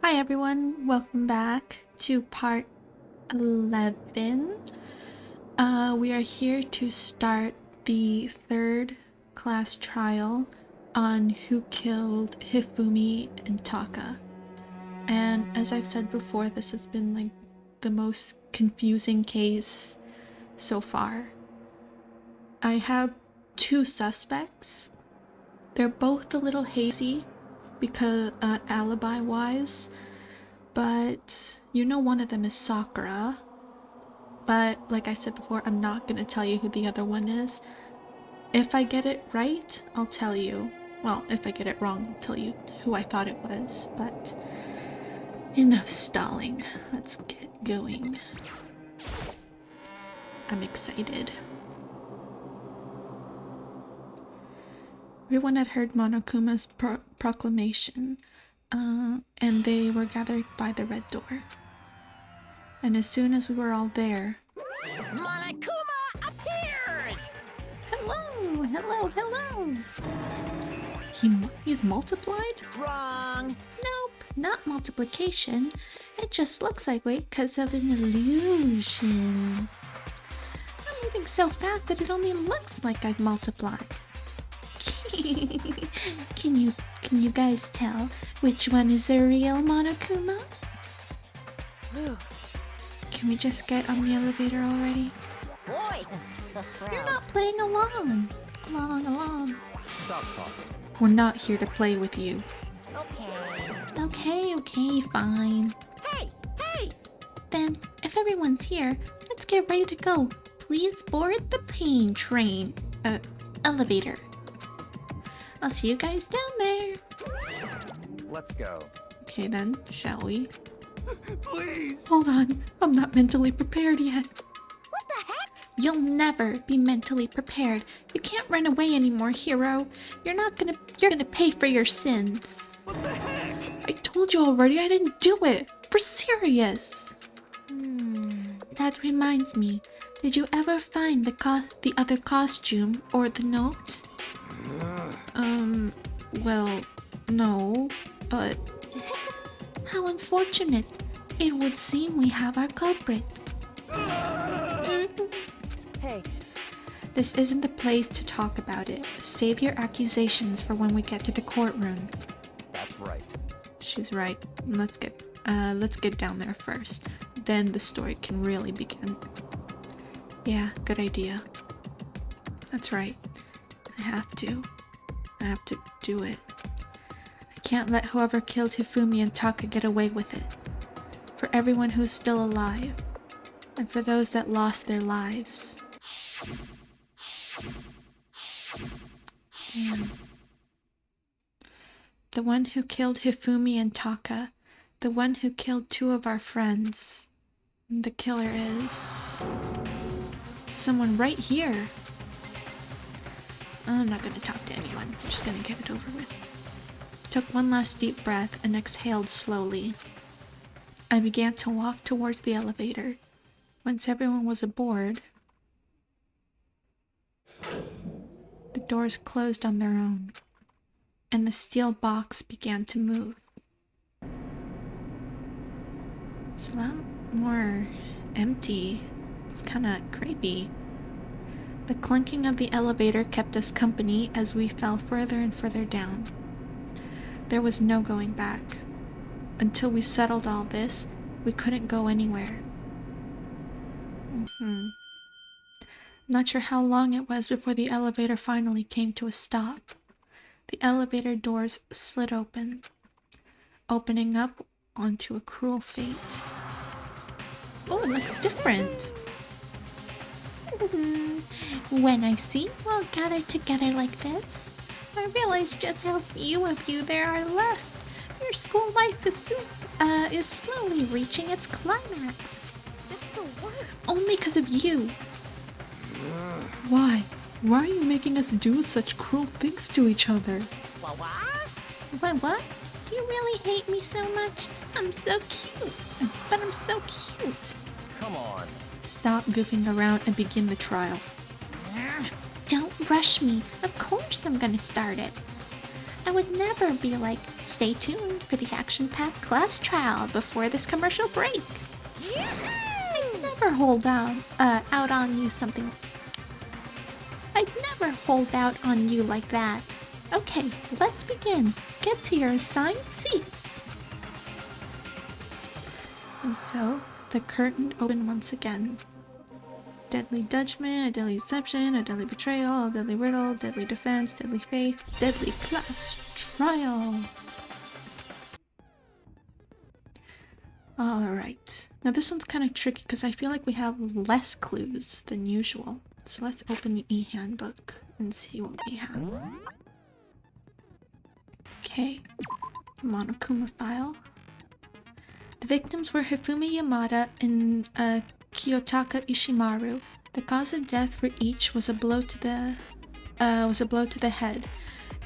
Hi everyone, welcome back to part 11. We are here to start the third class trial on who killed Hifumi and Taka. And as I've said before, this has been like the most confusing case so far. I have two suspects. They're both a little hazy because alibi-wise. But you know one of them is Sakura. But like I said before, I'm not gonna tell you who the other one is. If I get it right, I'll tell you. Well, if I get it wrong, I'll tell you who I thought it was. But enough stalling. Let's get going. I'm excited. Everyone had heard Monokuma's proclamation, and they were gathered by the red door. And as soon as we were all there, Monokuma appears! hello, hello, hello! He's multiplied? Wrong. Nope, not multiplication. It just looks that way because of an illusion. I'm moving so fast that it only looks like I've multiplied. Can you guys tell which one is the real Monokuma? Can we just get on the elevator already? Boy, You're not playing along. Along. Stop talking. We're not here to play with you. Okay. Okay, fine. Hey! Then, if everyone's here, let's get ready to go. Please board the pain train. Elevator. I'll see you guys down there. Let's go. Okay then, shall we? Please! Hold on, I'm not mentally prepared yet. What the heck? You'll never be mentally prepared. You can't run away anymore, hero. You're gonna pay for your sins. What the heck? I told you already I didn't do it. For serious. That reminds me. Did you ever find the other costume or the note? Well, no, but how unfortunate. It would seem we have our culprit. Hey, This isn't the place to talk about it. Save your accusations for when we get to the courtroom. That's right. She's right. Let's get down there first. Then the story can really begin. Yeah, good idea. That's right. I have to do it. I can't let whoever killed Hifumi and Taka get away with it. For everyone who's still alive, and for those that lost their lives. Damn. The one who killed Hifumi and Taka, the one who killed two of our friends. The killer is someone right here. I'm not gonna talk to anyone. I'm just gonna get it over with. I took one last deep breath and exhaled slowly. I began to walk towards the elevator. Once everyone was aboard, the doors closed on their own, and the steel box began to move. It's a lot more empty. It's kinda creepy. The clunking of the elevator kept us company as we fell further and further down. There was no going back. Until we settled all this, we couldn't go anywhere. Not sure how long it was before the elevator finally came to a stop. The elevator doors slid open, opening up onto a cruel fate. Oh, it looks different. When I see you all gathered together like this, I realize just how few of you there are left. Your school life is slowly reaching its climax. just the worst. Only because of you. Why? Why are you making us do such cruel things to each other? What? What? Do you really hate me so much? I'm so cute. But I'm so cute. Come on. Stop goofing around and begin the trial. Don't rush me. Of course I'm gonna start it. I would never be like, stay tuned for the action-packed class trial before this commercial break. I'd never hold out on you something. I'd never hold out on you like that. Okay, let's begin. Get to your assigned seats. And so, the curtain opened once again. Deadly judgment, a deadly deception, a deadly betrayal, a deadly riddle, deadly defense, deadly faith, deadly class trial. Alright. Now this one's kind of tricky because I feel like we have less clues than usual. So let's open the e-handbook and see what we have. Okay. Monokuma file. The victims were Hifumi Yamada and Kiyotaka Ishimaru. The cause of death for each was a blow to the head.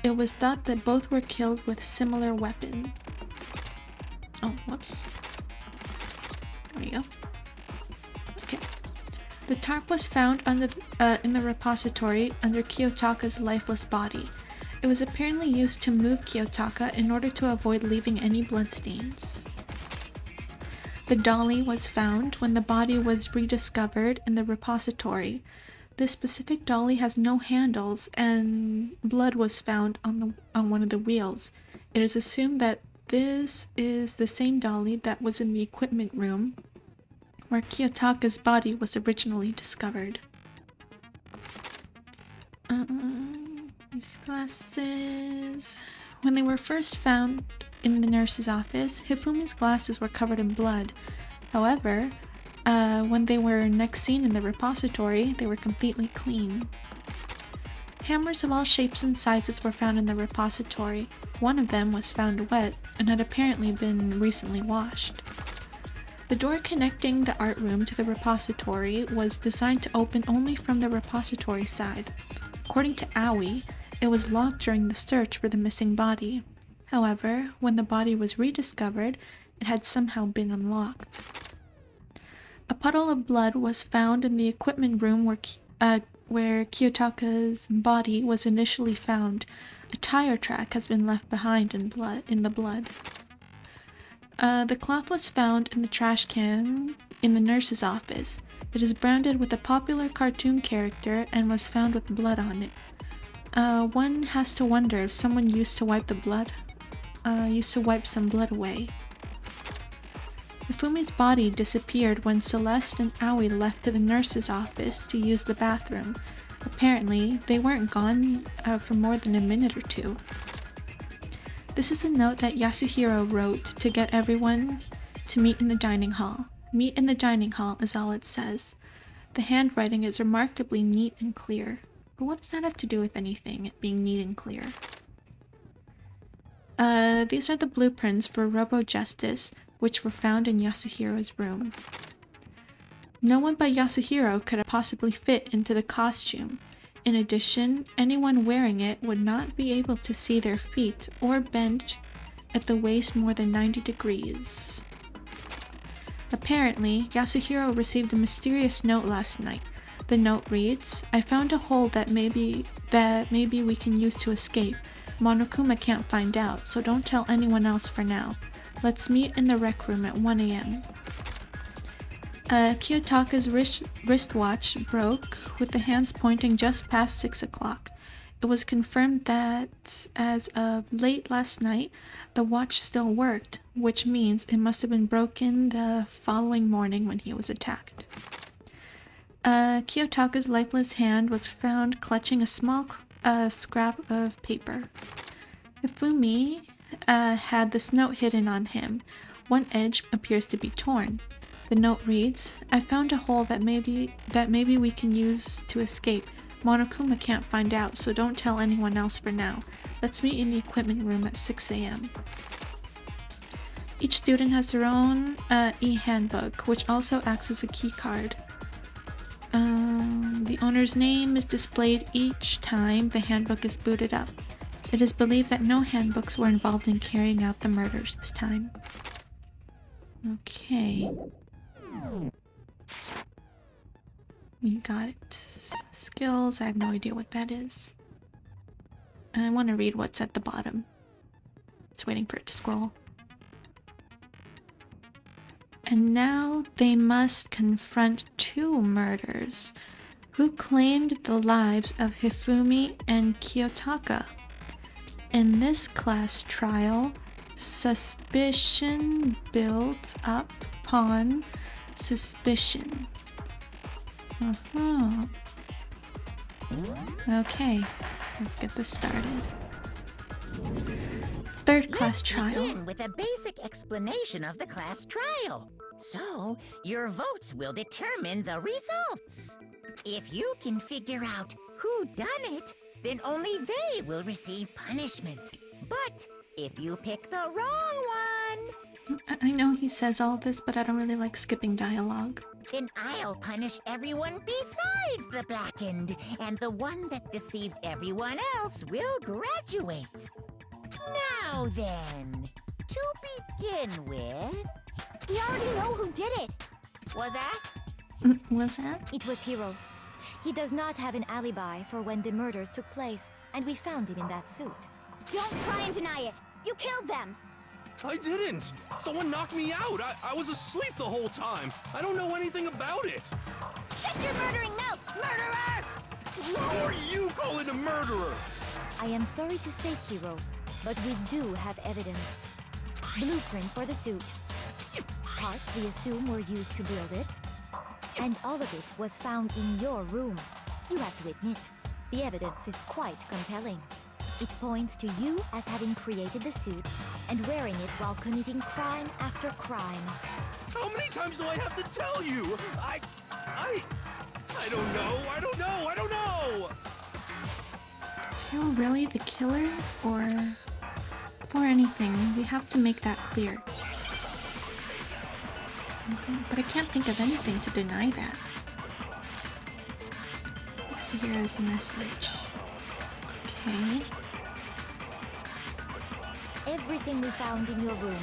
It was thought that both were killed with a similar weapon. Oh, whoops. There you go. Okay. The tarp was found under in the repository under Kiyotaka's lifeless body. It was apparently used to move Kiyotaka in order to avoid leaving any bloodstains. The dolly was found when the body was rediscovered in the repository. This specific dolly has no handles, and blood was found on one of the wheels. It is assumed that this is the same dolly that was in the equipment room where Kiyotaka's body was originally discovered. These glasses... When they were first found in the nurse's office, Hifumi's glasses were covered in blood. However, when they were next seen in the repository, they were completely clean. Hammers of all shapes and sizes were found in the repository. One of them was found wet and had apparently been recently washed. The door connecting the art room to the repository was designed to open only from the repository side. According to Aoi, it was locked during the search for the missing body. However, when the body was rediscovered, it had somehow been unlocked. A puddle of blood was found in the equipment room where Kiyotaka's body was initially found. A tire track has been left behind in the blood. The cloth was found in the trash can in the nurse's office. It is branded with a popular cartoon character and was found with blood on it. One has to wonder if someone used to wipe some blood away. Hifumi's body disappeared when Celeste and Aoi left to the nurse's office to use the bathroom. Apparently, they weren't gone for more than a minute or two. This is a note that Yasuhiro wrote to get everyone to meet in the dining hall. Meet in the dining hall is all it says. The handwriting is remarkably neat and clear. But what does that have to do with anything, it being neat and clear? These are the blueprints for Robo-Justice, which were found in Yasuhiro's room. No one but Yasuhiro could have possibly fit into the costume. In addition, anyone wearing it would not be able to see their feet or bend at the waist more than 90 degrees. Apparently, Yasuhiro received a mysterious note last night. The note reads, "I found a hole that maybe we can use to escape. Monokuma can't find out, so don't tell anyone else for now. Let's meet in the rec room at 1 a.m. Kiyotaka's wristwatch broke, with the hands pointing just past 6 o'clock. It was confirmed that, as of late last night, the watch still worked, which means it must have been broken the following morning when he was attacked. Kiyotaka's lifeless hand was found clutching a small scrap of paper. Hifumi had this note hidden on him. One edge appears to be torn. The note reads, "I found a hole that maybe we can use to escape. Monokuma can't find out, so don't tell anyone else for now. Let's meet in the equipment room at 6 a.m. Each student has their own e-handbook, which also acts as a key card. The owner's name is displayed each time the handbook is booted up. It is believed that no handbooks were involved in carrying out the murders this time." Okay. We got it. Skills, I have no idea what that is. I want to read what's at the bottom. It's waiting for it to scroll. And now they must confront two murders. Who claimed the lives of Hifumi and Kiyotaka? In this class trial, suspicion builds up upon suspicion. Okay, let's get this started. Third class trial. Begin with a basic explanation of the class trial. So, your votes will determine the results. If you can figure out who done it, then only they will receive punishment. But if you pick the wrong one, I know he says all this, but I don't really like skipping dialogue. then I'll punish everyone besides the blackened, and the one that deceived everyone else will graduate. Now then, to begin with, We already know who did it. was that? Was that? It was Hiro. He does not have an alibi for when the murders took place, and we found him in that suit. Don't try and deny it. You killed them. I didn't! Someone knocked me out! I was asleep the whole time! I don't know anything about it! Shut your murdering mouth, murderer! Who are you calling a murderer? I am sorry to say, Hiro, but we do have evidence. Blueprints for the suit. Parts we assume were used to build it. And all of it was found in your room. You have to admit, the evidence is quite compelling. It points to you as having created the suit and wearing it while committing crime after crime. How many times do I have to tell you? I don't know! I don't know! Is Hiro really the killer, or anything? We have to make that clear. Okay, but I can't think of anything to deny that. So here is the message. Okay. Everything we found in your room.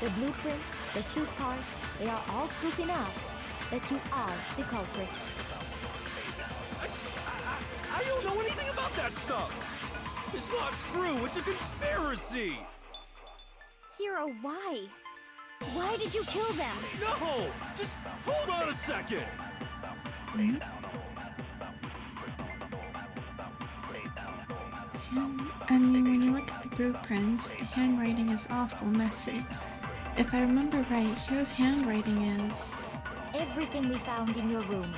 The blueprints, the suit parts, they are all proof enough that you are the culprit. I don't know anything about that stuff! It's not true! It's a conspiracy! Hiro, why? Why did you kill them? No! Just hold on a second! I mean, when you look at the blueprints, the handwriting is awful messy. If I remember right, Hiro's handwriting is... Everything we found in your room.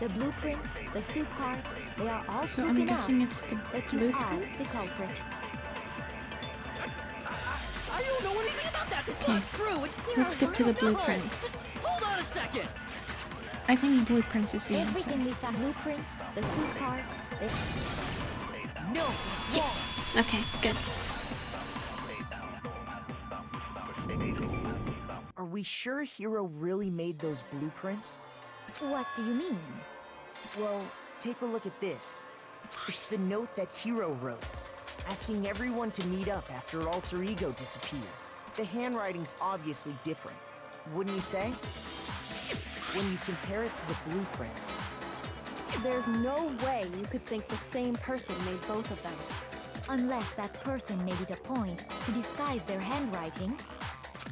The blueprints, the suit parts, they are all So proof I'm enough guessing it's the that you are the blueprints? culprit. I don't know anything about that! It's not true! It's clear! Let's get to the blueprints. Just hold on a second! I think blueprints is the answer. Everything we found, blueprints, the suit parts, they... No, it's wrong. Yes! Okay, good. Are we sure Hiro really made those blueprints? What do you mean? Well, take a look at this. It's the note that Hiro wrote, asking everyone to meet up after Alter Ego disappeared. The handwriting's obviously different, wouldn't you say? When you compare it to the blueprints. There's no way you could think the same person made both of them. Unless that person made it a point to disguise their handwriting.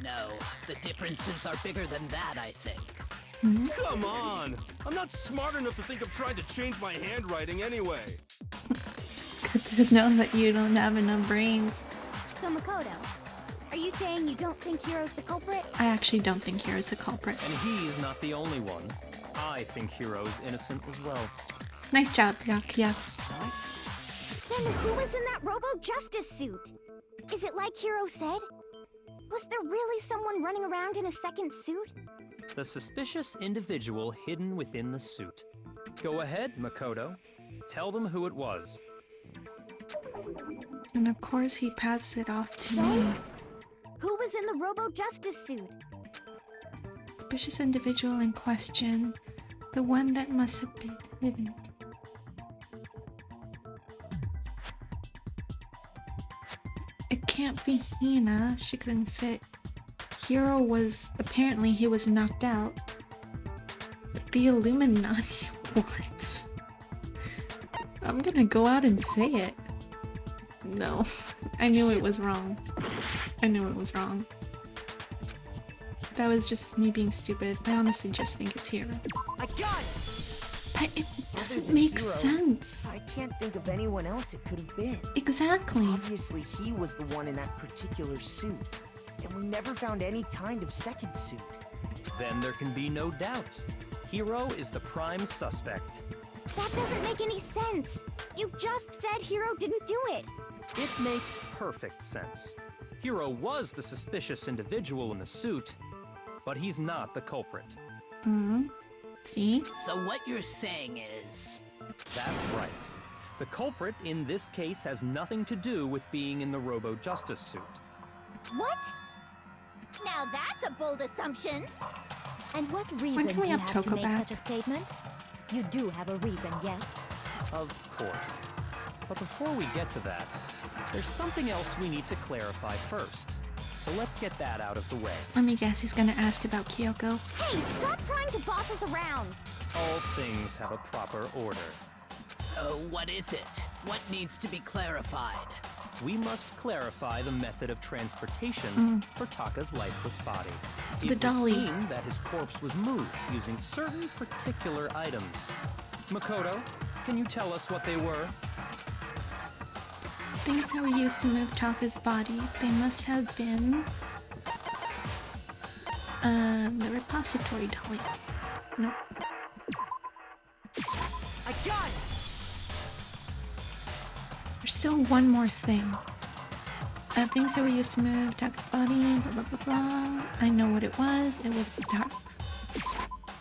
No, the differences are bigger than that, I think. Come on! I'm not smart enough to think of trying to change my handwriting anyway. Good to know that you don't have enough brains. So Makoto, are you saying you don't think Hiro's the culprit? I actually don't think Hiro's the culprit. And he's not the only one. I think Hiro is innocent as well. Nice job, Byakuya. Then who was in that Robo-Justice suit? Is it like Hiro said? Was there really someone running around in a second suit? The suspicious individual hidden within the suit. Go ahead, Makoto. Tell them who it was. And of course he passes it off to So? me. Who was in the Robo-Justice suit? Suspicious individual in question. The one that must have been hidden. It can't be Hina. She couldn't fit. Hiro was... Apparently he was knocked out. But the Illuminati... What? I'm gonna go out and say it. No. I knew it was wrong. I knew it was wrong. That was just me being stupid. I honestly just think it's Hero. I got it! But it Other doesn't than make Hero, sense. I can't think of anyone else it could have been. Exactly. Obviously, he was the one in that particular suit. And we never found any kind of second suit. Then there can be no doubt. Hero is the prime suspect. That doesn't make any sense. You just said Hero didn't do it. It makes perfect sense. Hero was the suspicious individual in the suit, but he's not the culprit. See? So what you're saying is... That's right. The culprit in this case has nothing to do with being in the Robo-Justice suit. What? Now that's a bold assumption. And what reason can do we you have have to Toko make back? such a statement? You do have a reason, yes? Of course. But before we get to that, there's something else we need to clarify first. So let's get that out of the way. Let me guess, he's gonna ask about Kyoko. Hey, stop trying to boss us around. All things have a proper order. So what is it? What needs to be clarified? We must clarify the method of transportation for Taka's lifeless body. The It dolly. would seem that his corpse was moved using certain particular items. Makoto, can you tell us what they were? Things that were used to move Taka's body. They must have been... the repository dolly. Nope. I got it! There's still one more thing. Things that were used to move Taka's body, blah blah blah blah. I know what it was. It was the tarp.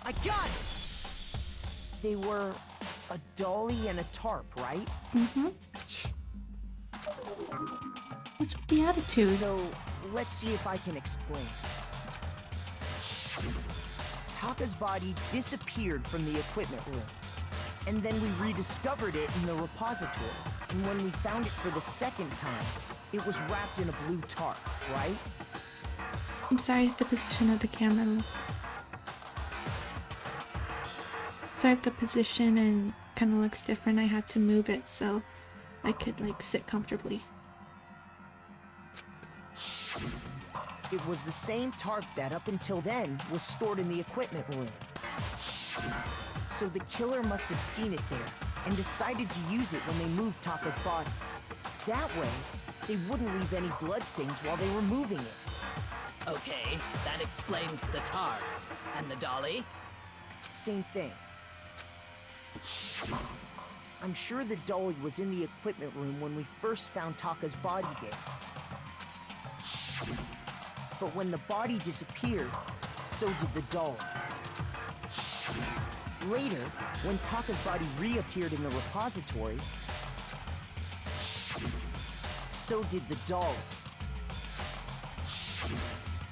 I got it! They were a dolly and a tarp, right? What's with the attitude? So, let's see if I can explain. Taka's body disappeared from the equipment room. And then we rediscovered it in the repository. And when we found it for the second time, it was wrapped in a blue tarp, right? I'm sorry if the position of the camera looks... Sorry if the position and kind of looks different. I had to move it so I could like sit comfortably. It was the same tarp that up until then was stored in the equipment room. So the killer must have seen it there and decided to use it when they moved Taka's body. That way, they wouldn't leave any bloodstains while they were moving it. Okay, that explains the tar. And the dolly? Same thing. I'm sure the dolly was in the equipment room when we first found Taka's body there. But when the body disappeared, so did the dolly. Later, when Taka's body reappeared in the repository, so did the dolly.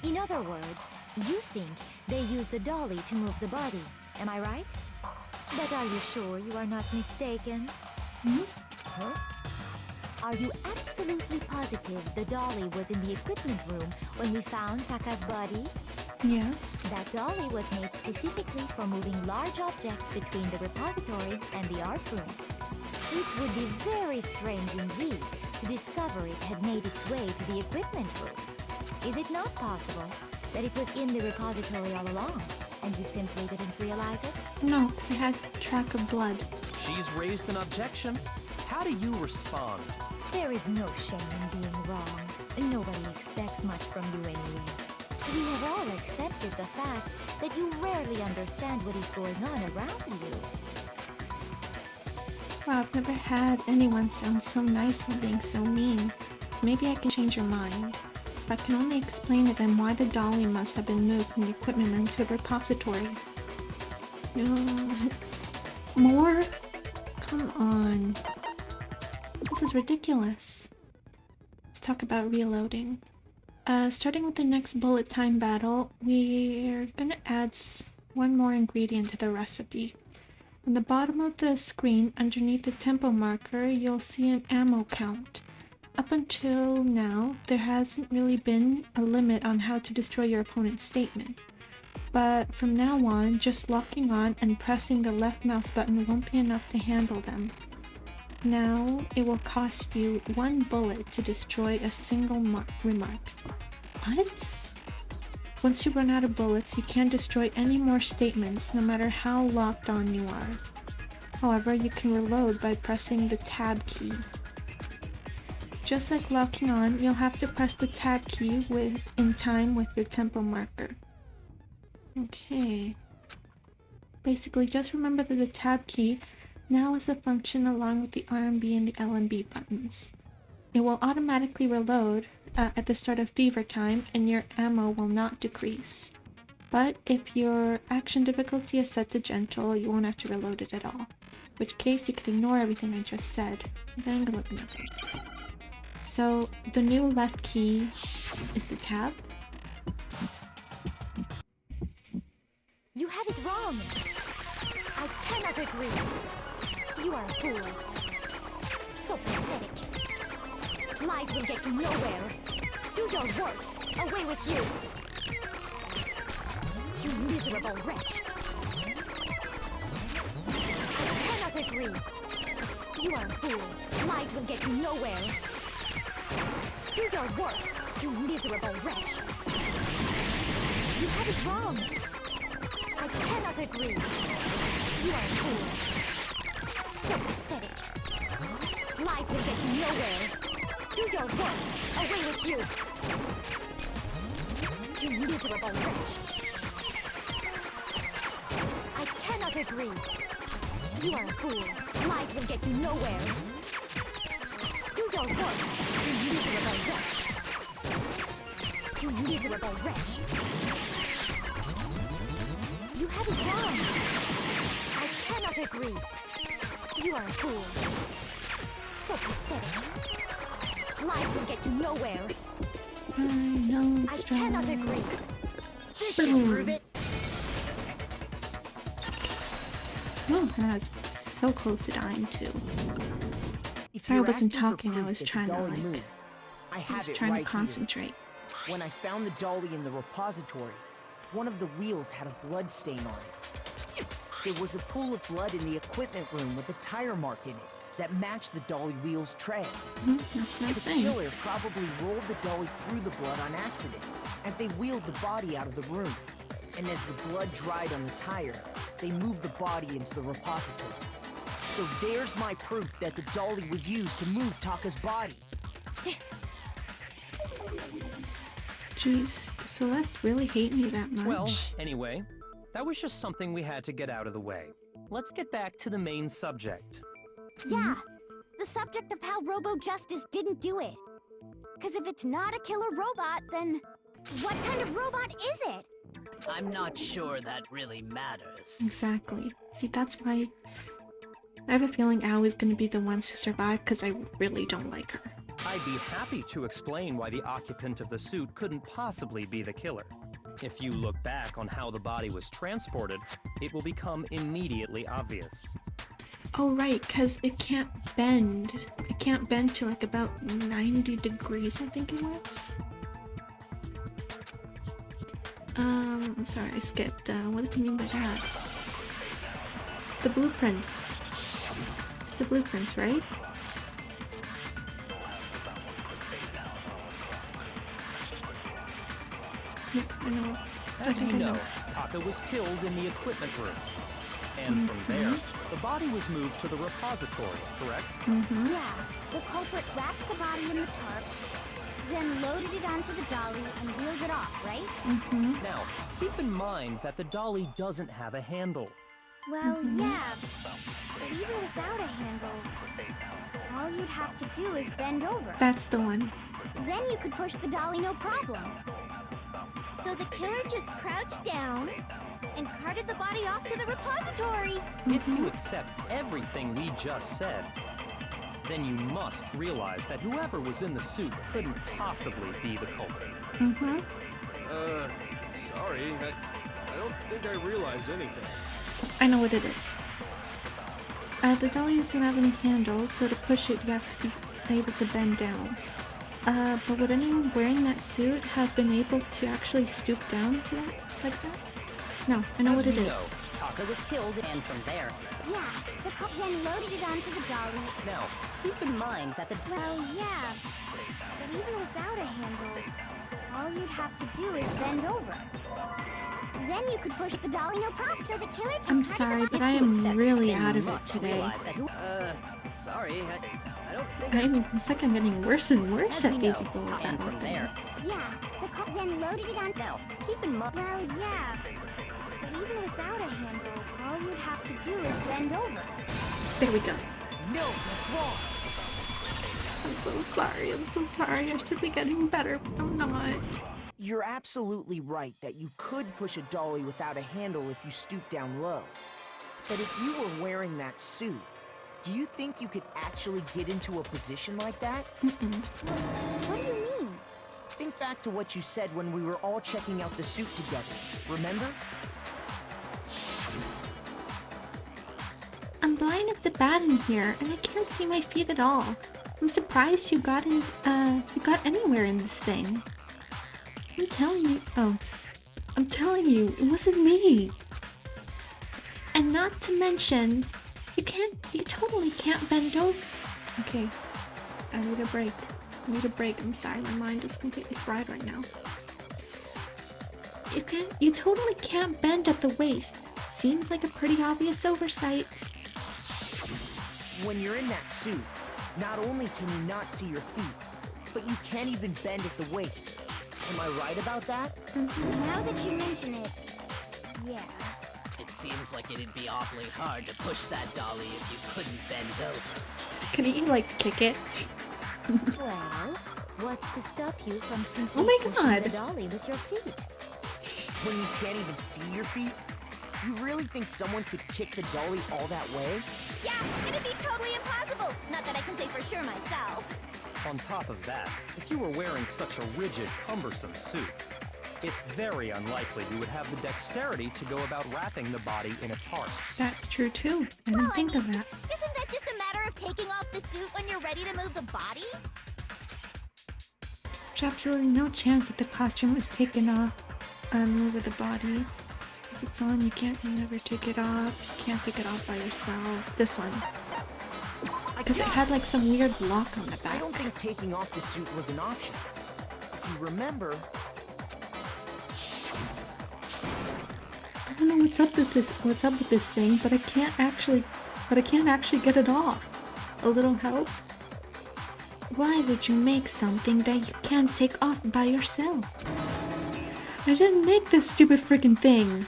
In other words, you think they used the dolly to move the body, am I right? But are you sure you are not mistaken? Huh? Are you absolutely positive the dolly was in the equipment room when we found Taka's body? Yes. That dolly was made specifically for moving large objects between the repository and the art room. It would be very strange indeed to discover it had made its way to the equipment room. Is it not possible that it was in the repository all along, and you simply didn't realize it? No, because I had track of blood. She's raised an objection. How do you respond? There is no shame in being wrong. Nobody expects much from you anyway. We have all accepted the fact that you rarely understand what is going on around you. Wow, I've never had anyone sound so nice while being so mean. Maybe I can change your mind. If I can only explain it, then why the dolly must have been moved from the equipment room to a repository. More? Come on. This is ridiculous. Let's talk about reloading. Starting with the next bullet time battle, we're gonna add one more ingredient to the recipe. On the bottom of the screen, underneath the tempo marker, you'll see an ammo count. Up until now, there hasn't really been a limit on how to destroy your opponent's statement. But from now on, just locking on and pressing the left mouse button won't be enough to handle them. Now it will cost you 1 bullet to destroy a single remark. What? Once you run out of bullets, you can't destroy any more statements, no matter how locked on you are. However, you can reload by pressing the tab key. Just like locking on, you'll have to press the tab key in time with your tempo marker. Okay. Basically, just remember that the tab key now is a function along with the RMB and the LMB buttons. It will automatically reload at the start of fever time, and your ammo will not decrease. But if your action difficulty is set to gentle, you won't have to reload it at all. In which case, you can ignore everything I just said. Danganronpa. So, the new left key is the tab. You have it wrong. I cannot agree. You are a fool. So pathetic. Lies will get you nowhere. Do your worst. Away with you. You miserable wretch. I cannot agree. You are a fool. Lies will get you nowhere. Do your worst, you miserable wretch. You have it wrong. I cannot agree. You are a fool. So pathetic. Lies will get you nowhere. Do your worst. Away with you. You miserable wretch. I cannot agree. You are a fool. Lies will get you nowhere. Do your worst, you miserable wretch. You miserable wretch. You have it wrong. I cannot agree. You are a fool. So pathetic. Lies will get you nowhere. I know it's I cannot strong. agree. This should prove it. Oh, I was so close to dying too. If Sorry I you're wasn't asking for talking, I proof was that the trying to, dolly like, moved, I I have was it trying right to concentrate. here. When I found the dolly in the repository, one of the wheels had a blood stain on it. There was a pool of blood in the equipment room with a tire mark in it that matched the dolly wheel's tread. That's what I was The saying. killer probably rolled the dolly through the blood on accident as they wheeled the body out of the room. And as the blood dried on the tire, they moved the body into the repository. So there's my proof that the dolly was used to move Taka's body. Jeez, does Celeste really hate me that much? Well, anyway, that was just something we had to get out of the way. Let's get back to the main subject. Yeah, the subject of how Robo Justice didn't do it. Because if it's not a killer robot, then what kind of robot is it? I'm not sure that really matters. Exactly. See, that's why I have a feeling Ao is going to be the ones to survive, because I really don't like her. I'd be happy to explain why the occupant of the suit couldn't possibly be the killer. If you look back on how the body was transported, it will become immediately obvious. Oh, right, because it can't bend. It can't bend to like about 90 degrees, I think it was. I'm sorry, I skipped. What does he mean by that? The blueprints. It's the blueprints, right? Yep, I know. I As think you I know, Taka was killed in the equipment room. And from there, the body was moved to the repository, correct? Yeah, the culprit wrapped the body in the tarp, then loaded it onto the dolly and wheeled it off, right? Now, keep in mind that the dolly doesn't have a handle. Well, yeah, but even without a handle, all you'd have to do is bend over. That's the one. Then you could push the dolly no problem. So the killer just crouched down and carted the body off to the repository. If you accept everything we just said, then you must realize that whoever was in the suit couldn't possibly be the culprit. Sorry, I don't think I realize anything. I know what it is. The dolly doesn't have any handles, so to push it you have to be able to bend down. But would anyone wearing that suit have been able to actually stoop down to that, like that? No, I know what it As we is. know, that was killed, and from there. Yeah, the cop then loaded it onto the dolly. Now, keep in mind that the Well, yeah, but even without a handle, all you'd have to do is bend over. Then you could push the dolly no problem. So the killer took I'm part of sorry, the but If I you am accept it, really then you out of it must today. realize that sorry, I don't think It's like I'm getting worse and worse As at we these know, little and battle from there. things. Yeah, the cop then loaded it on. Now, keep in mind. Well, yeah, but even without a handle, all you'd have to do is bend over. There we go. No, that's wrong. I'm so sorry. I'm so sorry. I should be getting better, but I'm not. You're absolutely right that you could push a dolly without a handle if you stoop down low. But if you were wearing that suit, do you think you could actually get into a position like that? What do you mean? Think back to what you said when we were all checking out the suit together. Remember? I'm blind as a bat in here, and I can't see my feet at all. I'm surprised you got anywhere in this thing. I'm telling you, it wasn't me. And not to mention, you totally can't bend over. Okay, I need a break. I'm sorry, my mind is completely fried right now. You totally can't bend at the waist. Seems like a pretty obvious oversight. When you're in that suit, not only can you not see your feet, but you can't even bend at the waist. Am I right about that? Now that you mention it, yeah. It seems like it'd be awfully hard to push that dolly if you couldn't bend over. Can you, like, kick it? Well, what's to stop you from simply Oh my pushing God. the dolly with your feet? When you can't even see your feet? You really think someone could kick the dolly all that way? Yeah, it'd be totally impossible. Not that I can say for sure myself. On top of that, if you were wearing such a rigid, cumbersome suit, it's very unlikely you would have the dexterity to go about wrapping the body in a tarp. That's true too. I didn't think of that. Isn't that just a matter of taking off the suit when you're ready to move the body? There's absolutely no chance that the costume is taken off over the body. Once it's on, you can't never take it off. You can't take it off by yourself. This one. Because it had like some weird lock on the I back. don't think taking off the suit was an option. If you remember, I don't know what's up with this thing, but I can't actually get it off. A little help? Why would you make something that you can't take off by yourself? I didn't make this stupid freaking thing.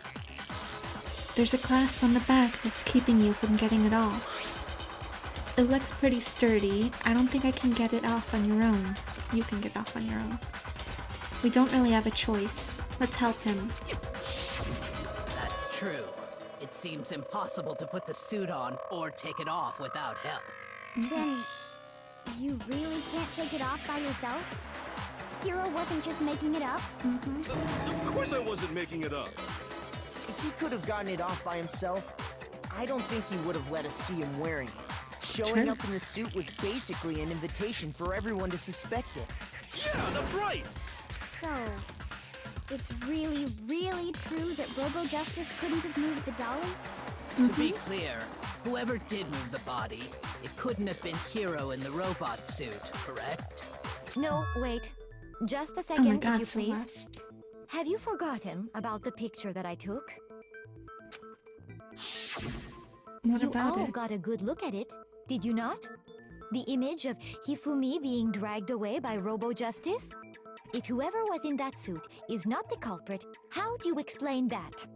There's a clasp on the back that's keeping you from getting it off. It looks pretty sturdy. I don't think I can get it off on your own. You can get off on your own. We don't really have a choice. Let's help him. That's true. It seems impossible to put the suit on or take it off without help. Then, you really can't take it off by yourself? Hero wasn't just making it up? Of course I wasn't making it up. if he could have gotten it off by himself, I don't think he would have let us see him wearing it. Showing up in the suit was basically an invitation for everyone to suspect it. Yeah, that's right. So, it's really, really true that Robo Justice couldn't have moved the dolly? To be clear, whoever did move the body, it couldn't have been Hero in the robot suit, correct? No, wait. Just a Oh second, my if god, you please. Celeste. Have you forgotten about the picture that I took? What You about all it? got a good look at it, did you not? The image of Hifumi being dragged away by Robo Justice? If whoever was in that suit is not the culprit, how do you explain that?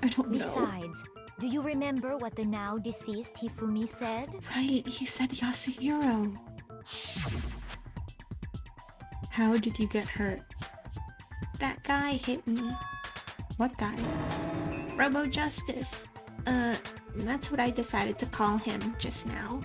I don't know. Besides, do you remember what the now deceased Hifumi said? Right, he said Yasuhiro. How did you get hurt? That guy hit me. What guy? Robo Justice. That's what I decided to call him just now.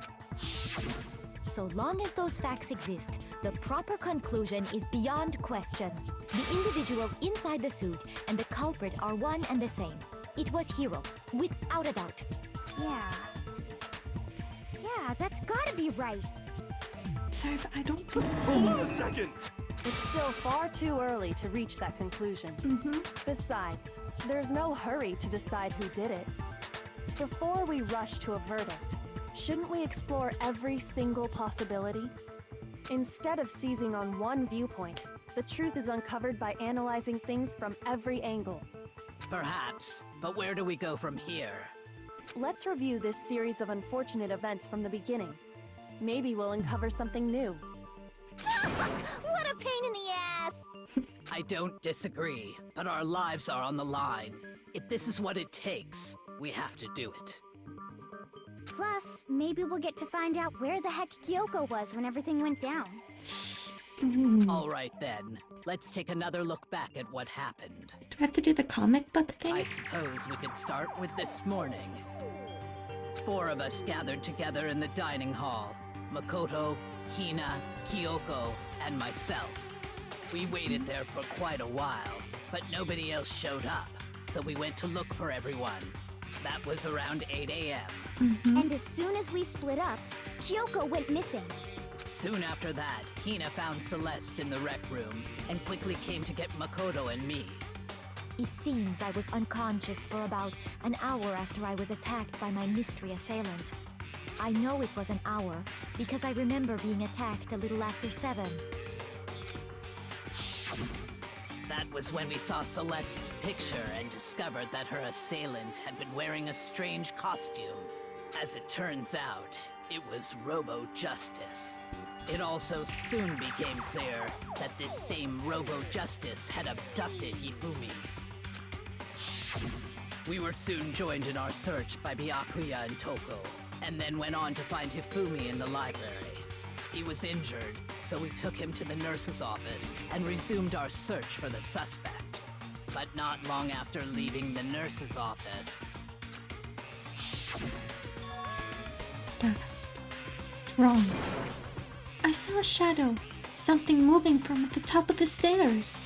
So long as those facts exist, the proper conclusion is beyond question. The individual inside the suit and the culprit are one and the same. It was Hiro, without a doubt. Yeah. Yeah, that's gotta be right. Sorry, but I don't think Hold on a second. It's still far too early to reach that conclusion. Besides, there's no hurry to decide who did it. Before we rush to a verdict, shouldn't we explore every single possibility? Instead of seizing on one viewpoint, the truth is uncovered by analyzing things from every angle. Perhaps, but where do we go from here? Let's review this series of unfortunate events from the beginning. Maybe we'll uncover something new. What a pain in the ass! I don't disagree, but our lives are on the line. If this is what it takes, we have to do it. Plus, maybe we'll get to find out where the heck Kyoko was when everything went down. All right then, let's take another look back at what happened. Do I have to do the comic book thing? I suppose we could start with this morning. 4 of us gathered together in the dining hall. Makoto, Hina, Kyoko, and myself. We waited there for quite a while, but nobody else showed up, so we went to look for everyone. That was around 8 a.m. And as soon as we split up, Kyoko went missing. Soon after that, Hina found Celeste in the rec room and quickly came to get Makoto and me. It seems I was unconscious for about an hour after I was attacked by my mystery assailant. I know it was an hour because I remember being attacked a little after 7. That was when we saw Celeste's picture and discovered that her assailant had been wearing a strange costume. As it turns out, it was Robo-Justice. It also soon became clear that this same Robo-Justice had abducted Hifumi. We were soon joined in our search by Byakuya and Toko, and then went on to find Hifumi in the library. He was injured, so we took him to the nurse's office and resumed our search for the suspect. But not long after leaving the nurse's office... Gasp. What's wrong? I saw a shadow. Something moving from at the top of the stairs.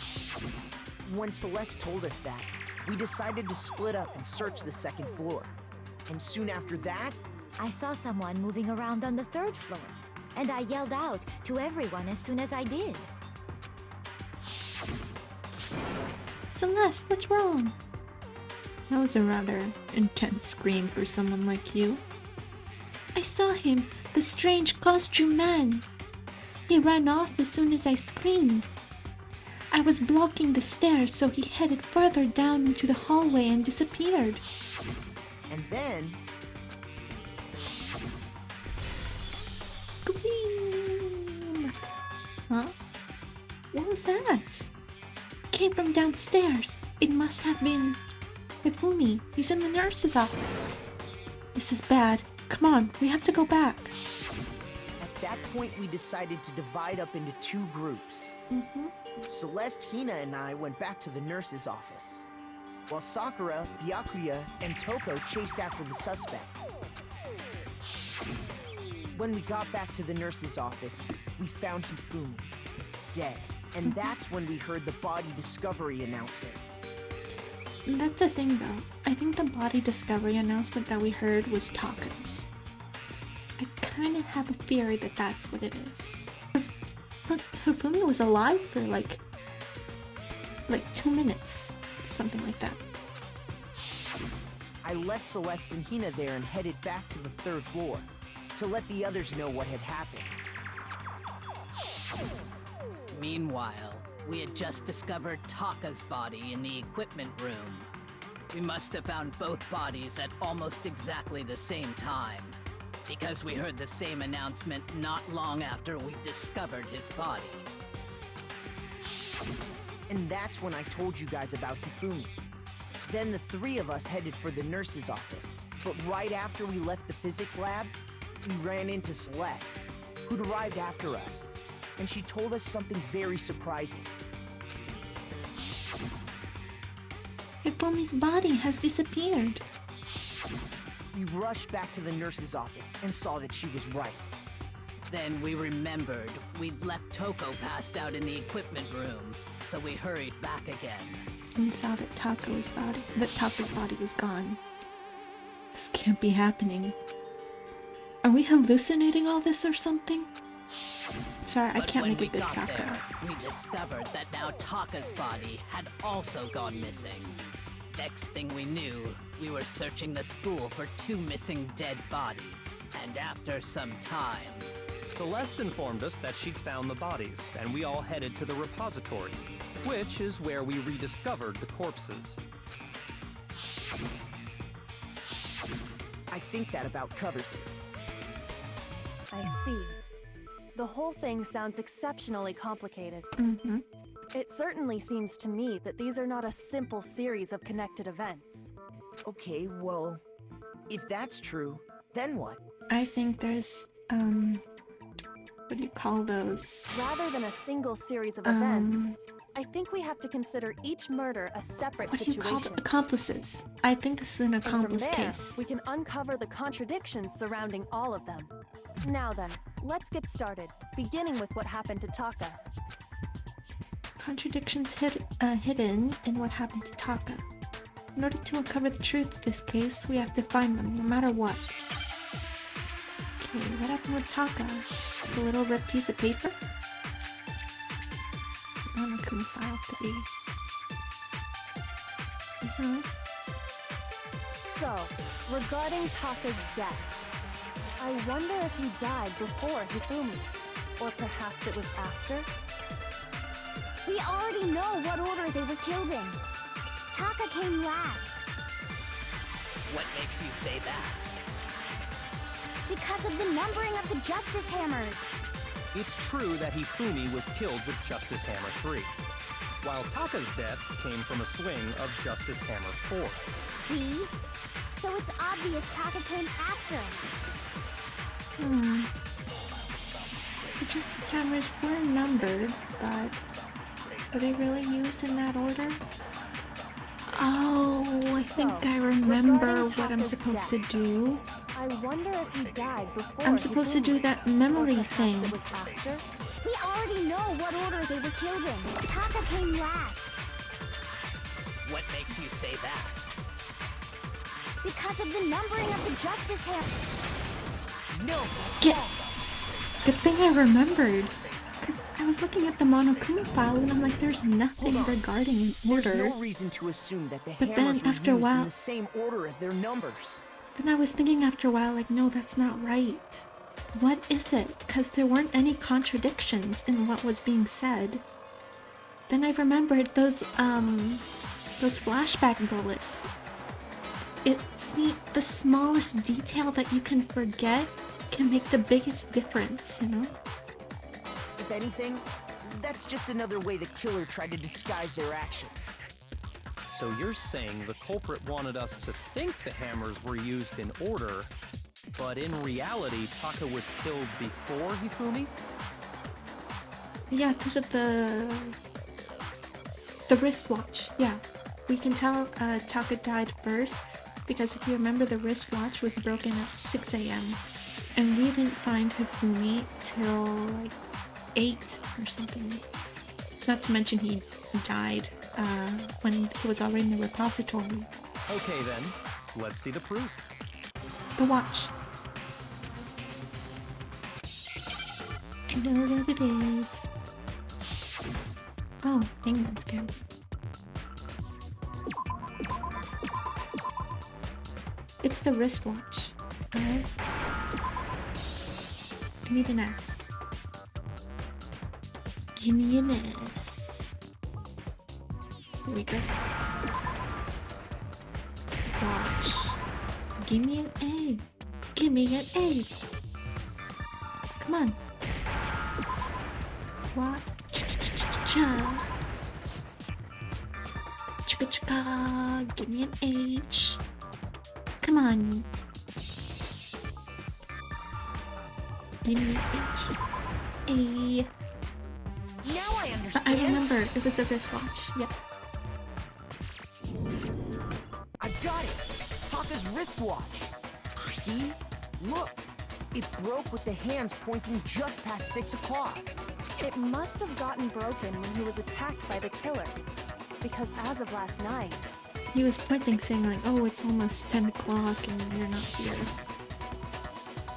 When Celeste told us that, we decided to split up and search the second floor. And soon after that, I saw someone moving around on the 3rd floor, and I yelled out to everyone as soon as I did. Celeste, what's wrong? That was a rather intense scream for someone like you. I saw him, the strange costume man. He ran off as soon as I screamed. I was blocking the stairs, so he headed further down into the hallway and disappeared. and then... Scream! Huh? What was that? Came from downstairs. It must have been Hifumi. He's in the nurse's office. This is bad. Come on, we have to go back. At that point, we decided to divide up into 2 groups. Celeste, Hina, and I went back to the nurse's office, while Sakura, Byakuya, and Toko chased after the suspect. When we got back to the nurse's office, we found Hifumi, dead. And that's when we heard the body discovery announcement. That's the thing though. I think the body discovery announcement that we heard was Taka's. I kind of have a theory that that's what it is. Look, Hifumi was alive for like 2 minutes, something like that. I left Celeste and Hina there and headed back to the 3rd floor to let the others know what had happened. Meanwhile, we had just discovered Taka's body in the equipment room. We must have found both bodies at almost exactly the same time, because we heard the same announcement not long after we discovered his body. And that's when I told you guys about Hifumi. Then the 3 of us headed for the nurse's office. But right after we left the physics lab, we ran into Celeste, who'd arrived after us. And she told us something very surprising. Hifumi's body has disappeared. We rushed back to the nurse's office and saw that she was right. Then we remembered we'd left Toko passed out in the equipment room, so we hurried back again. And saw that Taka's body was gone. This can't be happening. Are we hallucinating all this or something? Sorry, I But can't when make we a good got Sakura. there, we discovered that now Taka's body had also gone missing. Next thing we knew, we were searching the school for 2 missing dead bodies. And after some time, Celeste informed us that she'd found the bodies, and we all headed to the repository, which is where we rediscovered the corpses. I think that about covers it. I see. The whole thing sounds exceptionally complicated. Mm-hmm. It certainly seems to me that these are not a simple series of connected events. Okay, well, if that's true, then what? I think there's, what do you call those? Rather than a single series of events, I think we have to consider each murder a separate What do you call situation. them? Accomplices. I think this is an And from accomplice there, case. we can uncover the contradictions surrounding all of them. Now then, let's get started, beginning with what happened to Taka. Contradictions hidden in what happened to Taka. In order to uncover the truth of this case, we have to find them, no matter what. Okay, what happened with Taka? The little ripped piece of paper? Monokuma file 3. So, regarding Taka's death, I wonder if he died before Hifumi, or perhaps it was after? We already know what order they were killed in. Taka came last what makes you say that? because of the numbering of the Justice Hammers. It's true that Hifumi was killed with Justice Hammer 3, while Taka's death came from a swing of Justice Hammer 4. See? So it's obvious Taka came after. The Justice Hammers were numbered, but were they really used in that order? Oh, I think So, I remember regarding what I'm Taka's supposed to death, do. I wonder if he died before I'm supposed to do Hifumi, that or memory perhaps thing. it was after? We already know what order they were killed in. Taka came last What makes you say that? because of the numbering of the Justice Hammers. No! Yeah. Good thing I remembered. Because I was looking at the Monokuma file and I'm like, there's nothing Hold on. regarding an There's order. no reason to assume that the But then hammers were after a used while- in the same order as their numbers. Then I was thinking after a while, like, no, that's not right. What is it? Because there weren't any contradictions in what was being said. Then I remembered those flashback bullets. It's the smallest detail that you can forget can make the biggest difference, you know? If anything, that's just another way the killer tried to disguise their actions. So you're saying the culprit wanted us to think the hammers were used in order, but in reality, Taka was killed before Hifumi? Yeah, because of the wristwatch. Yeah, we can tell Taka died first because if you remember, the wristwatch was broken at 6 a.m. and we didn't find Hifumi till like 8 or something. Not to mention he died when he was already in the repository. Okay then, let's see the proof. The watch. I know what it is. Oh, England's good. It's the wristwatch. Alright. Give me an S. Give me an S. Here we go. Watch. Give me an A. Give me an A. Come on. What? Cha-cha-cha-cha. Chicka-chicka. Give me an H. Come on. Give me an H. A. Now I I understand. remember. It was the wristwatch. Yep. I've got it. Taka's wristwatch. See? Look. It broke with the hands pointing just past 6 o'clock. It must have gotten broken when he was attacked by the killer. Because as of last night, He was pointing saying like, oh, it's almost 10 o'clock and you're not here.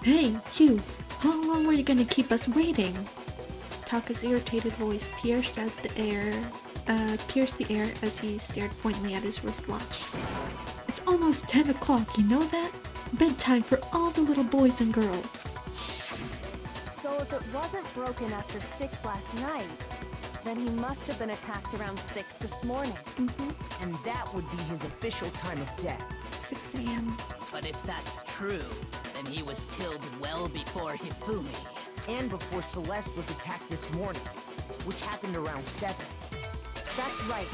Hey, Hugh, How long were you gonna keep us waiting? Taka's irritated voice pierced the air as he stared pointedly at his wristwatch. It's almost 10 o'clock, you know that? Bedtime for all the little boys and girls. So if it wasn't broken after 6 last night, then he must have been attacked around 6 this morning. And that would be his official time of death. 6 a.m. But if that's true, then he was killed well before Hifumi. And before Celeste was attacked this morning, which happened around 7. That's right.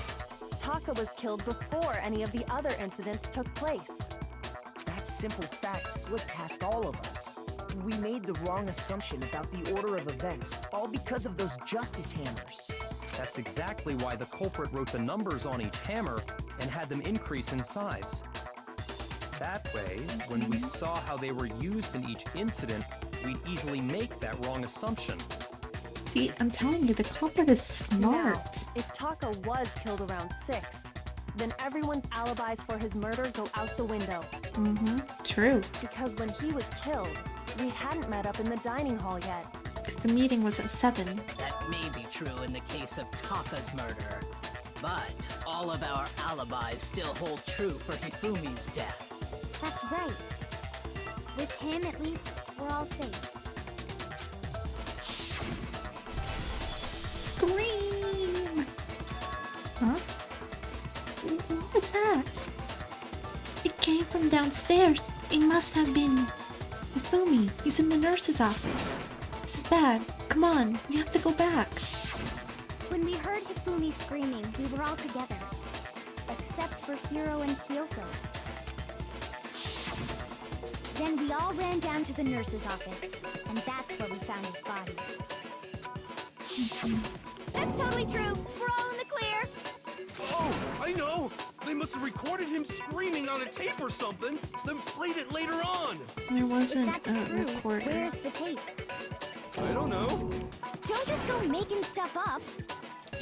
Taka was killed before any of the other incidents took place. That simple fact slipped past all of us. We made the wrong assumption about the order of events, all because of those justice hammers. That's exactly why the culprit wrote the numbers on each hammer and had them increase in size. That way, when we saw how they were used in each incident, we'd easily make that wrong assumption. See, I'm telling you, the culprit is smart. Now, if Taka was killed around 6, then everyone's alibis for his murder go out the window. True. Because when he was killed, we hadn't met up in the dining hall yet. Because the meeting was at 7. That may be true in the case of Taka's murder. But all of our alibis still hold true for Hifumi's death. That's right. With him, at least, we're all safe. Scream! Huh? What was that? It came from downstairs. It must have been Hifumi. He's in the nurse's office. This is bad. Come on, we have to go back. When we heard Hifumi screaming, we were all together. Except for Hiro and Kyoko. Then we all ran down to the nurse's office, and that's where we found his body. That's totally true. We're all in the clear. Oh, I know! They must have recorded him screaming on a tape or something, then played it later on! There If wasn't that's a true, recorder. where's the tape? I don't know. Don't just go making stuff up.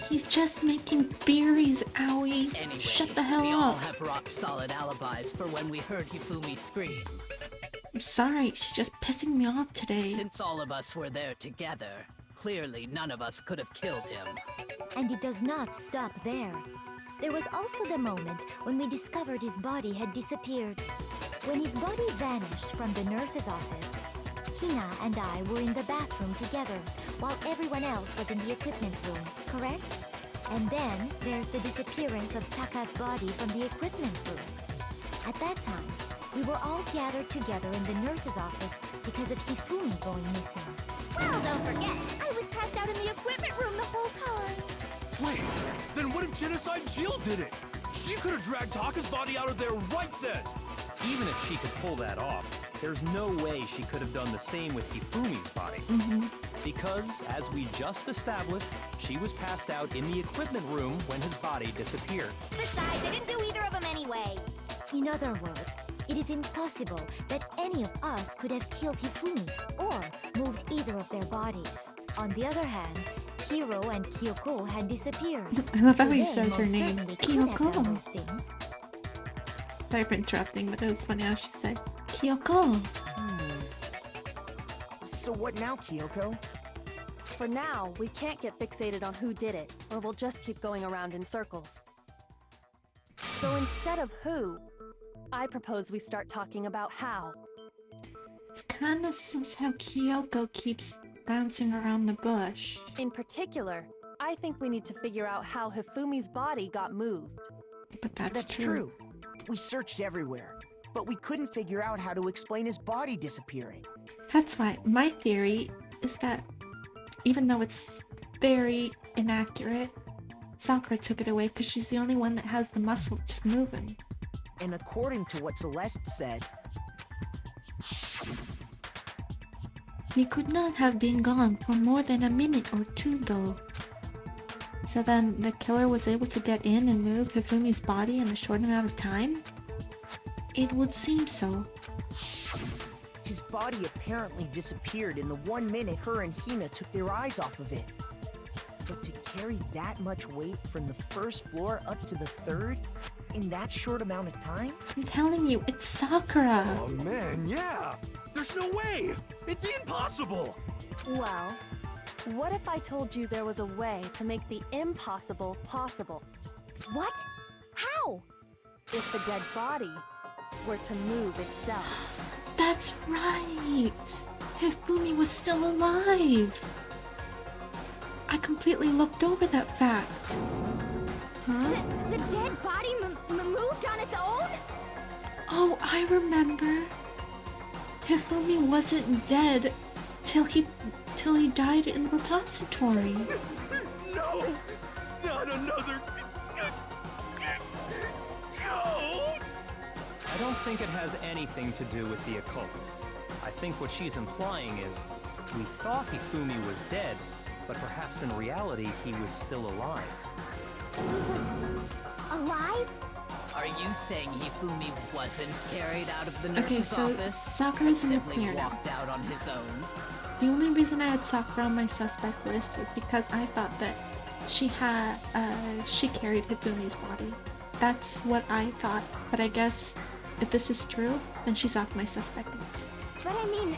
He's just making theories, Owie. Anyway, Shut the hell we all up. have rock-solid alibis for when we heard Hifumi scream. I'm sorry, she's just pissing me off today. Since all of us were there together, clearly none of us could have killed him. And it does not stop there. There was also the moment when we discovered his body had disappeared. When his body vanished from the nurse's office, Hina and I were in the bathroom together, while everyone else was in the equipment room, correct? And then there's the disappearance of Taka's body from the equipment room. At that time, we were all gathered together in the nurse's office because of Hifumi going missing. Well, don't forget, I was passed out in the equipment room the whole time. Wait, then what if Genocide Jill did it? She could have dragged Taka's body out of there right then! Even if she could pull that off, there's no way she could have done the same with Hifumi's body. Because, as we just established, she was passed out in the equipment room when his body disappeared. Besides, I didn't do either of them anyway. In other words, it is impossible that any of us could have killed Hifumi or moved either of their bodies. On the other hand, Hiro and Kyoko had disappeared. I love how So he they says her most name. certainly could have done Kyoko. those things. Sorry for interrupting, but it was funny how she said Kyoko. So what now, Kyoko? For now, we can't get fixated on who did it, or we'll just keep going around in circles. So instead of who, I propose we start talking about how. It's kind of sus how Kyoko keeps bouncing around the bush. In particular, I think we need to figure out how Hifumi's body got moved. But that's true. We searched everywhere, but we couldn't figure out how to explain his body disappearing. That's why my theory is that even though it's very inaccurate, Sakura took it away because she's the only one that has the muscle to move him. And according to what Celeste said, He could not have been gone for more than a minute or two, though. So then the killer was able to get in and move Hifumi's body in a short amount of time? It would seem so. his body apparently disappeared in the 1 minute her and Hina took their eyes off of it. But to carry that much weight from the first floor up to the third in that short amount of time? I'm telling you, it's Sakura. Oh man, yeah! There's no way! It's impossible! Well, what if I told you there was a way to make the impossible possible? What? How? If the dead body were to move itself. That's right! Hifumi was still alive! I completely looked over that fact. Huh? The dead body moved on its own? Oh, I remember. Hifumi wasn't dead till he died in the repository. No! Not another... ghost! I don't think it has anything to do with the occult. I think what she's implying is, we thought Hifumi was dead, but perhaps in reality he was still alive. He was alive? Are you saying Hifumi wasn't carried out of the nurse's Okay, so office? Sakura's in the Simply clear now. walked out on his own? The only reason I had Sakura on my suspect list was because I thought that she carried Hifumi's body. That's what I thought, but I guess if this is true, then she's off my suspect list. But I mean,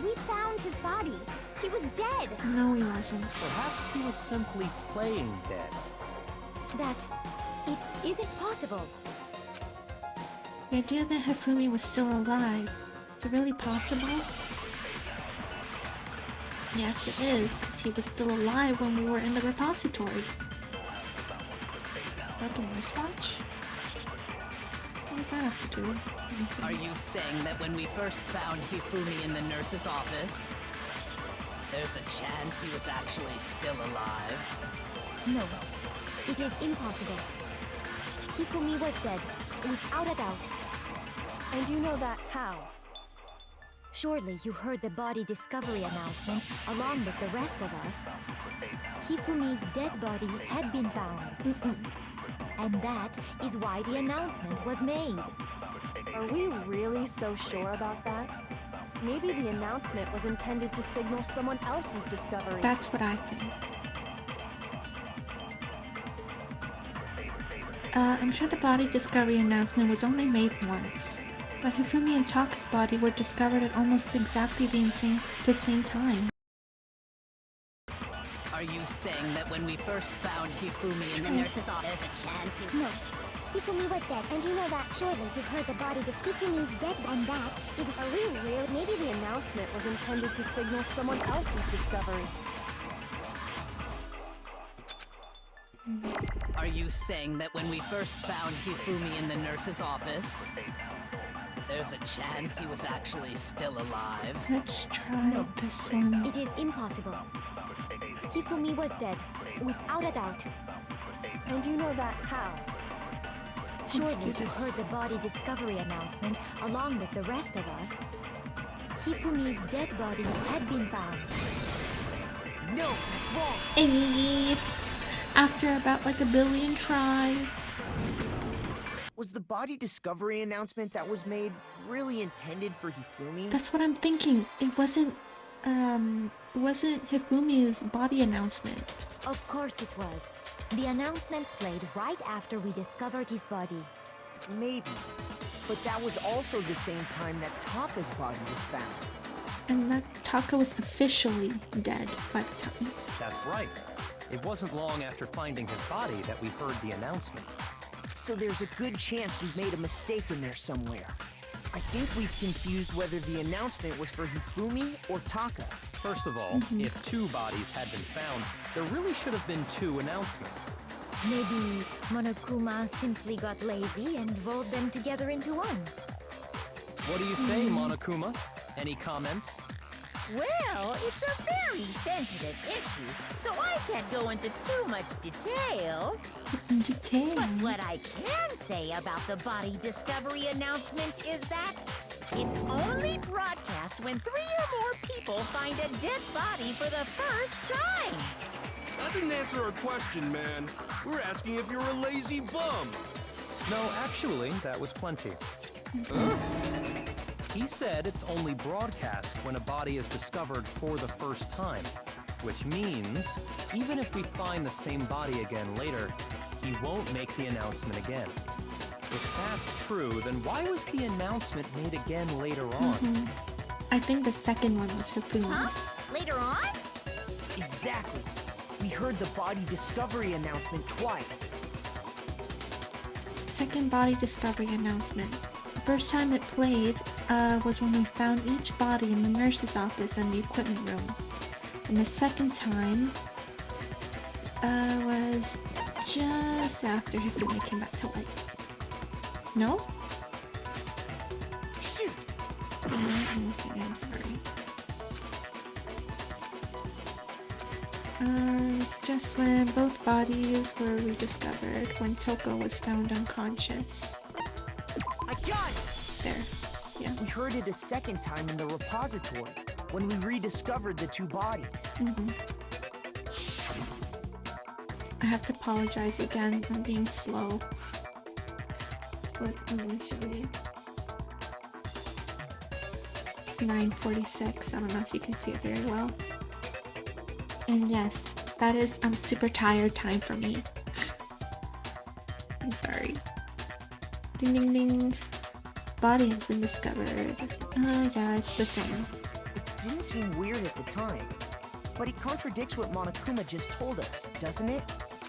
we found his body. He was dead. No, he wasn't. Perhaps he was simply playing dead. That it isn't possible. The idea that Hifumi was still alive, is it really possible? Yes, it is, because he was still alive when we were in the repository. Broken wristwatch? What does that have to do with anything? Are you saying that when we first found Hifumi in the nurse's office, there's a chance he was actually still alive? No, it is impossible. Hifumi was dead, without a doubt. And you know that how? Surely you heard the body discovery announcement along with the rest of us. Hifumi's dead body had been found. And that is why the announcement was made. Are we really so sure about that? Maybe the announcement was intended to signal someone else's discovery. That's what I think. I'm sure the body discovery announcement was only made once, but Hifumi and Taka's body were discovered at almost exactly the same time. Are you saying that when we first found Hifumi in the nurse's office, there's a chance he... No. Hifumi was dead, and you know that. Surely you heard the body of Hifumi's dead, and that is... Are we real? Maybe the announcement was intended to signal someone else's discovery. Are you saying that when we first found Hifumi in the nurse's office, there's a chance he was actually still alive? Let's try this one. It is impossible. Hifumi was dead, without a doubt. And you know that how? Surely you heard the body discovery announcement along with the rest of us. Hifumi's dead body had been found. No, that's wrong. Hey, after about like a billion tries. Was the body discovery announcement that was made really intended for Hifumi? That's what I'm thinking. It wasn't Hifumi's body announcement. Of course it was. The announcement played right after we discovered his body. Maybe. But that was also the same time that Taka's body was found. And that Taka was officially dead by the time. That's right. It wasn't long after finding his body that we heard the announcement. So there's a good chance we've made a mistake in there somewhere. I think we've confused whether the announcement was for Hifumi or Taka. First of all, if two bodies had been found, there really should have been two announcements. Maybe Monokuma simply got lazy and rolled them together into one. What do you say, Monokuma? Any comment? Well, it's a very sensitive issue, so I can't go into too much detail. But what I can say about the body discovery announcement is that it's only broadcast when 3 or more people find a dead body for the first time. That didn't answer our question, man. We're asking if you're a lazy bum. No, actually, that was plenty. He said it's only broadcast when a body is discovered for the first time, which means even if we find the same body again later, he won't make the announcement again. If that's true, then why was the announcement made again later on? I think the second one was Hifumi's. Huh? Later on? Exactly. We heard the body discovery announcement twice. Second body discovery announcement. The first time it played was when we found each body in the nurse's office and the equipment room. And the second time was just after Hifumi came back to life. No? Shoot! Okay, I'm sorry. It's just when both bodies were rediscovered when Toko was found unconscious. I got it! There. Yeah. We heard it a second time in the repository when we rediscovered the two bodies. I have to apologize again. I'm being slow. But let me show you. It's 9:46. I don't know if you can see it very well. And yes, that is super tired time for me. I'm sorry. Ding ding ding. Body has been discovered. Yeah, it's the thing. It didn't seem weird at the time, but it contradicts what Monokuma just told us, doesn't it?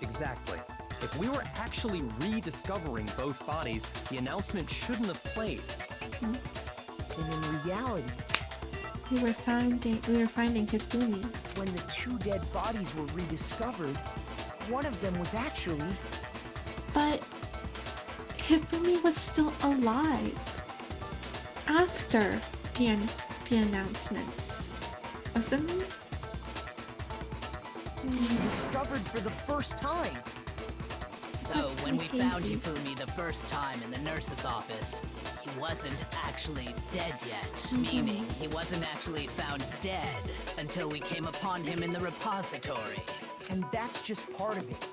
Exactly. If we were actually rediscovering both bodies, the announcement shouldn't have played. And in reality, we were finding Hifumi. When the two dead bodies were rediscovered, one of them was actually... But Hifumi was still alive after the announcements, wasn't he? Rediscovered for the first time. So when we found Hifumi the first time in the nurse's office, he wasn't actually dead yet. Meaning he wasn't actually found dead until we came upon him in the repository. And that's just part of it.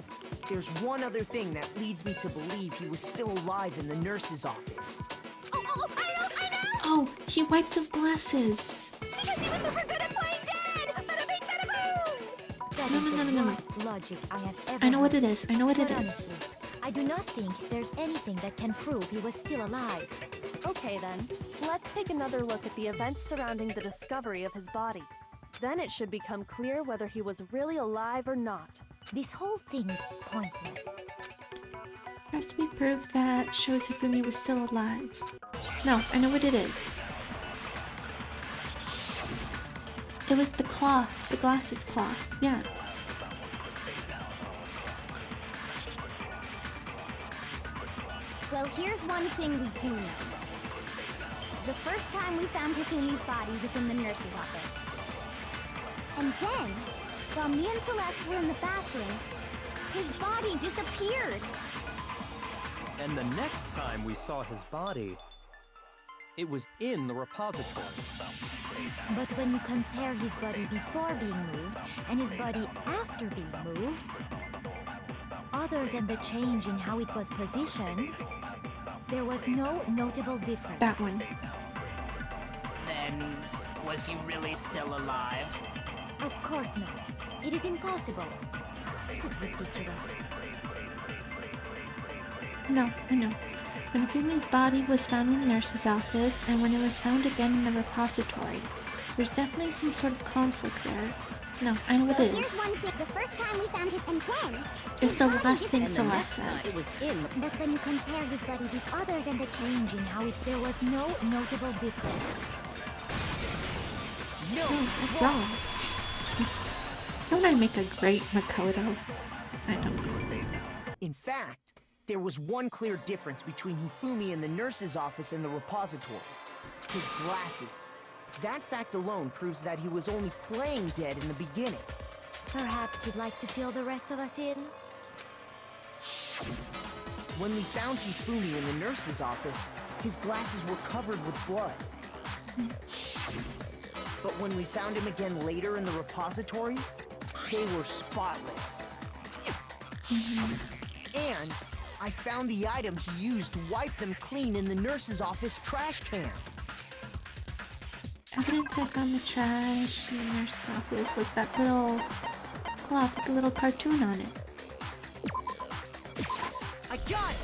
There's one other thing that leads me to believe he was still alive in the nurse's office. Oh, I know! Oh, he wiped his glasses. Because he was super good at playing dead! Bada bing, bada boom! That is the worst logic I have ever I know what heard. it is. I know what it But is. honestly, I do not think there's anything that can prove he was still alive. Okay then, let's take another look at the events surrounding the discovery of his body. Then it should become clear whether he was really alive or not. This whole thing is pointless. There has to be proof that shows Hifumi was still alive. No, I know what it is. It was the cloth, the glasses cloth. Yeah. Well, here's one thing we do know. The first time we found Hifumi's body was in the nurse's office. And then, while me and Celeste were in the bathroom, his body disappeared. And the next time we saw his body, it was in the repository. But when you compare his body before being moved and his body after being moved, other than the change in how it was positioned, there was no notable difference. That one. Then, was he really still alive? Of course not. It is impossible. This is ridiculous. No, I know. When Hifumi's body was found in the nurse's office and when it was found again in the repository, there's definitely some sort of conflict there. No, I know what Well, it here's is. one thing. The first time we found him, and then... It's the last thing And the Celeste next time it says. was in the... But when you compare his body with other than the change in how it, there was no notable difference. No, What's wrong? Don't I make a great Makoto? I don't. In fact, there was one clear difference between Hifumi in the nurse's office and the repository. His glasses. That fact alone proves that he was only playing dead in the beginning. Perhaps you'd like to fill the rest of us in? When we found Hifumi in the nurse's office, his glasses were covered with blood. But when we found him again later in the repository, they were spotless. And I found the item he used to wipe them clean in the nurse's office trash can. Evidence I found the trash in the nurse's office was that little cloth with a little cartoon on it. I got it!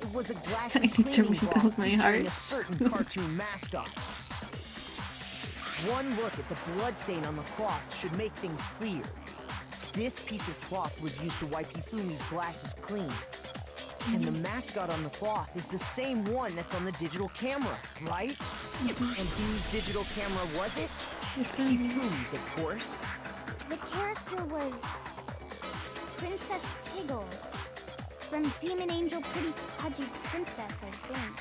It was a glass I need to cleaning rebuild cloth my featuring heart. a certain cartoon mascot. One look at the bloodstain on the cloth should make things clear. This piece of cloth was used to wipe Hifumi's glasses clean. And the mascot on the cloth is the same one that's on the digital camera, right? And whose digital camera was it? Hifumi's, of course. The character was Princess Piggles from Demon Angel Pretty Pudgy Princess, I think.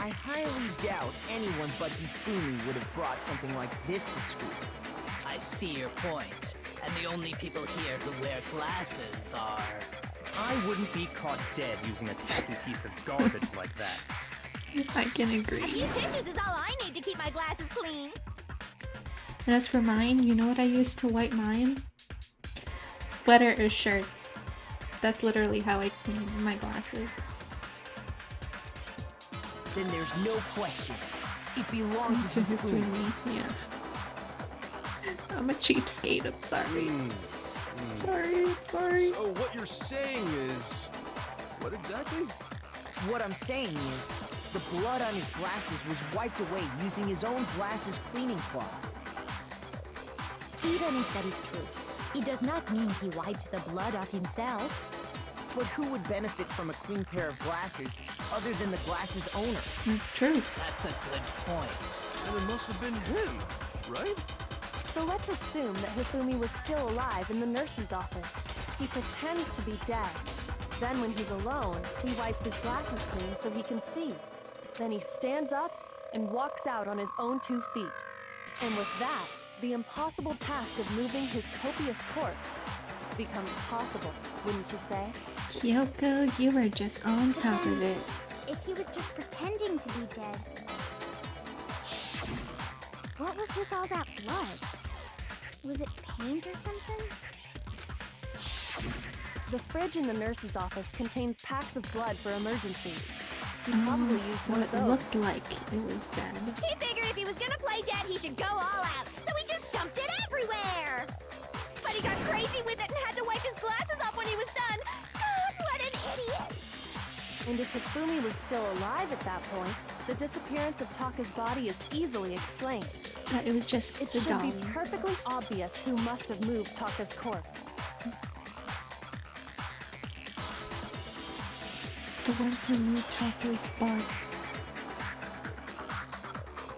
I highly doubt anyone but Hifumi would have brought something like this to school. I see your point. And the only people here who wear glasses are... I wouldn't be caught dead using a tacky piece of garbage like that. I can A agree. few tissues is all I need to keep my glasses clean. And as for mine, you know what I used to wipe mine? Sweater or shirts. That's literally how I clean my glasses. Then there's no question. It belongs to Hifumi. Hifumi, yeah. I'm a cheapskate, I'm sorry. Sorry. So what you're saying is... What exactly? What I'm saying is, the blood on his glasses was wiped away using his own glasses cleaning cloth. Even if that is true, it does not mean he wiped the blood off himself. But who would benefit from a clean pair of glasses other than the glasses owner? That's true. That's a good point. And it must have been him, right? So let's assume that Hifumi was still alive in the nurse's office. He pretends to be dead. Then when he's alone, he wipes his glasses clean so he can see. Then he stands up and walks out on his own 2 feet. And with that, the impossible task of moving his copious corpse becomes possible, wouldn't you say? Kyoko, you were just on top of it. If he was just pretending to be dead, what was with all that blood? Was it paint or something? The fridge in the nurse's office contains packs of blood for emergencies. He probably used So one it of those. looked like it was dead. He figured if he was gonna play dead, he should go all out. So he just dumped it everywhere. But he got crazy with it and had to wipe his glasses off when he was done. God, what an idiot. And if Hifumi was still alive at that point, the disappearance of Taka's body is easily explained. But it was just It the should be dolly. perfectly obvious who must have moved Taka's corpse. The one who knew Taka's bark.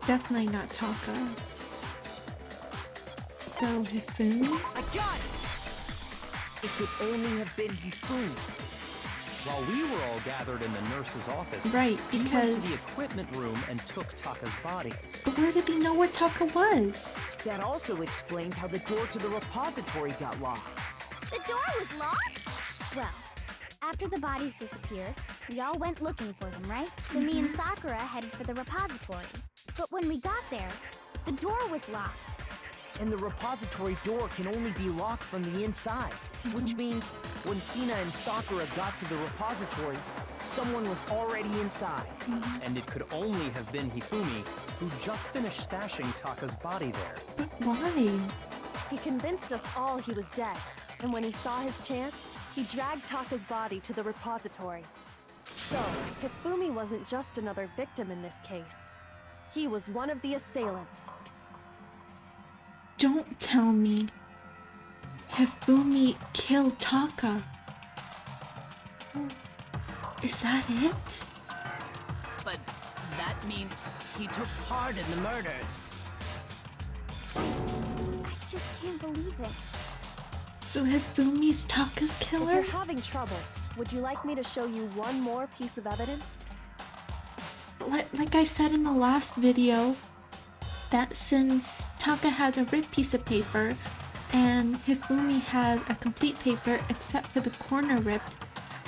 Definitely not Taka. So Hifumi? I got it! It could only have been Hifumi. While we were all gathered in the nurse's office, Right, he went to the because... equipment room and took Taka's body. But where did he know where Taka was? That also explains how the door to the repository got locked. The door was locked? Well, after the bodies disappeared, we all went looking for them, right? So me and Sakura headed for the repository. But when we got there, the door was locked. And the repository door can only be locked from the inside. Which means, when Hina and Sakura got to the repository, someone was already inside. And it could only have been Hifumi, who just finished stashing Taka's body there. But why? He convinced us all he was dead, and when he saw his chance, he dragged Taka's body to the repository. So, Hifumi wasn't just another victim in this case. He was one of the assailants. Don't tell me Hifumi killed Taka. Is that it? But that means he took part in the murders. I just can't believe it. So Hifumi's Taka's If you're killer? having trouble, would you like me to show you one more piece of evidence? Like I said in the last video, that since Taka had a ripped piece of paper and Hifumi had a complete paper except for the corner ripped,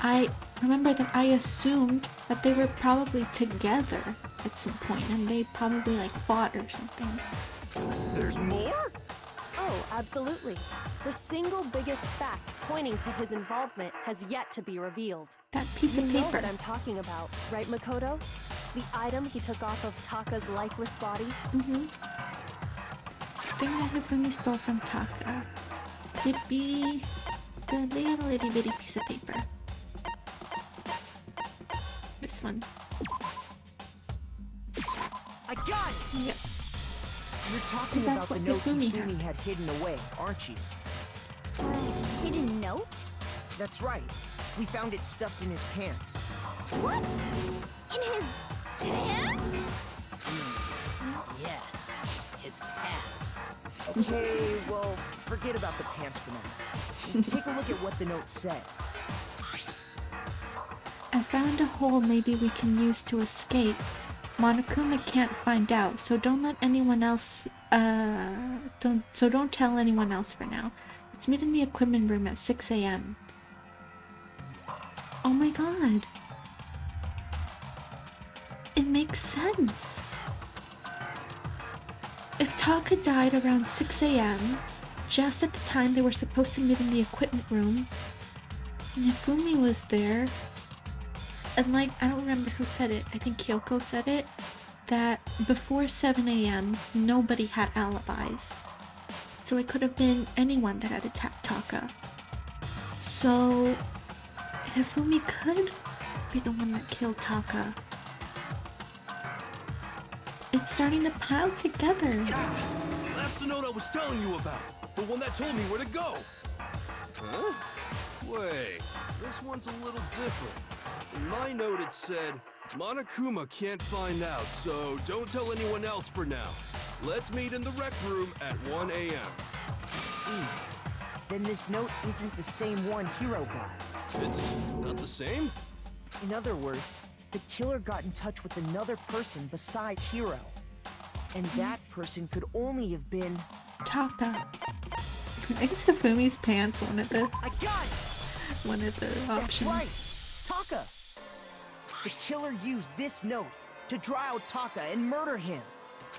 I remember that I assumed that they were probably together at some point and they probably like fought or something. There's more? Oh, absolutely. The single biggest fact pointing to his involvement has yet to be revealed. That piece You of know paper. what I'm talking about, right, Makoto? The item he took off of Taka's lifeless body? Mm-hmm. The thing that Hifumi stole from Taka. Could be the little itty bitty piece of paper. This one. I got it! Yep. You're talking That's about the what note Hifumi Hifumi had. had hidden away, aren't you? Hidden note? That's right. We found it stuffed in his pants. What? In his pants? Yes, his pants. Okay, well, forget about the pants for now. Take a look at what the note says. I found a hole maybe we can use to escape. Monokuma can't find out, so don't let anyone else, don't tell anyone else for now. Let's meet in the equipment room at 6 a.m. Oh my god. It makes sense. If Taka died around 6 a.m., just at the time they were supposed to meet in the equipment room, and Hifumi was there, and like, I don't remember who said it, I think Kyoko said it, that before 7 a.m., nobody had alibis. So it could have been anyone that had attacked Taka. So, Hifumi could be the one that killed Taka. It's starting to pile together. That's the note I was telling you about. The one that told me where to go. Huh? Wait, this one's a little different. In my note it said, Monokuma can't find out, so don't tell anyone else for now. Let's meet in the rec room at 1 a.m. I see. Then this note isn't the same one Hiro got. It's not the same? In other words, the killer got in touch with another person besides Hiro. And that person could only have been... Taka. Makes Hifumi's pants one of the I got it! options. That's right! Taka! The killer used this note to draw out Taka and murder him.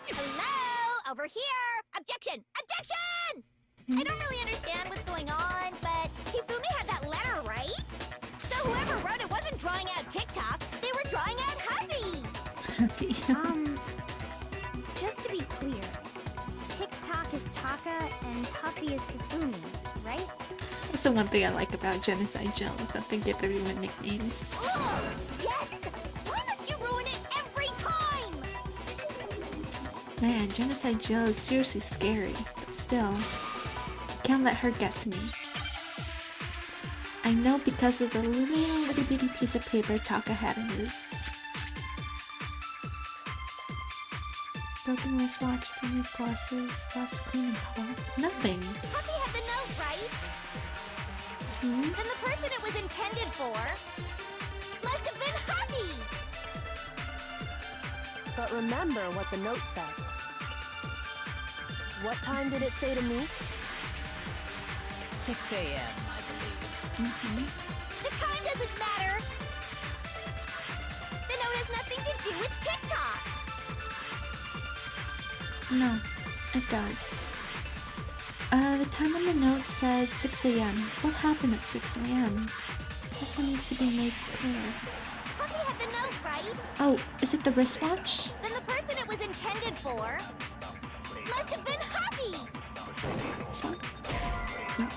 Hello? Over here! Objection! Objection! I don't really understand what's going on, but Hifumi had that letter, right? So whoever wrote it wasn't drawing out TikTok, they were drawing out Huffy! Happy. Just to be clear, TikTok is Taka and Huffy is Hifumi, right? That's the one thing I like about Genocide Joe, is that they give everyone nicknames. Ugh! Yes! Why must you ruin it every time? Man, Genocide Joe is seriously scary, but still, can't let her get to me. I know because of the little bitty piece of paper Taka had in his. Broken wristwatch, finished glasses, last clean and cloth. Nothing. Huffy had the note, right? Hmm? Then the person it was intended for must have been Huffy! But remember what the note said. What time did it say to meet? 6 a.m., I believe. The time doesn't matter! The note has nothing to do with TikTok! No, it does. The time on the note said 6 a.m. What happened at 6 a.m.? This one needs to be made clear. Huffy had the note, right? Oh, is it the wristwatch? Then the person it was intended for must have been Huffy! This one? No.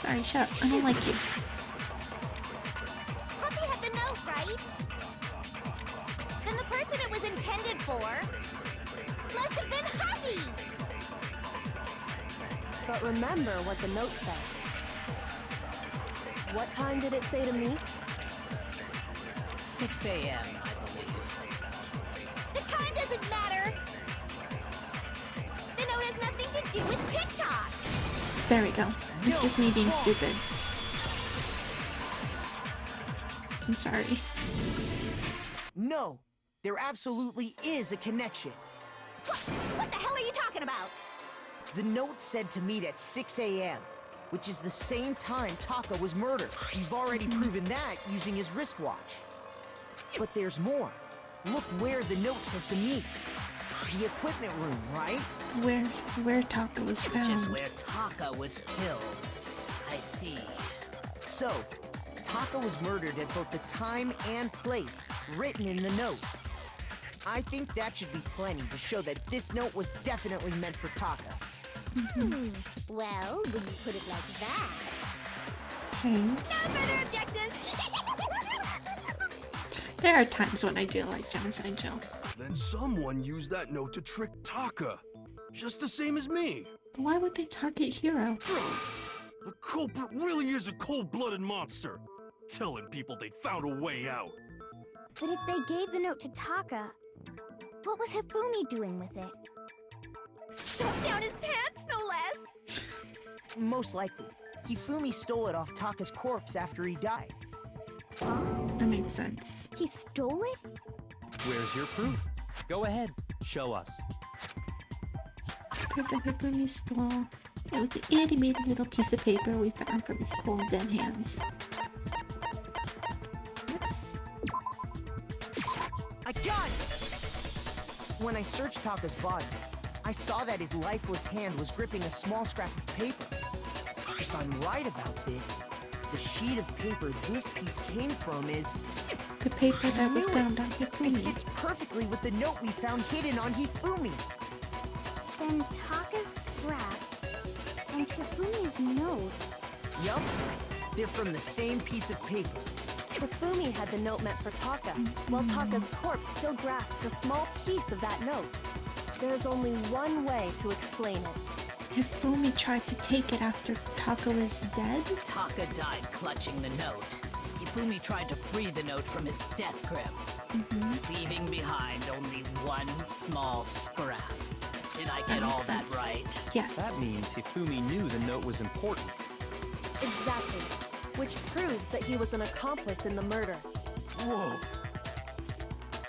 Sorry, shut up. I don't like you. Huffy had the note, right? Then the person it was intended for must have been Huffy! But remember what the note said. What time did it say to meet? 6 a.m., I believe. The time doesn't matter! The note has nothing to do with TikTok! There we go. It's just me being stupid. I'm sorry. No, there absolutely is a connection. What the hell are you talking about? The note said to meet at 6 a.m., which is the same time Taka was murdered. You've already proven that using his wristwatch. But there's more. Look where the note says to meet. The equipment room, right? Where Taka was found. Just where Taka was killed. I see. So, Taka was murdered at both the time and place written in the note. I think that should be plenty to show that this note was definitely meant for Taka. Well, when you put it like that... Okay. No further objections! There are times when I do like Genocide Joe. Then someone used that note to trick Taka. Just the same as me. Why would they target Hiro? The culprit really is a cold-blooded monster. Telling people they'd found a way out. But if they gave the note to Taka, what was Hifumi doing with it? Stuffed down his pants, no less! Most likely, Hifumi stole it off Taka's corpse after he died. That makes sense. He stole it? Where's your proof? Go ahead, show us. Proof that Hifumi stole. It was the itty-bitty little piece of paper we found from his cold dead hands. Yes. I got it! When I searched Taka's body, I saw that his lifeless hand was gripping a small scrap of paper. If I'm right about this, the sheet of paper this piece came from is... The paper that was I knew found it. on It Hifumi. fits perfectly with the note we found hidden on Hifumi. Then Taka's scrap and Hifumi's note. Yup, they're from the same piece of paper. Hifumi had the note meant for Taka, while Taka's corpse still grasped a small piece of that note. There's only one way to explain it. Hifumi tried to take it after Taka was dead? Taka died clutching the note. Hifumi tried to free the note from his death grip, leaving behind only one small scrap. Did I get That all makes that sense. right? Yes. That means Hifumi knew the note was important. Exactly. Which proves that he was an accomplice in the murder. Whoa.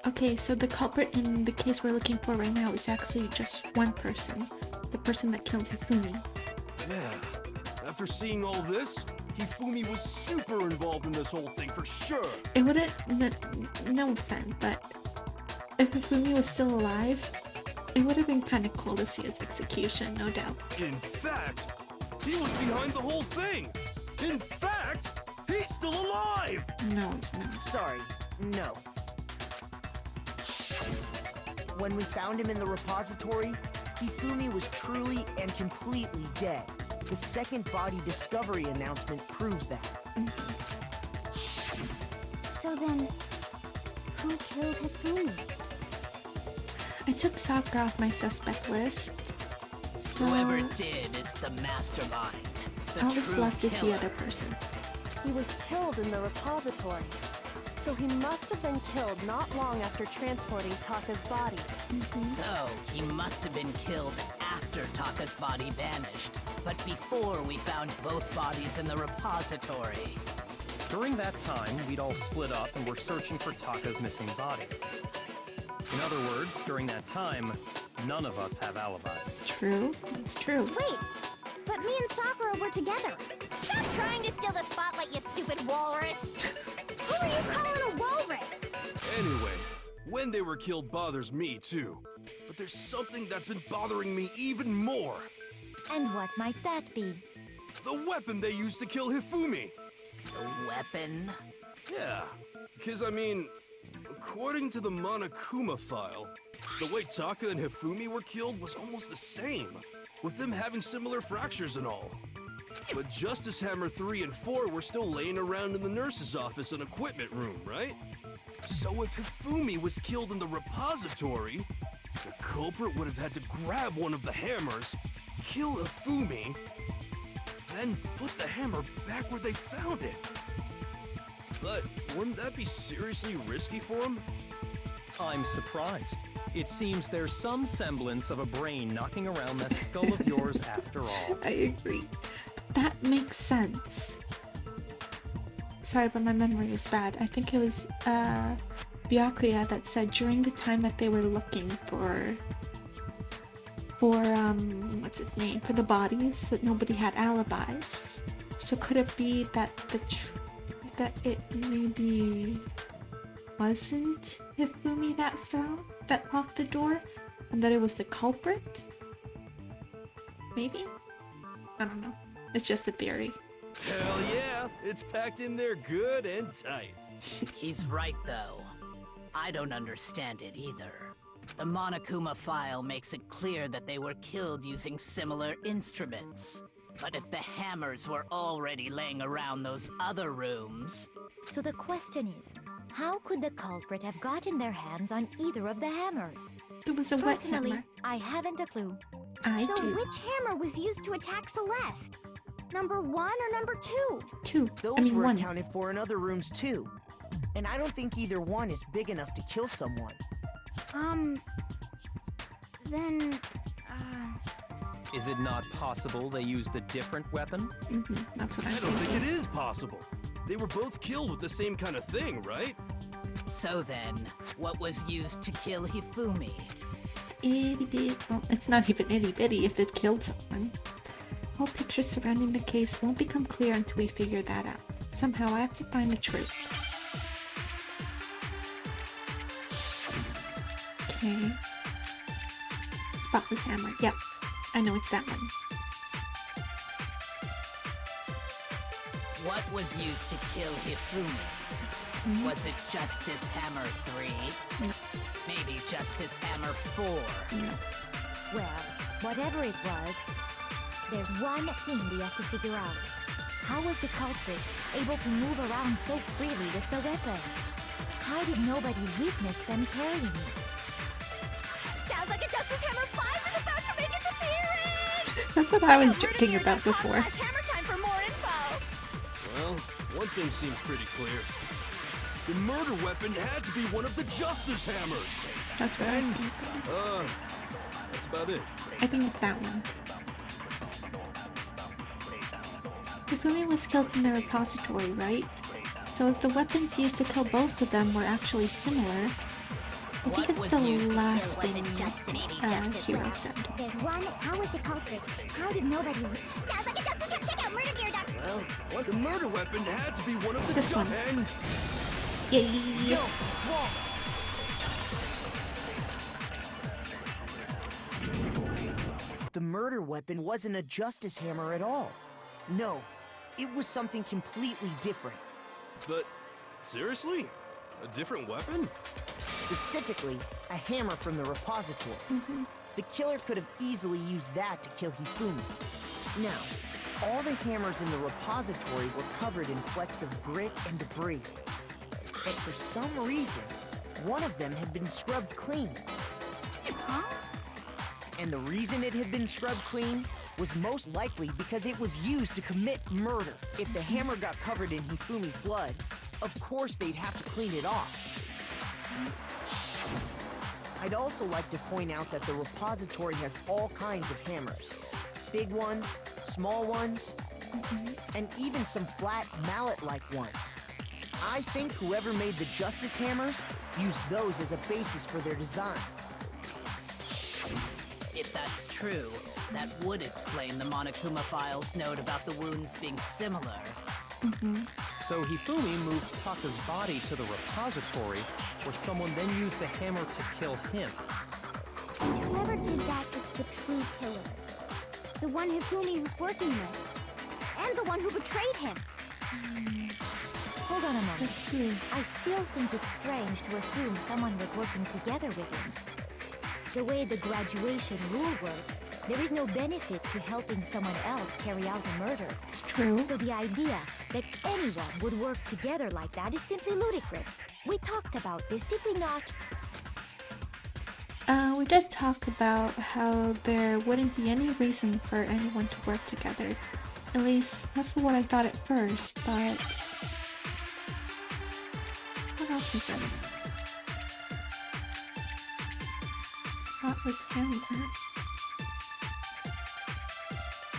Okay, so the culprit in the case we're looking for right now is actually just one person. The person that killed Hifumi. Yeah. After seeing all this, Hifumi was super involved in this whole thing for sure. It wouldn't... No offense, but... If Hifumi was still alive, it would have been kind of cool to see his execution, no doubt. In fact, he was behind the whole thing. In fact, he's still alive. No, it's not. Sorry, no. When we found him in the repository, Hifumi was truly and completely dead. The second body discovery announcement proves that. So then, who killed Hifumi? I took Sakura off my suspect list. So Whoever did is the mastermind. The all that's true left is the killer. other person. He was killed in the repository. So he must have been killed not long after transporting Taka's body. So, he must have been killed after Taka's body vanished, but before we found both bodies in the repository. During that time, we'd all split up and were searching for Taka's missing body. In other words, during that time, none of us have alibis. True, that's true. Wait, but me and Sakura were together. Stop trying to steal the spotlight, you stupid walrus! Who are you calling a walrus? Anyway, when they were killed bothers me too. But there's something that's been bothering me even more. And what might that be? The weapon they used to kill Hifumi. The weapon? Yeah, because I mean, according to the Monokuma file, the way Taka and Hifumi were killed was almost the same, with them having similar fractures and all. But Justice Hammer 3 and 4 were still laying around in the nurse's office and equipment room, right? So if Hifumi was killed in the repository, the culprit would have had to grab one of the hammers, kill Hifumi, then put the hammer back where they found it. But wouldn't that be seriously risky for him? I'm surprised. It seems there's some semblance of a brain knocking around that skull of yours after all. I agree. That makes sense. Sorry, but my memory is bad. I think it was Byakuya that said during the time that they were looking for what's its name, for the bodies, that nobody had alibis. So could it be that that it maybe wasn't Hifumi that locked the door, and that it was the culprit? Maybe? I don't know. It's just a theory. Hell yeah, it's packed in there good and tight. He's right, though. I don't understand it either. The Monokuma file makes it clear that they were killed using similar instruments. But if the hammers were already laying around those other rooms... So the question is, how could the culprit have gotten their hands on either of the hammers? It was a wet Personally, hammer. I haven't a clue. I So do. which hammer was used to attack Celeste? Number 1 or number 2? 2. Those I mean, were 1. accounted for in other rooms too. And I don't think either one is big enough to kill someone. Then, Is it not possible they used a different weapon? That's what I'm I don't think thinking. it is possible. They were both killed with the same kind of thing, right? So then, what was used to kill Hifumi? Itty bitty. Well, it's not even itty bitty if it killed someone. All pictures surrounding the case won't become clear until we figure that out. Somehow I have to find the truth. Okay. Spotless hammer. Yep. I know it's that one. What was used to kill Hifumi? Was it Justice Hammer 3? No. Maybe Justice Hammer 4? No. Well, whatever it was, there's one thing we have to figure out. How was the culprit able to move around so freely with the weapon? How did nobody witness them carrying it? sounds like a Justice Hammer 5 is about to make its appearance! That's what I was joking about before. Hammer time for more info! Well, one thing seems pretty clear. The murder weapon had to be one of the Justice Hammers! That's what I And, think. that's about it. I think it's that one. Hifumi was killed in the repository, right? So if the weapons used to kill both of them were actually similar, I think What it's was the used to last kill? Was thing it just an 80 Justice Hero weapon? said. There's one. How was the culprit? How did nobody... Sounds like a Justice Hammer! Check out Murder Gear, Doc! Well, what? The murder weapon had to be one of the This one. And Yay! No, it's wrong. The murder weapon wasn't a Justice Hammer at all. No, it was something completely different. But, seriously? A different weapon? Specifically, a hammer from the repository. The killer could have easily used that to kill Hifumi. Now, all the hammers in the repository were covered in flecks of grit and debris. But for some reason, one of them had been scrubbed clean. Huh? And the reason it had been scrubbed clean was most likely because it was used to commit murder. If the hammer got covered in Hifumi's blood, of course they'd have to clean it off. I'd also like to point out that the repository has all kinds of hammers. Big ones, small ones, and even some flat mallet-like ones. I think whoever made the Justice Hammers used those as a basis for their design. If that's true, that would explain the Monokuma file's note about the wounds being similar. So Hifumi moved Taka's body to the repository, where someone then used a hammer to kill him. Whoever did that is the true killer. The one Hifumi was working with. And the one who betrayed him. Hold on a moment. I still think it's strange to assume someone was working together with him. The way the graduation rule works, there is no benefit to helping someone else carry out a murder. It's true. So the idea that anyone would work together like that is simply ludicrous. We talked about this, did we not? We did talk about how there wouldn't be any reason for anyone to work together. At least, that's what I thought at first, but... What else is it? Spotless hammer.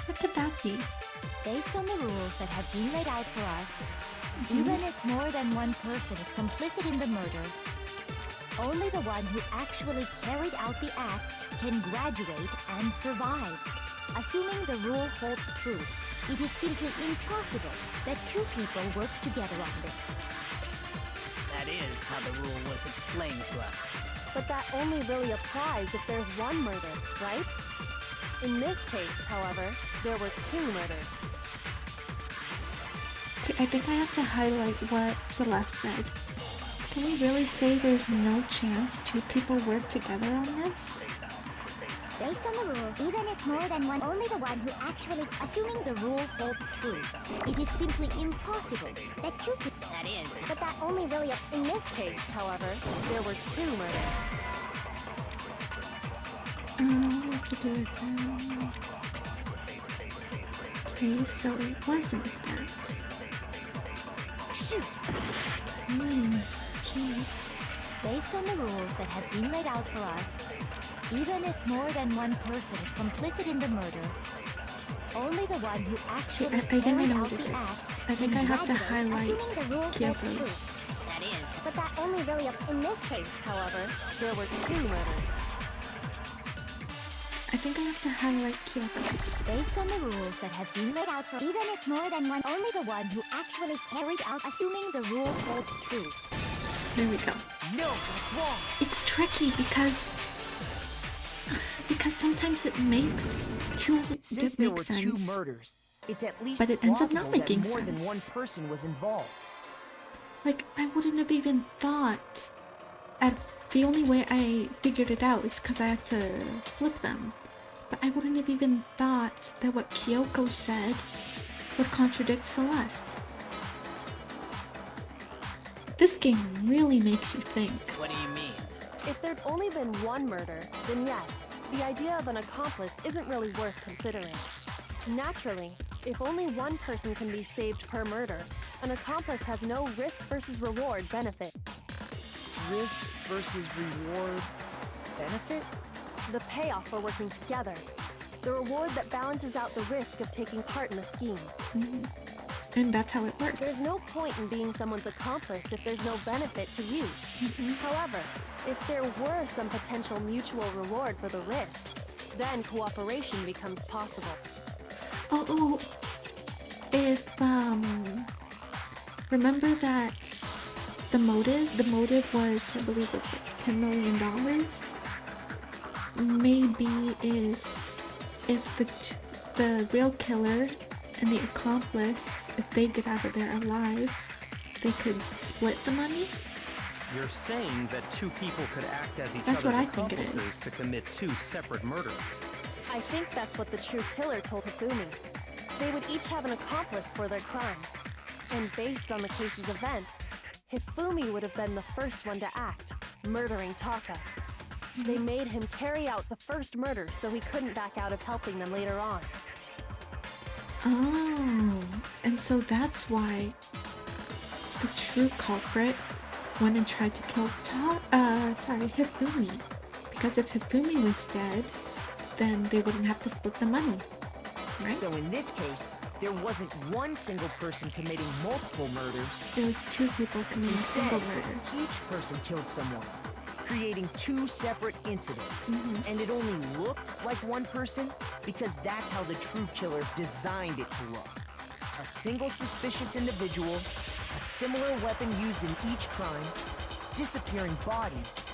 What could that be? Based on the rules that have been laid out for us, even if more than one person is complicit in the murder, only the one who actually carried out the act can graduate and survive. Assuming the rule holds true, it is simply impossible that two people work together on this. That is how the rule was explained to us. But that only really applies if there's one murder, right? In this case, however, there were two murders. Okay, I think I have to highlight what Celeste said. Can we really say there's no chance two people work together on this? Based on the rules, even if more than one, only the one who actually, assuming the rule holds true, it is simply impossible that two people. That is. But that only really. In this case, however, there were 2 murders. What to do with that? Okay, so it wasn't that. Shoot! Jeez. Based on the rules that have been laid out for us, even if more than one person is complicit in the murder, only the one who actually I carried didn't out notice the this. act. I think I have to Graduate, highlight assuming the rule holds Kyoko's. true. That is. But that only really. In this case, however, there were 2 murders. I think I have to highlight Kyoko's. Based on the rules that have been laid out for Even if more than one, only the one who actually carried out, assuming the rule holds true. There we go. No, that's wrong. It's tricky because sometimes it makes Since it there were makes 2 sense. murders, it's at least But it ends up plausible not making that more than sense. one person was involved. Like, I wouldn't have even thought. The only way I figured it out is because I had to flip them. But I wouldn't have even thought that what Kyoko said would contradict Celeste. This game really makes you think. What do you mean? If there'd only been 1 murder, then yes, the idea of an accomplice isn't really worth considering. Naturally, if only one person can be saved per murder, an accomplice has no risk versus reward benefit. Risk versus reward benefit? The payoff for working together. The reward that balances out the risk of taking part in the scheme. And that's how it works. There's no point in being someone's accomplice if there's no benefit to you. However, if there were some potential mutual reward for the risk, then cooperation becomes possible. Oh, if, remember that the motive was, I believe, was like $10 million? Maybe is if the real killer and the accomplice, if they get out of there alive, they could split the money? You're saying that 2 people could act as each That's what other's I think it is. accomplices to commit 2 separate murders. I think that's what the true killer told Hifumi. They would each have an accomplice for their crime. And based on the case's events, Hifumi would have been the first one to act, murdering Taka. They made him carry out the first murder so he couldn't back out of helping them later on. Oh, and so that's why the true culprit went and tried to kill Hifumi. Because if Hifumi was dead, then they wouldn't have to split the money, right? So in this case, there wasn't one single person committing multiple murders. It was 2 people committing Instead, single murders. each person killed someone, creating 2 separate incidents. And it only looked like one person because that's how the true killer designed it to look. A single suspicious individual, a similar weapon used in each crime, disappearing bodies.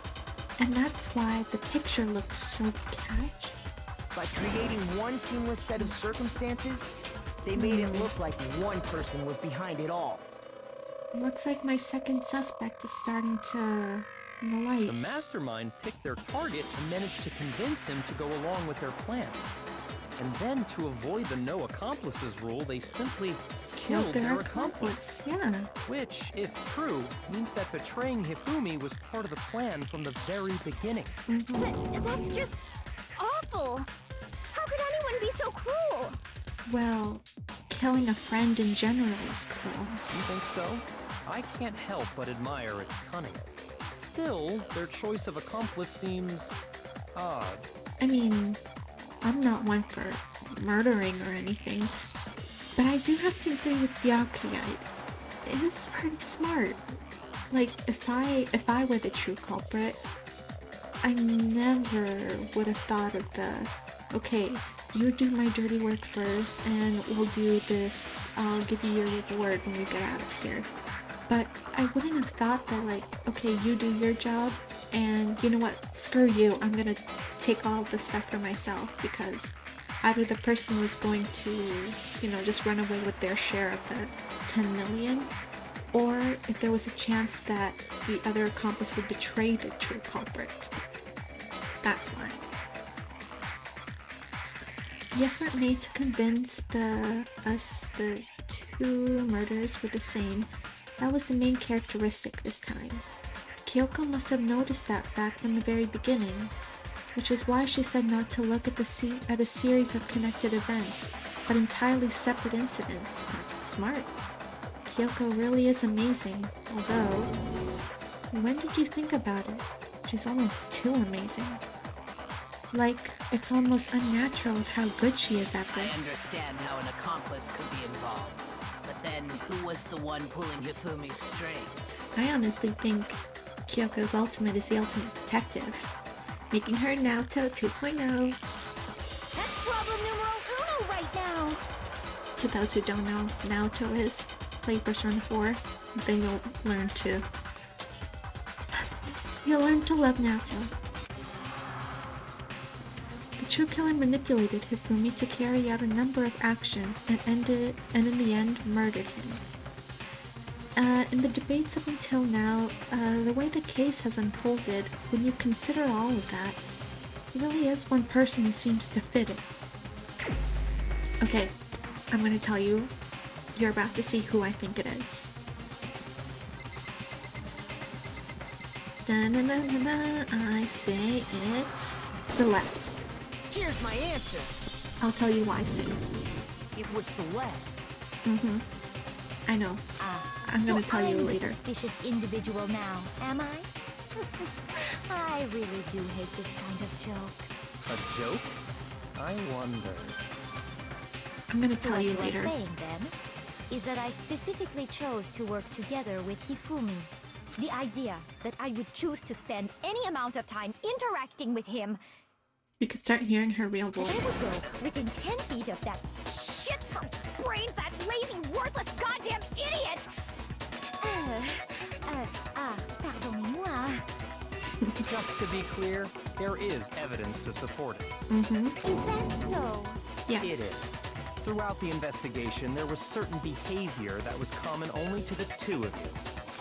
And that's why the picture looks so catchy. By creating one seamless set of circumstances, they made it look like one person was behind it all. Looks like my second suspect is starting to light. The mastermind picked their target and managed to convince him to go along with their plan. And then, to avoid the no accomplices rule, they simply killed their accomplice. Yeah. Which, if true, means that betraying Hifumi was part of the plan from the very beginning. That's just awful. How could anyone be so cruel? Well, killing a friend in general is cruel. You think so? I can't help but admire its cunning. Still, their choice of accomplice seems odd. I mean, I'm not one for murdering or anything, but I do have to agree with Byakuya. It is pretty smart. Like, if I were the true culprit, I never would have thought of okay, you do my dirty work first, and we'll do this, I'll give you your reward when we get out of here. But I wouldn't have thought that, like, okay, you do your job, and you know what, screw you, I'm gonna take all the stuff for myself, because either the person was going to, you know, just run away with their share of the 10 million, or if there was a chance that the other accomplice would betray the true culprit. That's why. the effort made to convince the two murders were the same, that was the main characteristic this time. Kyoko must have noticed that back from the very beginning, which is why she said not to look at at a series of connected events, but entirely separate incidents. That's smart. Kyoko really is amazing, although... When did you think about it? She's almost too amazing. Like, it's almost unnatural how good she is at I this. understand how an accomplice could be involved. But then, who was the one pulling Hifumi's strings? I honestly think Kyoko's ultimate is the ultimate detective, making her Naoto 2.0. That's problem numero uno right now. To those who don't know, Naoto is play Persona 4, then you'll learn to love Naoto. The true killer manipulated Hifumi to carry out a number of actions and in the end murdered him. In the debates up until now, the way the case has unfolded, when you consider all of that, there really is one person who seems to fit it. Okay, I'm gonna tell you, you're about to see who I think it is. Da-na-na-na-na, I say it's Celeste. Here's my answer. I'll tell you why soon. It was Celeste. Mm-hmm. I know. I'm gonna tell you I'm later. the suspicious individual now, am I? I really do hate this kind of joke. A joke? I wonder. I'm gonna So tell what you you later. are saying then is that I specifically chose to work together with Hifumi. The idea that I would choose to spend any amount of time interacting with him, You could start hearing her real that I would voice. go within 10 feet of that shit brain fat, lazy, worthless, goddamn idiot! Pardonnez-moi. Just to be clear, there is evidence to support it. Mm-hmm. Is that so? Yes. It is. Throughout the investigation, there was certain behavior that was common only to the two of you.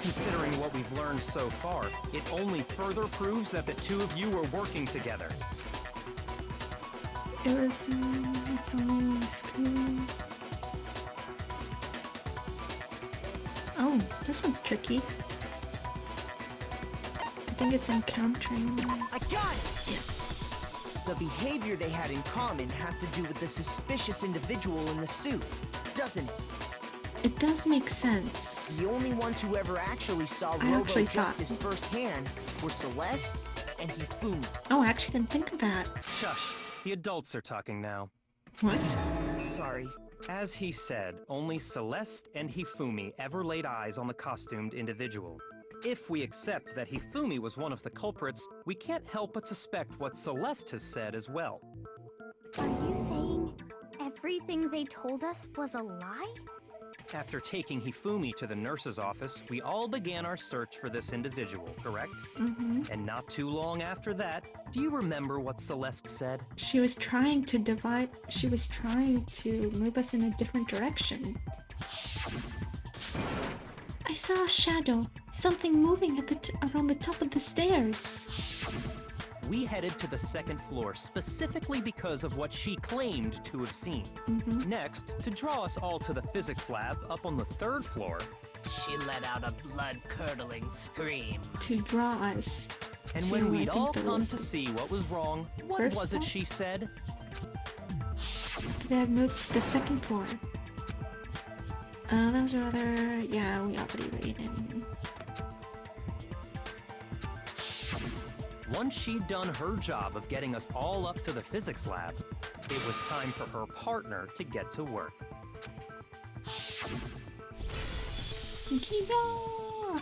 Considering what we've learned so far, it only further proves that the two of you were working together. It was on the screen. Oh, this one's tricky. I think it's encountering. I got it! Yeah. The behavior they had in common has to do with the suspicious individual in the suit, doesn't it? It does make sense. The only ones who ever actually saw I actually Robo thought- Justice firsthand were Celeste and Hifumi. Oh, I actually didn't think of that. Shush. The adults are talking now. What? Sorry. As he said, only Celeste and Hifumi ever laid eyes on the costumed individual. If we accept that Hifumi was one of the culprits, we can't help but suspect what Celeste has said as well. Are you saying everything they told us was a lie? After taking Hifumi to the nurse's office, we all began our search for this individual, correct? Mm-hmm. And not too long after that, do you remember what Celeste said? She was trying to move us in a different direction. I saw a shadow, something moving at around the top of the stairs. We headed to the second floor specifically because of what she claimed to have seen. Mm-hmm. Next, to draw us all to the physics lab up on the third floor, She let out a blood-curdling scream. To draw us. and to, when I we'd think all there come was to see what was wrong, what first was it floor? she said? They had moved to the second floor. That was rather... Yeah, we already rated. Once she'd done her job of getting us all up to the physics lab, it was time for her partner to get to work. Gia!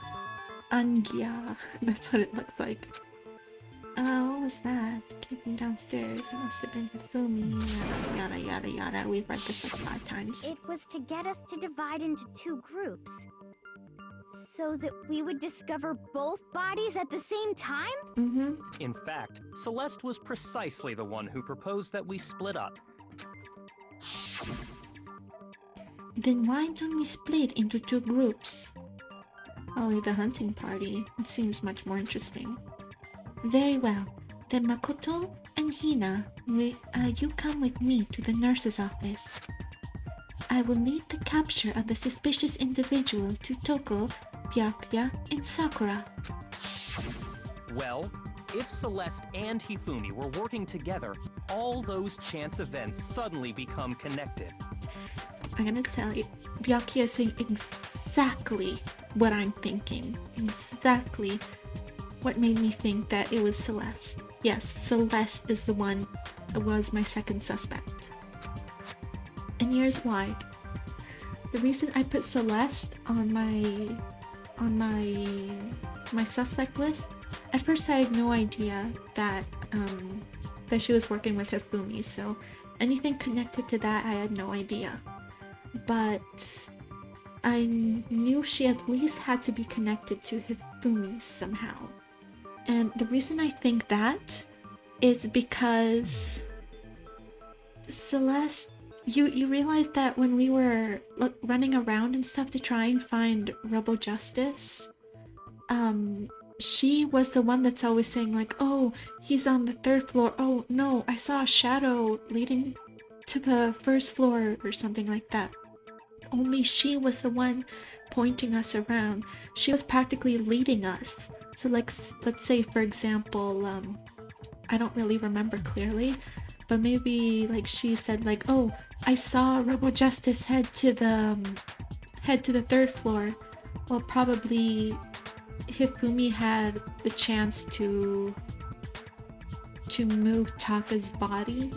Angia. That's what it looks like. What was that? Kicking downstairs. It must have been Hifumi. Yada yada yada. We've read this like 5 times. It was to get us to divide into 2 groups. So that we would discover both bodies at the same time? Mm-hmm. In fact, Celeste was precisely the one who proposed that we split up. Then why don't we split into 2 groups? I'll leave the hunting party. It seems much more interesting. Very well. Then Makoto and Hina, you come with me to the nurse's office. I will lead the capture of the suspicious individual to Toko, Byakuya, and Sakura. Well, if Celeste and Hifumi were working together, all those chance events suddenly become connected. I'm gonna tell you, Byakuya is saying exactly what I'm thinking. Exactly what made me think that it was Celeste. Yes, Celeste is the one that was my second suspect. And here's why. The reason I put Celeste on my suspect list, at first I had no idea that she was working with Hifumi, so anything connected to that I had no idea. But I knew she at least had to be connected to Hifumi somehow. And the reason I think that is because Celeste, you realize that when we were running around and stuff to try and find Robo Justice, she was the one that's always saying like, oh, he's on the 3rd floor. Oh no, I saw a shadow leading to the 1st floor or something like that. Only she was the one pointing us around. She was practically leading us. So like, let's say for example, I don't really remember clearly, but maybe like she said like, oh, I saw Robo Justice head to the 3rd floor. Well, probably Hifumi had the chance to move Taka's body.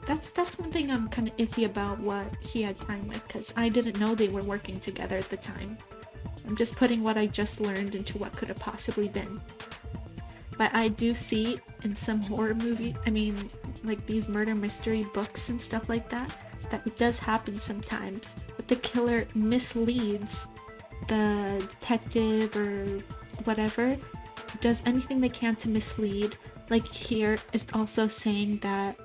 That's one thing I'm kind of iffy about what he had time with, because I didn't know they were working together at the time. I'm just putting what I just learned into what could have possibly been. But I do see in some horror movie, I mean, like these murder mystery books and stuff like that it does happen sometimes. But the killer misleads the detective or whatever, does anything they can to mislead. Like here, it's also saying that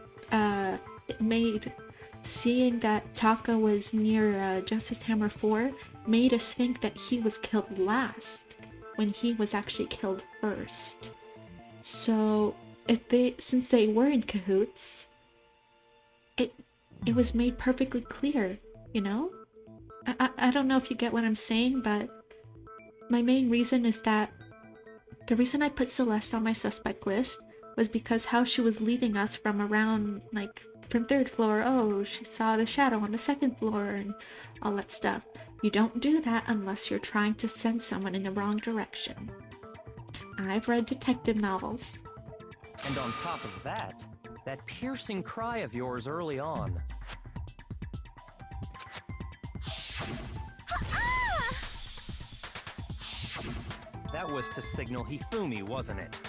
seeing that Taka was near Justice Hammer 4 made us think that he was killed last when he was actually killed first. So since they were in cahoots, it was made perfectly clear, you know? I don't know if you get what I'm saying, but my main reason is that the reason I put Celeste on my suspect list was because how she was leading us from around, like, from 3rd floor, oh, she saw the shadow on the 2nd floor, and all that stuff. You don't do that unless you're trying to send someone in the wrong direction. I've read detective novels. And on top of that piercing cry of yours early on. That was to signal Hifumi, wasn't it?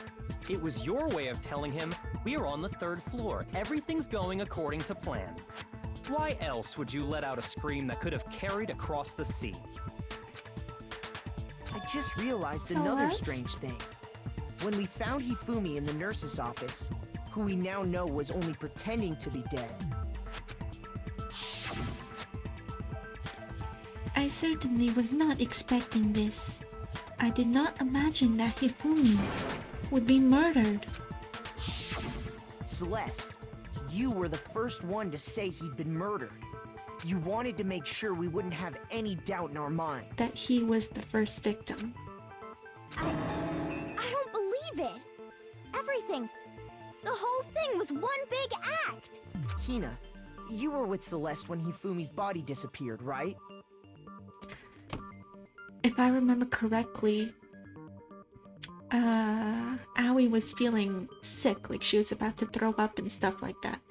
It was your way of telling him, we're on the 3rd floor, everything's going according to plan. Why else would you let out a scream that could have carried across the sea? I just realized another strange thing. When we found Hifumi in the nurse's office, who we now know was only pretending to be dead. I certainly was not expecting this. I did not imagine that Hifumi would be murdered. Celeste, you were the first one to say he'd been murdered. You wanted to make sure we wouldn't have any doubt in our minds. That he was the first victim. I don't believe it. Everything, the whole thing was one big act. Hina, you were with Celeste when Hifumi's body disappeared, right? If I remember correctly, Aoi was feeling sick, like she was about to throw up and stuff like that.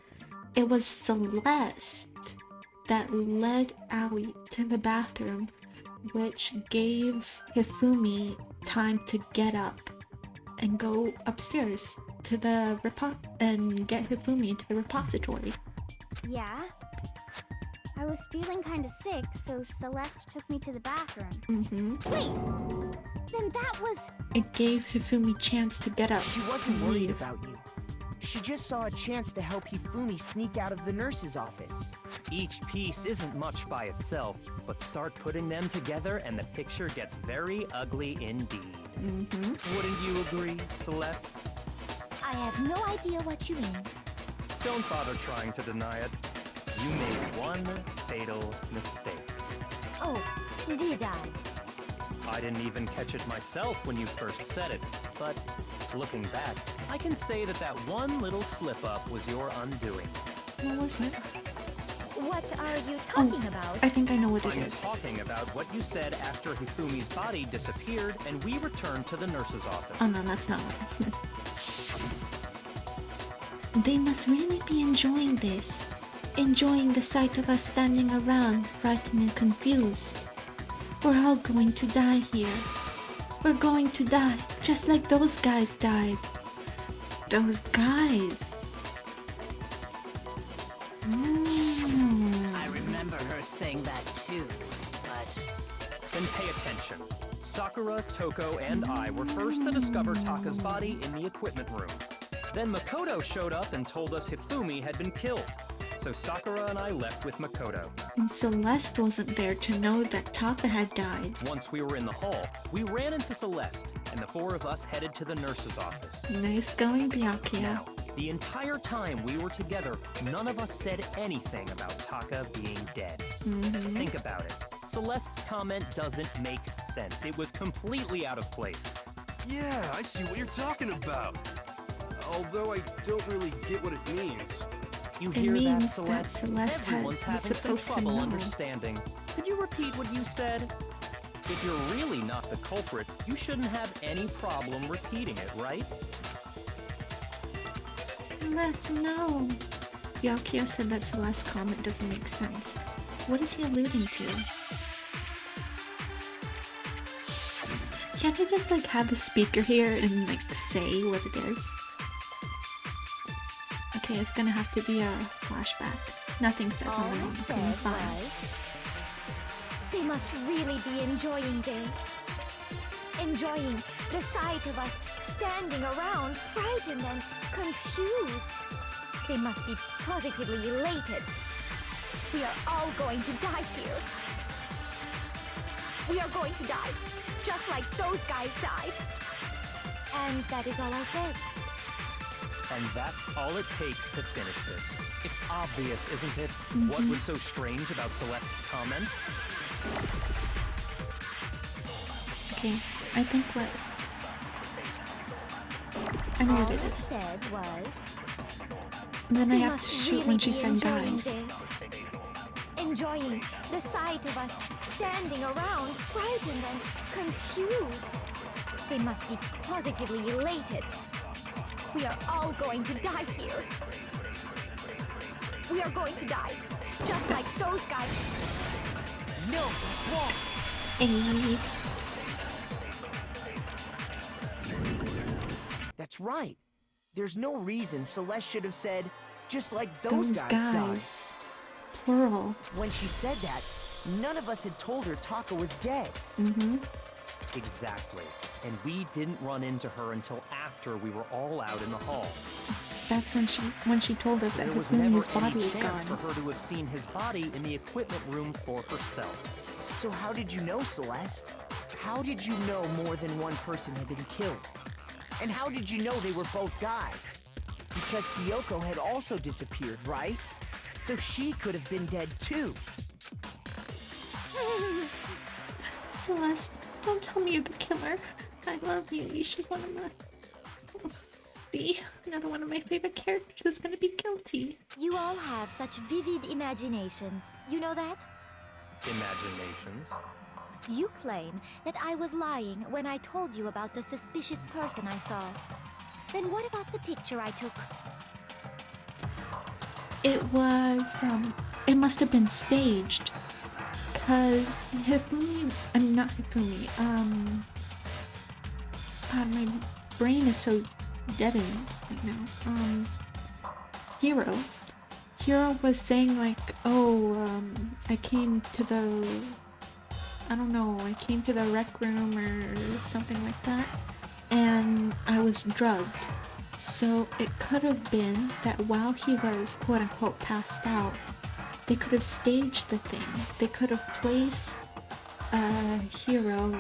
It was Celeste that led Aoi to the bathroom, which gave Hifumi time to get up and go upstairs to the and get Hifumi into the repository. Yeah? I was feeling kind of sick, so Celeste took me to the bathroom. Mm-hmm. Wait! Then that was... It gave Hifumi chance to get up. She wasn't worried about you. She just saw a chance to help Hifumi sneak out of the nurse's office. Each piece isn't much by itself, but start putting them together and the picture gets very ugly indeed. Mm-hmm. Wouldn't you agree, Celeste? I have no idea what you mean. Don't bother trying to deny it. You made one fatal mistake. Oh, did I? I didn't even catch it myself when you first said it, but looking back, I can say that that one little slip-up was your undoing. What was it? What are you talking about? I think I know what it I'm is. talking about what you said after Hifumi's body disappeared and we returned to the nurse's office. Oh no, that's not it. They must really be enjoying this. Enjoying the sight of us standing around, frightened and confused. We're all going to die here. We're going to die, just like those guys died. Those guys. I remember her saying that too, but Then pay attention. Sakura, Toko, and I were first to discover Taka's body in the equipment room. Then Makoto showed up and told us Hifumi had been killed. So Sakura and I left with Makoto. And Celeste wasn't there to know that Taka had died. Once we were in the hall, we ran into Celeste, and the four of us headed to the nurse's office. Nice going, Byakuya. Now, the entire time we were together, none of us said anything about Taka being dead. Think about it. Celeste's comment doesn't make sense. It was completely out of place. Yeah, I see what you're talking about. Although I don't really get what it means. You It hear that, means that Celeste? Celeste Everyone's was having some supposed to trouble know. understanding. Could you repeat what you said? If you're really not the culprit, you shouldn't have any problem repeating it, right? Celeste, no. Byakuya said that Celeste's comment doesn't make sense. What is he alluding to? Can't he just like have a speaker here and like say what it is? Okay, it's gonna have to be a flashback. Nothing says All on the I wrong. said Fine. was, they must really be enjoying this. Enjoying the sight of us standing around, frightened and confused. They must be positively elated. We are all going to die here. We are going to die, just like those guys died. And that is all I said. And that's all it takes to finish this. It's obvious, isn't it? What was so strange about Celeste's comment? Okay, I think what I know All what it I is. said was, And then I they have must to shoot really when she be said enjoying guys. this. Enjoying the sight of us standing around, frightened and confused. They must be positively elated. We are all going to die here. We are going to die, just like those guys. No, it's wrong. Hey, That's right. There's no reason Celeste should have said, just like those guys died. guys. Plural. When she said that, none of us had told her Taka was dead. Exactly. And we didn't run into her until after we were all out in the hall. That's when she told us that There was never Hifumi's body any is chance for gone. her to have seen his body in the equipment room for herself. So how did you know, Celeste? How did you know more than one person had been killed? And how did you know they were both guys? Because Kyoko had also disappeared, right? So she could have been dead too. Celeste, don't tell me you're the killer. I love you. She's one of my... See? Another one of my favorite characters is gonna be guilty. You all have such vivid imaginations. You know that? Imaginations. You claim that I was lying when I told you about the suspicious person I saw. Then what about the picture I took? It was, it must have been staged. Cause Hifumi, not Hifumi, God, my brain is so deadened right now. Hiro was saying like, oh, I came to the, I don't know, I came to the rec room or something like that, and I was drugged. So it could have been that while he was quote unquote passed out, they could have staged the thing. They could have placed a hero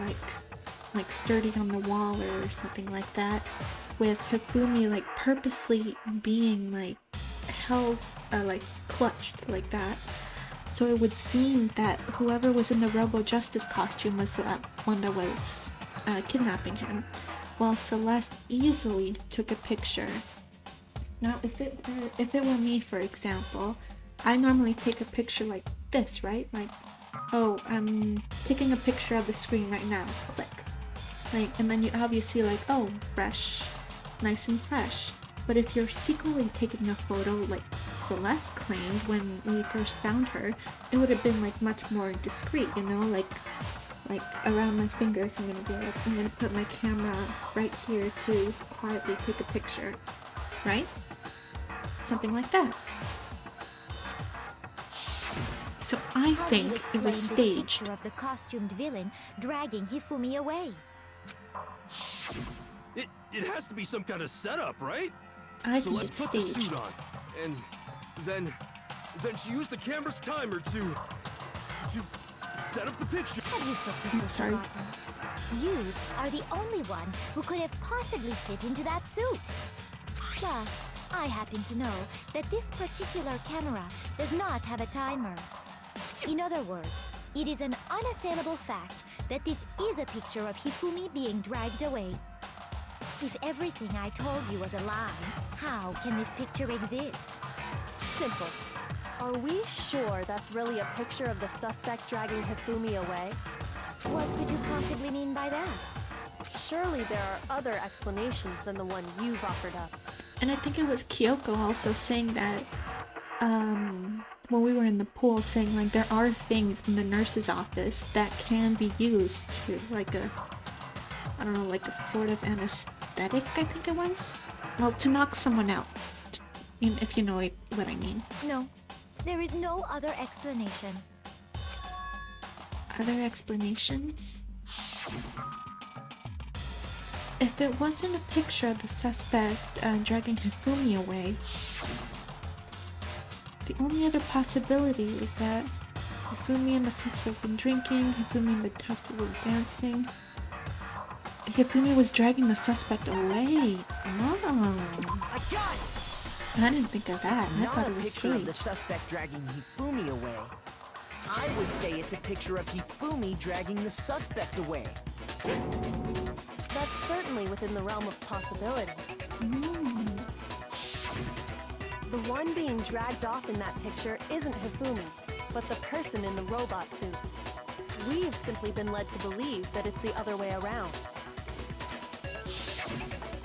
like sturdy on the wall or something like that, with Hifumi like purposely being like held, like clutched like that. So it would seem that whoever was in the Robo Justice costume was the one that was kidnapping him, while Celeste easily took a picture. Now, if it were me, for example, I normally take a picture like this, right? Like, oh, I'm taking a picture of the screen right now. Click. Like, and then you obviously like, oh, fresh, nice and fresh. But if you're secretly taking a photo like Celeste claimed when we first found her, it would have been like much more discreet, you know, like around my fingers. I'm gonna put my camera right here to quietly take a picture, right? Something like that. So I How do you think it explain was this staged. picture of the costumed villain dragging Hifumi away? It has to be some kind of setup, right? I So think let's it's put the staged. suit on, and then she used the camera's timer to set up the picture. Have you so quickly sorry. forgotten? You are the only one who could have possibly fit into that suit. Plus, I happen to know that this particular camera does not have a timer. In other words, it is an unassailable fact that this is a picture of Hifumi being dragged away. If everything I told you was a lie, how can this picture exist? Simple. Are we sure that's really a picture of the suspect dragging Hifumi away? What could you possibly mean by that? Surely there are other explanations than the one you've offered up. And I think it was Kyoko also saying that, when we were in the pool, saying like there are things in the nurse's office that can be used to like I don't know, like a sort of anesthetic, I think it was? Well, to knock someone out, if you know what I mean. No, there is no other explanation. Other explanations? If it wasn't a picture of the suspect dragging Hifumi away, the only other possibility is that Hifumi and the suspect been drinking, Hifumi and the suspect were dancing. Hifumi was dragging the suspect away. Oh. I didn't think of that. It's I not thought a it was picture of the staged. suspect dragging Hifumi away. I would say it's a picture of Hifumi dragging the suspect away. That's certainly within the realm of possibility. The one being dragged off in that picture isn't Hifumi, but the person in the robot suit. We've simply been led to believe that it's the other way around.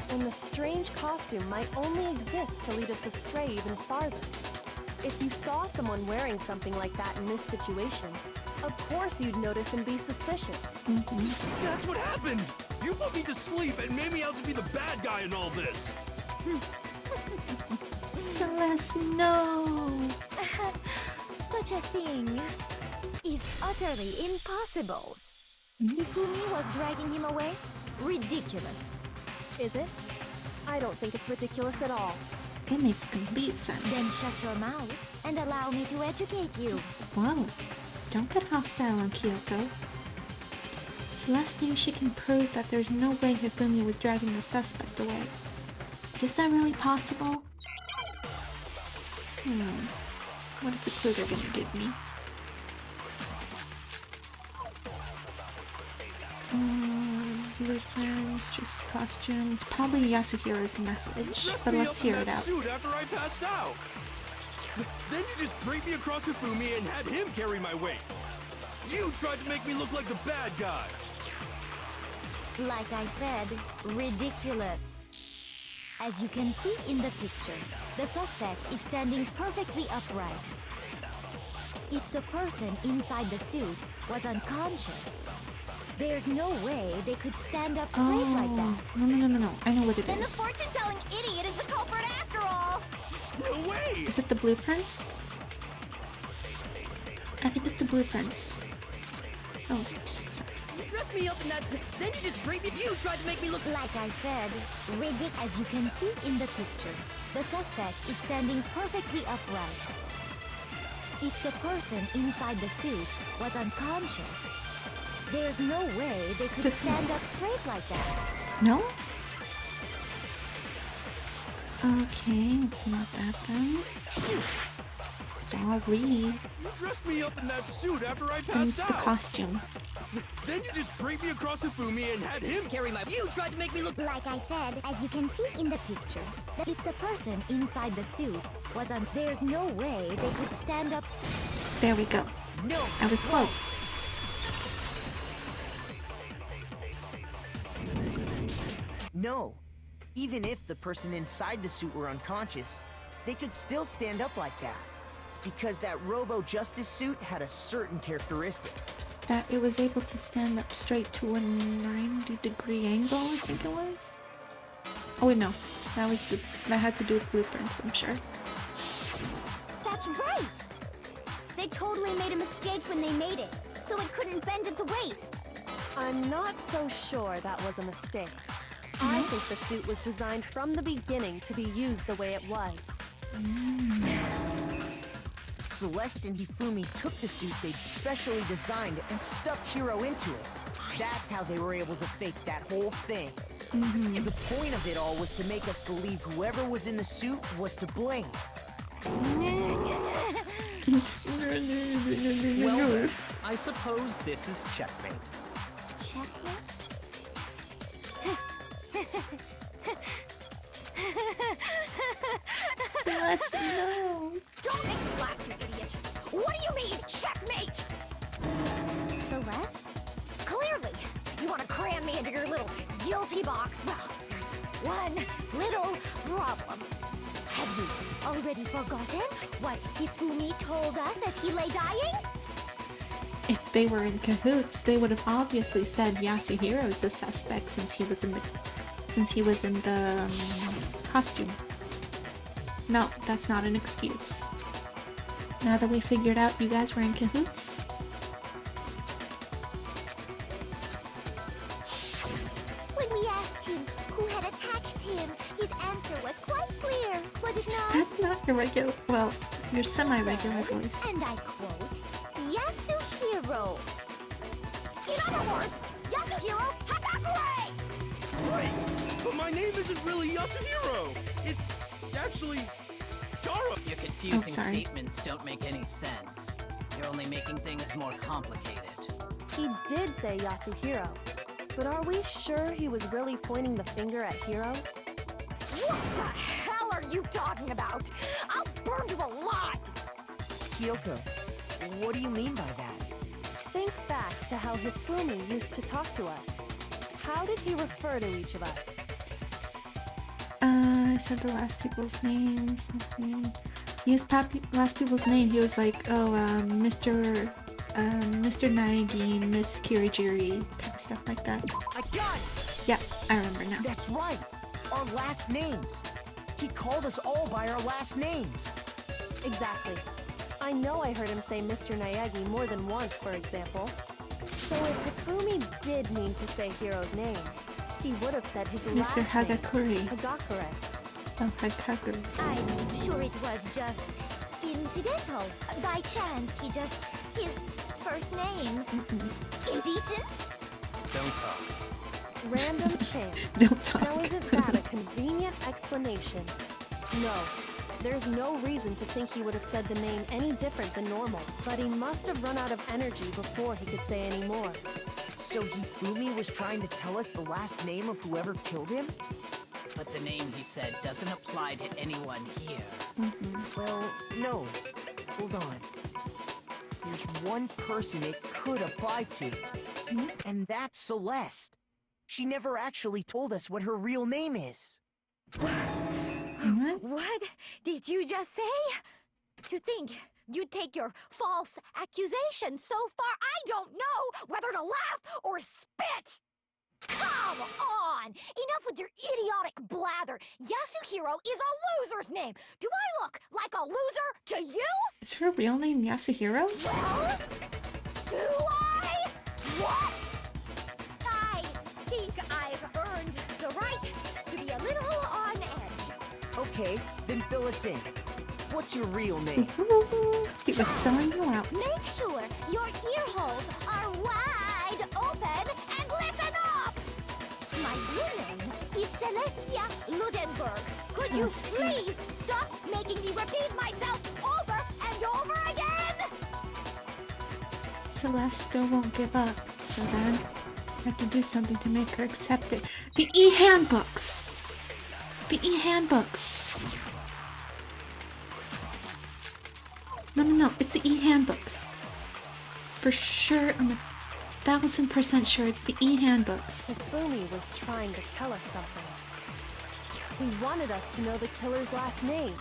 And the strange costume might only exist to lead us astray even farther. If you saw someone wearing something like that in this situation, of course you'd notice and be suspicious. That's what happened! You put me to sleep and made me out to be the bad guy in all this! Celeste, no! Such a thing is utterly impossible. Hifumi was dragging him away? Ridiculous. Is it? I don't think it's ridiculous at all. It makes complete sense. Then shut your mouth and allow me to educate you. Whoa, don't get hostile on Kyoko. Celeste thinks she can prove that there's no way Hifumi was dragging the suspect away. But is that really possible? What is the clue they're gonna give me? Blueprints, just costumes. Probably Yasuhira's message, but let's hear it out. Suit after I passed out. Then you just draped me across Hifumi and had him carry my weight. You tried to make me look like the bad guy. Like I said, ridiculous. As you can see in the picture, the suspect is standing perfectly upright. If the person inside the suit was unconscious, there's no way they could stand up straight like that. No. I know what it Then the is. fortune-telling idiot is the culprit after all! No way! Is it the blueprints? I think it's the blueprints. Oh, oops, sorry. You dressed me up in that. Then you just draped me. You tried to make me look. Like I said, ridiculous. As you can see in the picture, the suspect is standing perfectly upright. If the person inside the suit was unconscious, there's no way they could This stand up straight like that. No? Okay, it's not that then. Shoot! Sorry. You dressed me up in that suit after I Then it's passed the out. costume. Then you just draped me across Hifumi and had him carry my. You tried to make me look. Like I said, as you can see in the picture, that if the person inside the suit was on, there's no way they could stand up straight. There we go. No, I was close. no. Even if the person inside the suit were unconscious, they could still stand up like that. Because that Robo-Justice suit had a certain characteristic. That it was able to stand up straight to a 90-degree angle, I think it was. Oh wait, no. That had to do with blueprints, I'm sure. That's right! They totally made a mistake when they made it, so it couldn't bend at the waist. I'm not so sure that was a mistake. I think the suit was designed from the beginning to be used the way it was. Celeste and Hifumi took the suit they'd specially designed and stuffed Hiro into it. That's how they were able to fake that whole thing. The point of it all was to make us believe whoever was in the suit was to blame. Well then, I suppose this is checkmate. Checkmate? Celeste, no! Don't make me laugh, you idiot! What do you mean, checkmate? Celeste? Clearly, you want to cram me into your little guilty box. Well, there's one little problem. Have you already forgotten what Hifumi told us as he lay dying? If they were in cahoots, they would have obviously said Yasuhiro is the suspect since he was in the costume. No, that's not an excuse. Now that we figured out you guys were in cahoots. When we asked him who had attacked him, his answer was quite clear, was it not? That's not your regular, well, your semi-regular Said, voice. and I quote, Yasuhiro. In other words, Yasuhiro Hagakure! Right, but my name isn't really Yasuhiro. It's actually Taro. Your confusing sorry. statements don't make any sense. You're only making things more complicated. He did say Yasuhiro, but are we sure he was really pointing the finger at Hiro? What the hell are you talking about? I'll burn you alive! Kyoko, what do you mean by that? Think back to how Hifumi used to talk to us. How did he refer to each of us? I said the last people's names. He used last people's name. He was like, oh, Mr. Naegi, Miss Kirijiri, kind of stuff like that. I got it! Yeah, I remember now. That's right! Our last names! He called us all by our last names! Exactly. I know I heard him say Mr. Naegi more than once, for example. So if Hifumi did mean to say Hiro's name, he would have said his last Mr. name. Hagakure. Hagakure. Oh, Hagakure. I'm sure it was just incidental. By chance, his first name. Indecent? Don't talk. Random chance. Don't talk. Now isn't that a convenient explanation? No. There's no reason to think he would have said the name any different than normal, but he must have run out of energy before he could say any more. So Hifumi was trying to tell us the last name of whoever killed him? But the name he said doesn't apply to anyone here. Well, no. Hold on. There's one person it could apply to. And that's Celeste. She never actually told us what her real name is. What did you just say? To think you'd take your false accusation so far, I don't know whether to laugh or spit! Come on! Enough with your idiotic blather! Yasuhiro is a loser's name! Do I look like a loser to you? Is her real name Yasuhiro? Well, do I? What? I think I've earned the right to be a little on edge. Okay, then fill us in. What's your real name? He was selling you out. Make sure your ear holes are wide open and listen up! My real name is Celestia Ludenberg. Could you Celeste. please stop making me repeat myself over and over again? Celeste still won't give up, so then I have to do something to make her accept it. The e-handbooks! The e-handbooks! No, it's the e-handbooks. For sure, I'm 1000% sure it's the e-handbooks. Hifumi was trying to tell us something. He wanted us to know the killer's last name,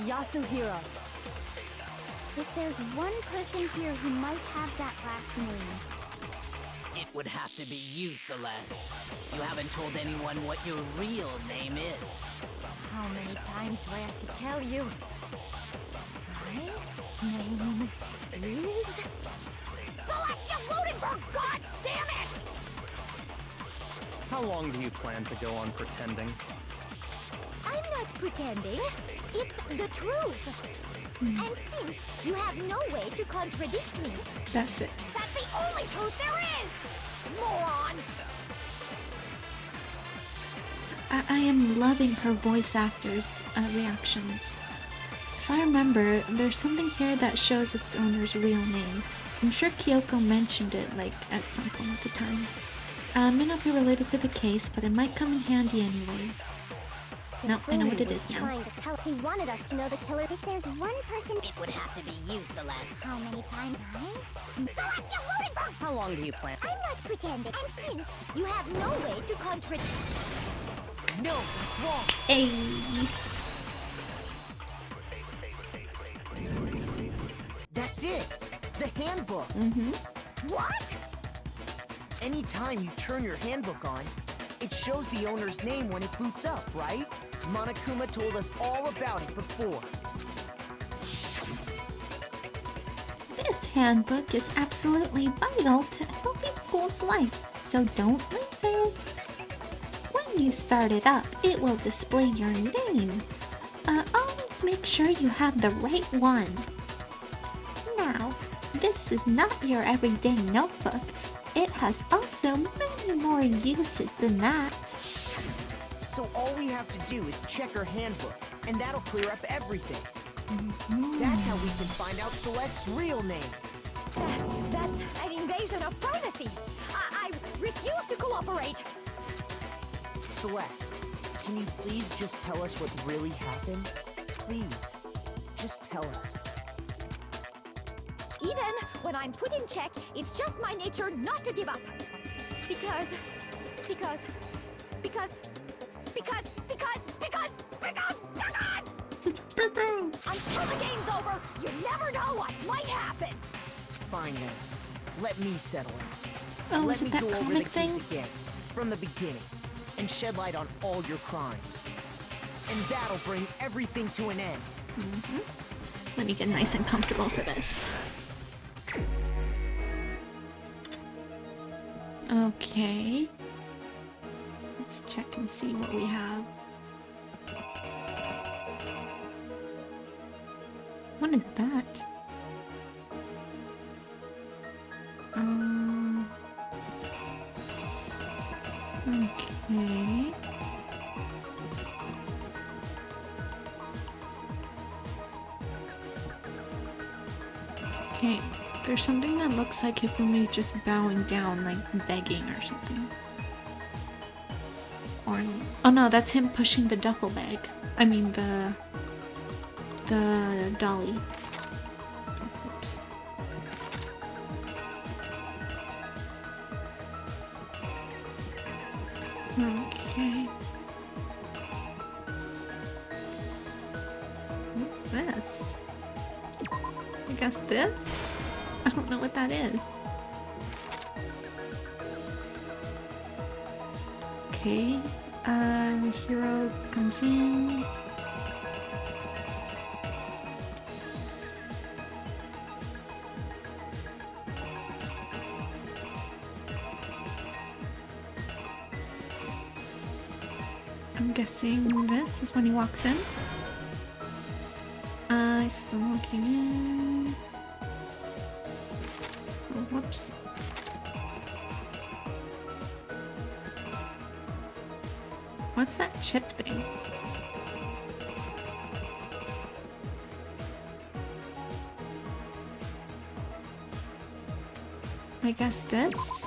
Yasuhiro. If there's one person here who might have that last name, It would have to be you, Celeste. You haven't told anyone what your real name is. How many times do I have to tell you? My name is... Celestia Ludenberg, god damn it! How long do you plan to go on pretending? I'm not pretending. It's the truth. And since you have no way to contradict me, That's it. that's the only truth there is! Moron! I am loving her voice actors' reactions. If I remember, there's something here that shows its owner's real name. I'm sure Kyoko mentioned it, like, at some point at the time. May not be related to the case, but it might come in handy anyway. No, I know what it is now. Trying to tell. He wanted us to know the killer. If there's one person, It would have to be you, Celeste. how many times? Celestia Ludenberg! How long do you plan? I'm not pretending. And since you have no way to contradict, No, that's wrong. Hey! That's it. The handbook. Mm-hmm. what? Anytime you turn your handbook on, it shows the owner's name when it boots up, right? Monokuma told us all about it before. This handbook is absolutely vital to helping school's life, so don't lose it. When you start it up, it will display your name. Always make sure you have the right one. Now, this is not your everyday notebook. It has also many more uses than that. So all we have to do is check her handbook, and that'll clear up everything. That's how we can find out Celeste's real name. That's an invasion of privacy. I refuse to cooperate. Celeste, can you please just tell us what really happened? Please, just tell us. Even when I'm put in check, it's just my nature not to give up. Because until the game's over, you never know what might happen. Fine then. Let me settle it. Oh, Let is me it that go over the comic case thing? again, from the beginning, and shed light on all your crimes. And that'll bring everything to an end. Let me get nice and comfortable for this. Okay. Let's check and see what we have. What is that? Okay. Okay, there's something that looks like Hifumi's just bowing down, like begging or something. Or, oh no, that's him pushing the duffel bag. I mean the dolly. Oops. Okay. What's this? I guess this? I don't know what that is. Okay, the hero comes in. I'm guessing this is when he walks in. I see someone walking in. Oh, whoops. What's that chip thing? I guess this?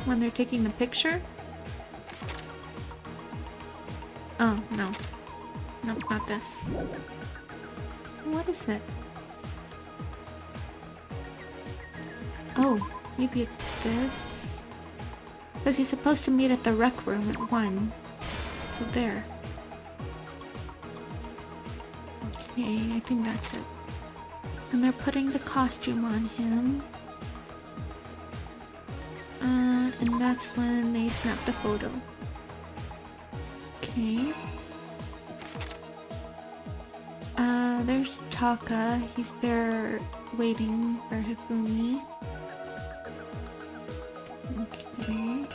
When they're taking the picture? Oh, no. Nope, not this. What is it? Oh, maybe it's this? Because he's supposed to meet at the rec room at 1. So there. Okay, I think that's it. And they're putting the costume on him. And that's when they snap the photo. Okay. There's Taka. He's there waiting for Hifumi. Okay.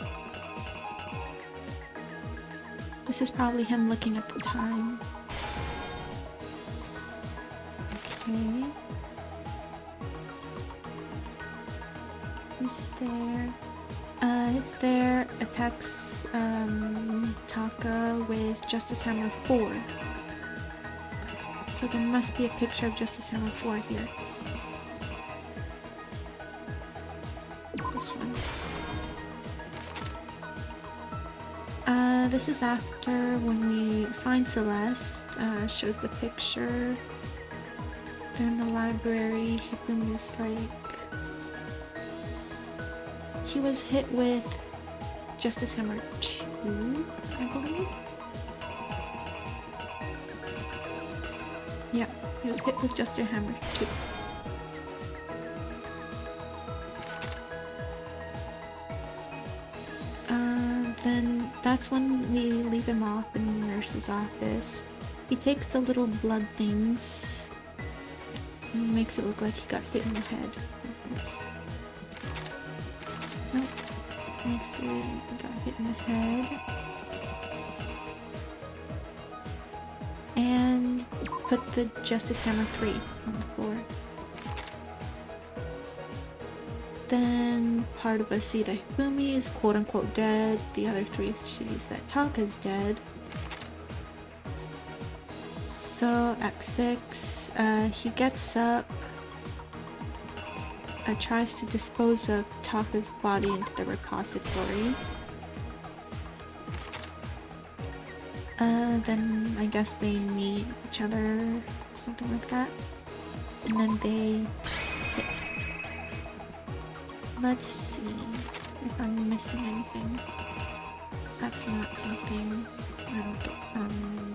This is probably him looking at the time. Okay. He's there. It's there. Attacks Taka with Justice Hammer 4. So there must be a picture of Justice Hammer 4 here. This one. This is after when we find Celeste. Shows the picture. They're in the library. Hifumi's like... He was hit with Justice Hammer 2, I believe. Yeah, he was hit with Justice Hammer 2. Then that's when we leave him off in the nurse's office. He takes the little blood things and makes it look like he got hit in the head. Nope. Makes it he got hit in the head. And put the Justice Hammer 3 on the floor. Then part of us see that Hifumi is quote-unquote dead. The other 3 sees that Taka's dead. So at 6, he gets up, tries to dispose of Taka's body into the repository. Then I guess they meet each other, or something like that. And then they hit. Let's see if I'm missing anything. That's not something. I don't think,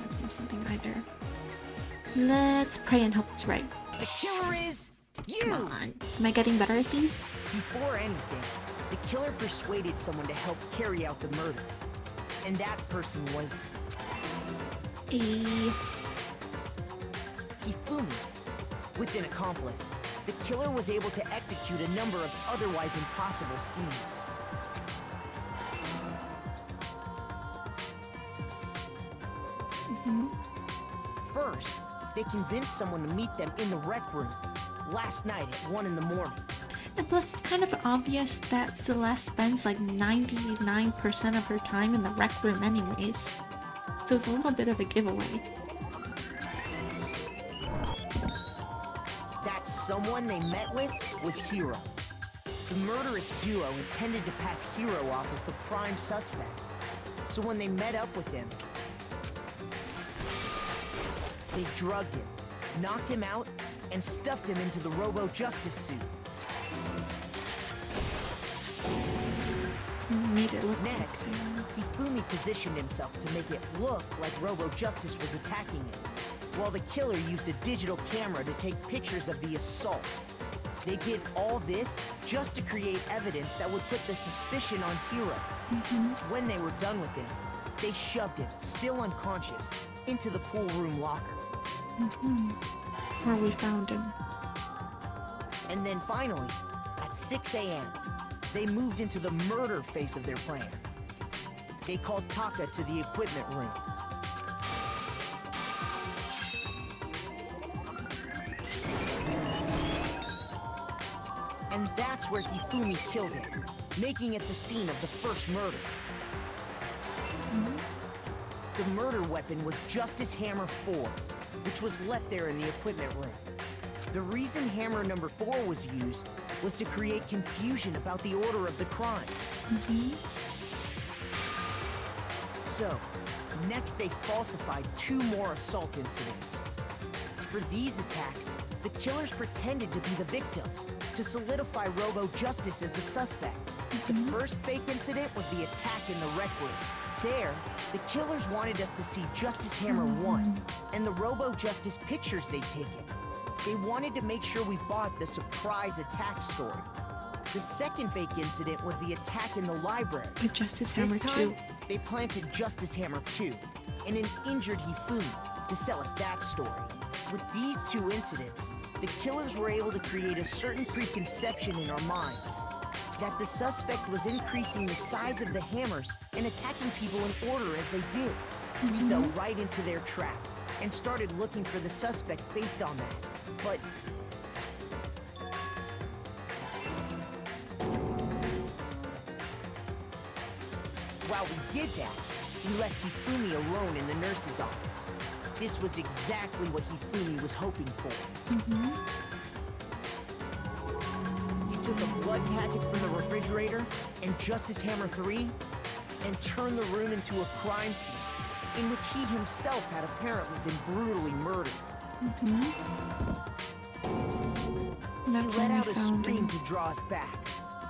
that's not something either. Let's pray and hope it's right. The killer is you! Come on. Am I getting better at these? Before anything, the killer persuaded someone to help carry out the murder. And that person was... Hifumi. With an accomplice, the killer was able to execute a number of otherwise impossible schemes. First, they convinced someone to meet them in the rec room last night at 1 in the morning. And plus, it's kind of obvious that Celeste spends like 99% of her time in the rec room anyways. So it's a little bit of a giveaway. That someone they met with was Hiro. The murderous duo intended to pass Hiro off as the prime suspect. So when they met up with him, they drugged him, knocked him out, and stuffed him into the Robo-Justice suit. Made it look Next, Hifumi positioned himself to make it look like Robo-Justice was attacking him, while the killer used a digital camera to take pictures of the assault. They did all this just to create evidence that would put the suspicion on Hiro. When they were done with him, they shoved him, still unconscious, into the pool room locker. Where we found him. And then finally, at 6 a.m., they moved into the murder phase of their plan. They called Taka to the equipment room. And that's where Hifumi killed him, making it the scene of the first murder. The murder weapon was Justice Hammer 4, which was left there in the equipment room. The reason Hammer number 4 was used was to create confusion about the order of the crimes. So, next they falsified 2 more assault incidents. For these attacks, the killers pretended to be the victims to solidify Robo Justice as the suspect. The first fake incident was the attack in the rec room. There, the killers wanted us to see Justice Hammer 1 and the Robo Justice pictures they'd taken. They wanted to make sure we bought the surprise attack story. The second fake incident was the attack in the library. With Justice Hammer This time, 2. they planted Justice Hammer 2 and an injured Hifumi to sell us that story. With these 2 incidents, the killers were able to create a certain preconception in our minds that the suspect was increasing the size of the hammers and attacking people in order as they did. We fell right into their trap and started looking for the suspect based on that. But while we did that, we left Hifumi alone in the nurse's office. This was exactly what Hifumi was hoping for. He took a blood packet from the refrigerator and Justice Hammer 3 and turned the room into a crime scene in which he himself had apparently been brutally murdered. That's He when let we out a found scream him. to draw us back,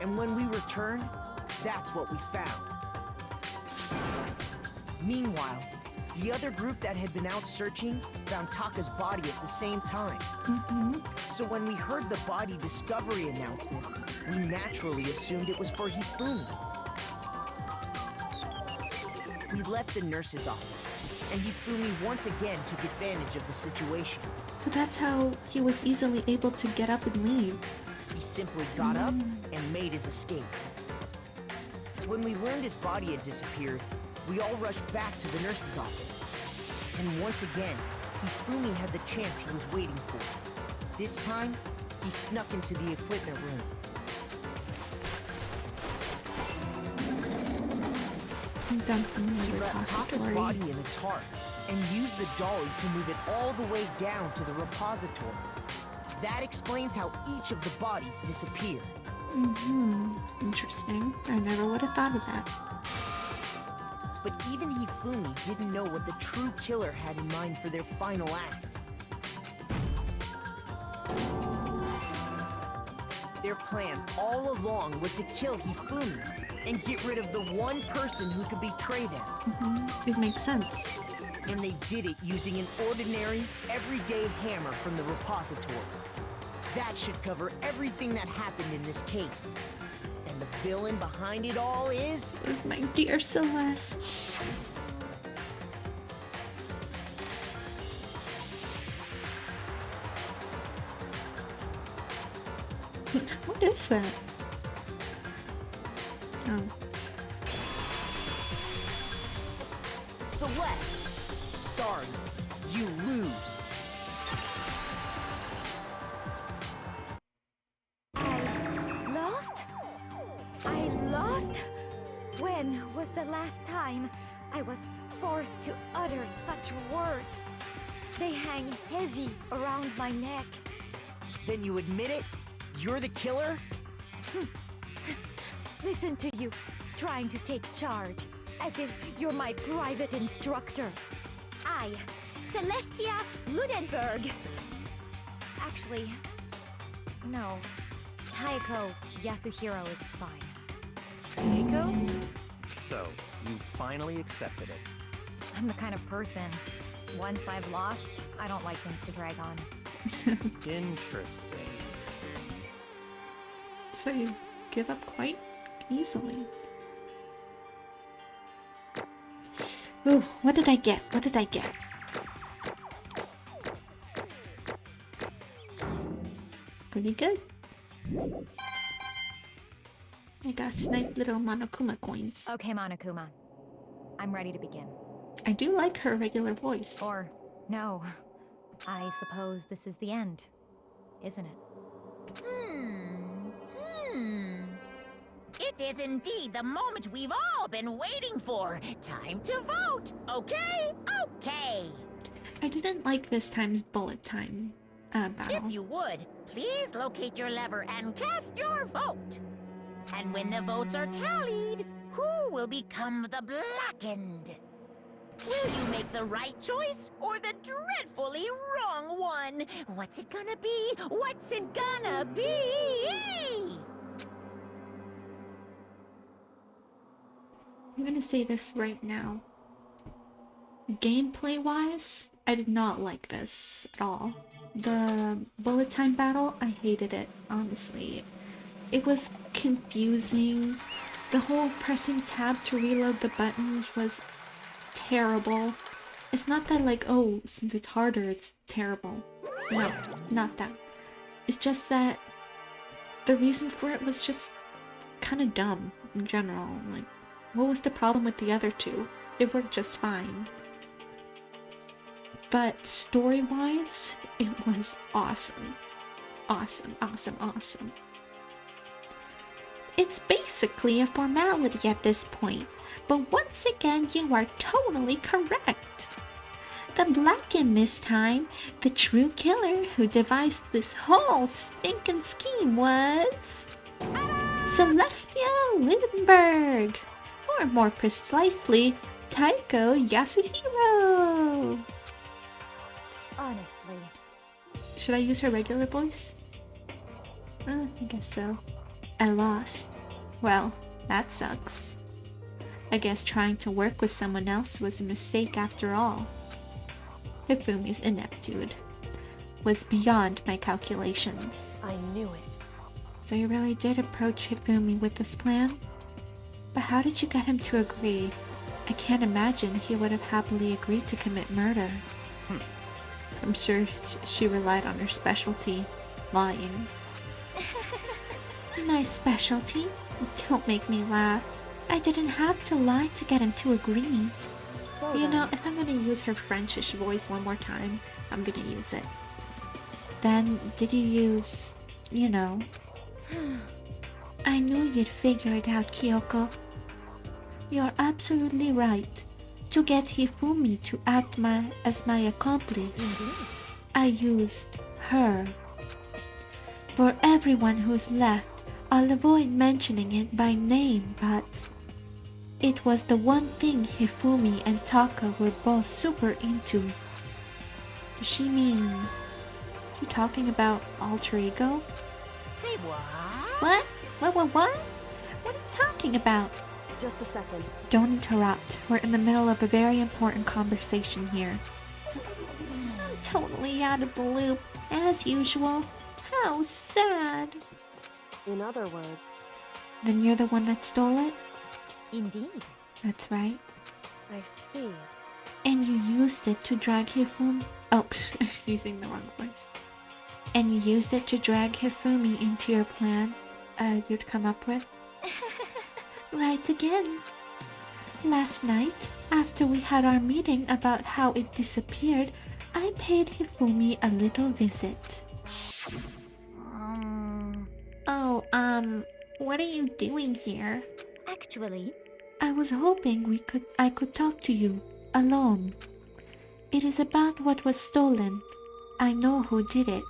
and when we returned, that's what we found. Meanwhile, the other group that had been out searching found Taka's body at the same time. So when we heard the body discovery announcement, we naturally assumed it was for Hifumi. We left the nurse's office, and Hifumi once again took advantage of the situation. So that's how he was easily able to get up and leave. He simply got up and made his escape. When we learned his body had disappeared, we all rushed back to the nurse's office. And once again, Hifumi had the chance he was waiting for. This time, he snuck into the equipment room. He dumped him in He the left Taka's repository. body in a tarp and used the dolly to move it all the way down to the repository. That explains how each of the bodies disappeared. Interesting. I never would have thought of that. But even Hifumi didn't know what the true killer had in mind for their final act. Their plan all along was to kill Hifumi and get rid of the one person who could betray them. It makes sense. And they did it using an ordinary, everyday hammer from the repository. That should cover everything that happened in this case. And the villain behind it all is... This is my dear Celeste. What is that? Oh. Celeste! Sorry, you lose. I lost? When was the last time I was forced to utter such words? They hang heavy around my neck. Then you admit it? You're the killer? Listen to you, trying to take charge, as if you're my private instructor. I, Celestia Ludenberg. Actually, no. Taiko Yasuhiro is fine. Taiko? So, you finally accepted it. I'm the kind of person, once I've lost, I don't like things to drag on. Interesting. So you give up quite easily. Ooh, what did I get? What did I get? Pretty good. I got nice little Monokuma coins. Okay, Monokuma. I'm ready to begin. I do like her regular voice. Or, no. I suppose this is the end, isn't it? It is indeed the moment we've all been waiting for. Time to vote. Okay? Okay. I didn't like this time's bullet time. battle. If you would, please locate your lever and cast your vote. And when the votes are tallied, who will become the blackened? Will you make the right choice or the dreadfully wrong one? What's it gonna be? What's it gonna be? I'm gonna say this right now. Gameplay-wise, I did not like this at all. The bullet time battle, I hated it, honestly. It was confusing. The whole pressing tab to reload the buttons was terrible. It's not that like, oh, since it's harder, it's terrible. No, not that. It's just that the reason for it was just kind of dumb in general. Like, what was the problem with the other two? It worked just fine. But story-wise, it was awesome. Awesome, awesome, awesome. It's basically a formality at this point, but once again you are totally correct. The Blackened this time, the true killer who devised this whole stinking scheme was... Celestia Lindenberg! Or more precisely, Taiko Yasuhiro! Honestly, Should I use her regular voice? I guess so. I lost. Well, that sucks. I guess trying to work with someone else was a mistake after all. Hifumi's ineptitude was beyond my calculations. I knew it. So you really did approach Hifumi with this plan? But how did you get him to agree? I can't imagine he would have happily agreed to commit murder. I'm sure she relied on her specialty, lying. My specialty? Don't make me laugh. I didn't have to lie to get him to agree. So You then, know, if I'm gonna use her Frenchish voice one more time, I'm gonna use it. Then, did you use, you know... I knew you'd figure it out, Kyoko. You're absolutely right. To get Hifumi to act as my accomplice, I used her. For everyone who's left, I'll avoid mentioning it by name, but... It was the one thing Hifumi and Taka were both super into. Does she mean... You talking about alter ego? Say what? What? What? What are you talking about? just a second. Don't interrupt. We're in the middle of a very important conversation here. I'm totally out of the loop, as usual. How sad. In other words, Then you're the one that stole it? Indeed. That's right. I see. And you used it to drag Hifumi... Oh, I was using the wrong voice. And you used it to drag Hifumi into your plan you'd come up with? Right again. Last night, after we had our meeting about how it disappeared, I paid Hifumi a little visit. Oh, what are you doing here? Actually, I was hoping I could talk to you, alone. It is about what was stolen. I know who did it.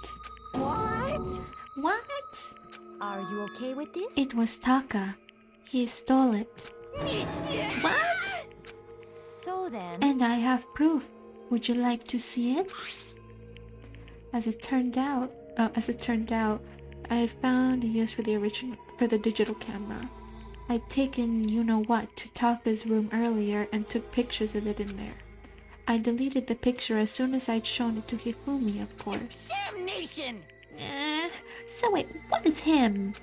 What? What? are you okay with this? It was Taka. He stole it. What? So then, And I have proof. Would you like to see it? As it turned out, I had found a use for the digital camera. I'd taken you-know-what to Taka's room earlier and took pictures of it in there. I deleted the picture as soon as I'd shown it to Hifumi, of course. Damnation! So it was him.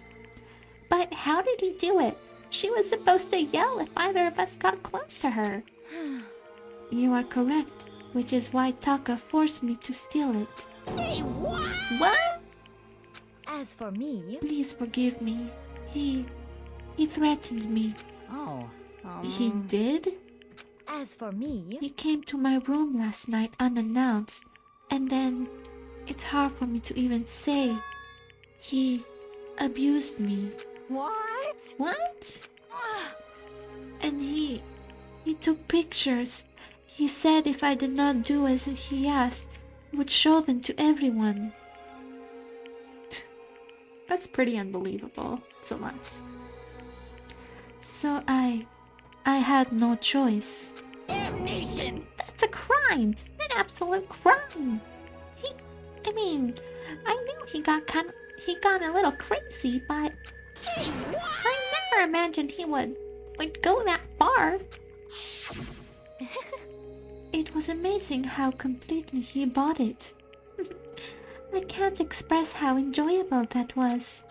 But how did he do it? She was supposed to yell if either of us got close to her. You are correct, which is why Taka forced me to steal it. Say what? What? as for me, Please forgive me. He threatened me. Oh, He did? as for me, He came to my room last night unannounced, and then it's hard for me to even say. He abused me. what? What? And he took pictures. He said if I did not do as he asked, he would show them to everyone. That's pretty unbelievable, Celeste. So I had no choice. Damnation! That's a crime! An absolute crime! I mean, I knew he got a little crazy, but Say what? I never imagined he would go that far. It was amazing how completely he bought it. I can't express how enjoyable that was.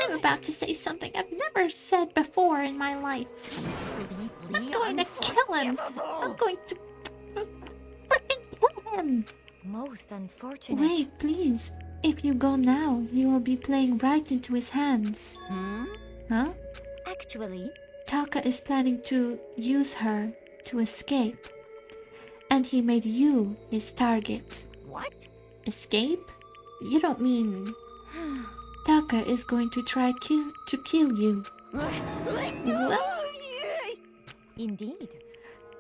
I'm about to say something I've never said before in my life. I'm going to kill him. I'm going to freaking kill him. Most unfortunate. Wait, please. If you go now, you will be playing right into his hands. Huh? Actually, Taka is planning to use her to escape. And he made you his target. What? Escape? You don't mean... Taka is going to try to kill you. indeed.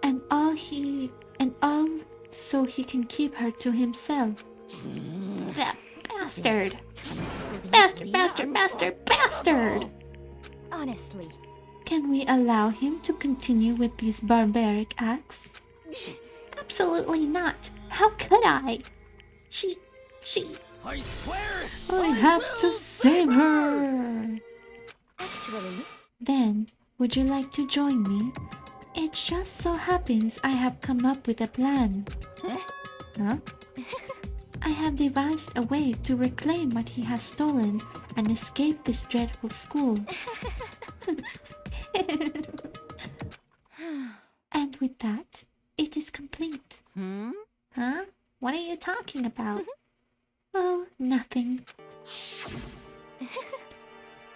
And all so he can keep her to himself. That bastard! Bastard! Honestly, Can we allow him to continue with these barbaric acts? Absolutely not. How could I? She... I swear! I have to save her! actually, Then, would you like to join me? It just so happens I have come up with a plan. Huh? I have devised a way to reclaim what he has stolen and escape this dreadful school. And with that, it is complete. Huh? What are you talking about? Oh, nothing.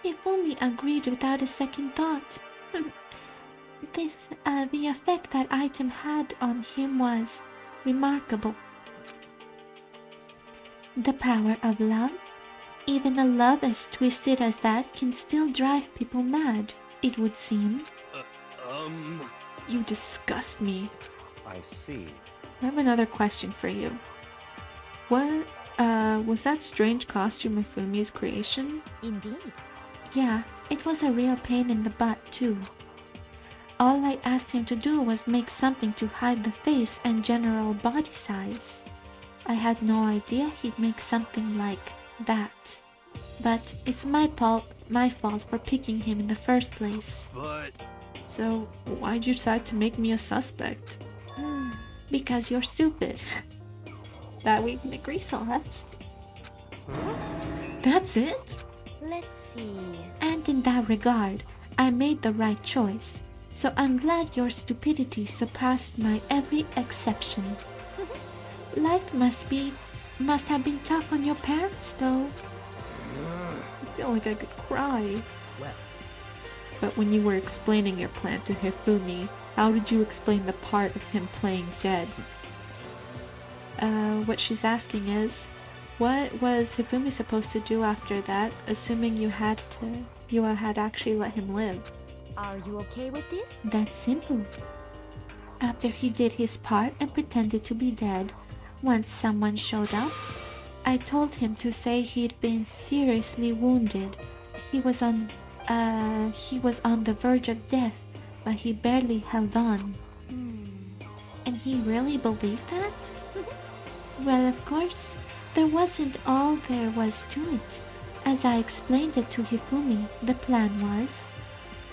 Ifumi agreed without a second thought. The effect that item had on him was remarkable. The power of love? Even a love as twisted as that can still drive people mad, it would seem. You disgust me. I see. I have another question for you. What, was that strange costume Ifumi's creation? indeed. Yeah, it was a real pain in the butt, too. All I asked him to do was make something to hide the face and general body size. I had no idea he'd make something like that. But it's my fault for picking him in the first place. But... So, why'd you decide to make me a suspect? Because you're stupid. That we can agree, Celeste. That's it? Let's see. And in that regard, I made the right choice. So I'm glad your stupidity surpassed my every exception. Life must have been tough on your parents, though. I feel like I could cry. Well, But when you were explaining your plan to Hifumi, how did you explain the part of him playing dead? What she's asking is, what was Hifumi supposed to do after that, assuming you had actually let him live? Are you okay with this? That's simple. After he did his part and pretended to be dead, once someone showed up, I told him to say he'd been seriously wounded. He was on the verge of death, but he barely held on. And he really believed that? Well, of course, there wasn't all there was to it. As I explained it to Hifumi, the plan was,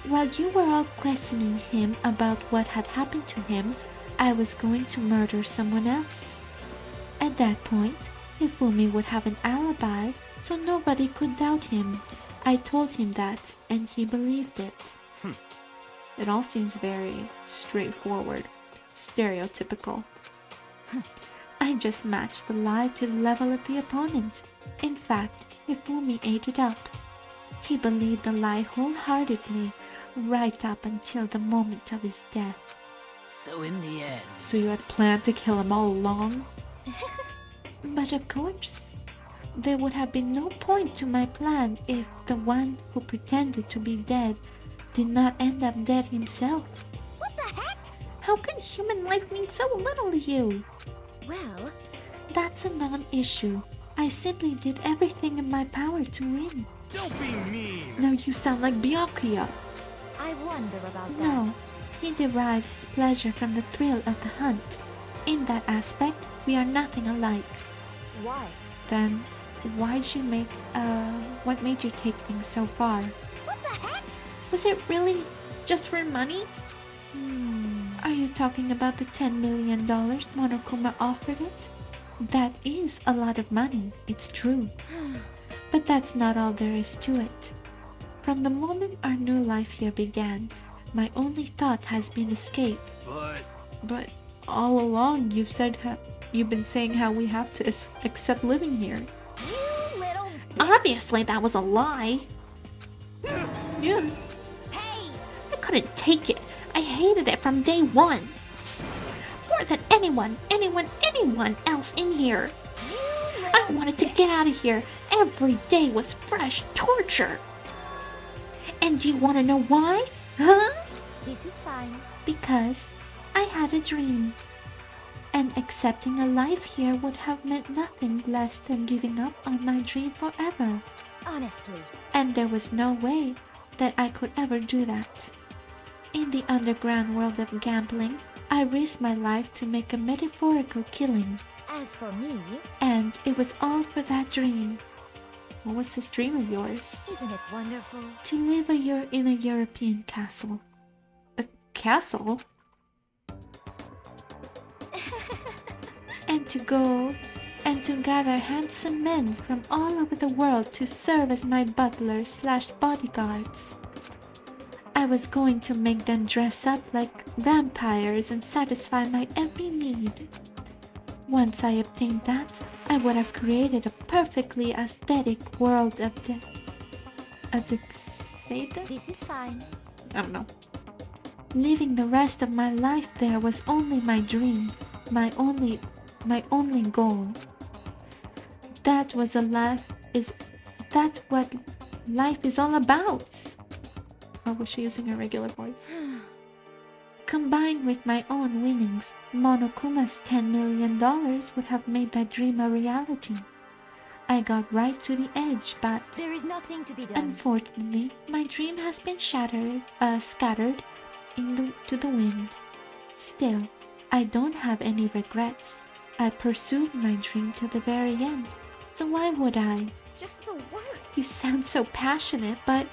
while you were all questioning him about what had happened to him, I was going to murder someone else. At that point, Hifumi would have an alibi, so nobody could doubt him. I told him that, and he believed it. It all seems very straightforward, stereotypical. I just matched the lie to the level of the opponent. In fact, Hifumi ate it up. He believed the lie wholeheartedly, right up until the moment of his death. so in the end, So you had planned to kill him all along? But of course, there would have been no point to my plan if the one who pretended to be dead did not end up dead himself. What the heck? How can human life mean so little to you? Well, That's a non-issue. I simply did everything in my power to win. Don't be mean! Now you sound like Byakuya. I wonder about that. No, he derives his pleasure from the thrill of the hunt. In that aspect, we are nothing alike. Why? Then, what made you take things so far? What the heck? Was it really just for money? Hmm. Are you talking about the $10 million Monokuma offered it? That is a lot of money, it's true. But that's not all there is to it. From the moment our new life here began, my only thought has been escape. But all along you've been saying how we have to accept living here. You little Obviously that was a lie. Yeah. Hey! I couldn't take it. I hated it from day one. More than anyone else in here. I wanted to get out of here. Every day was fresh torture. And do you want to know why? Huh? This is fine. Because I had a dream. And accepting a life here would have meant nothing less than giving up on my dream forever. Honestly. And there was no way that I could ever do that. In the underground world of gambling, I risked my life to make a metaphorical killing. As for me, And it was all for that dream. What was this dream of yours? isn't it wonderful? To live in a European castle. A castle? And to go and to gather handsome men from all over the world to serve as my butlers/bodyguards. I was going to make them dress up like vampires and satisfy my every need. Once I obtained that, I would have created a perfectly aesthetic world of Satan? This is fine. I don't know. Living the rest of my life there was only my dream, my only goal. That's what life is all about. Or was she using her regular voice? Combined with my own winnings, Monokuma's $10 million would have made that dream a reality. I got right to the edge, but There is nothing to be done. unfortunately, my dream has been scattered to the wind. Still, I don't have any regrets. I pursued my dream to the very end, so why would I? Just the worst. You sound so passionate, but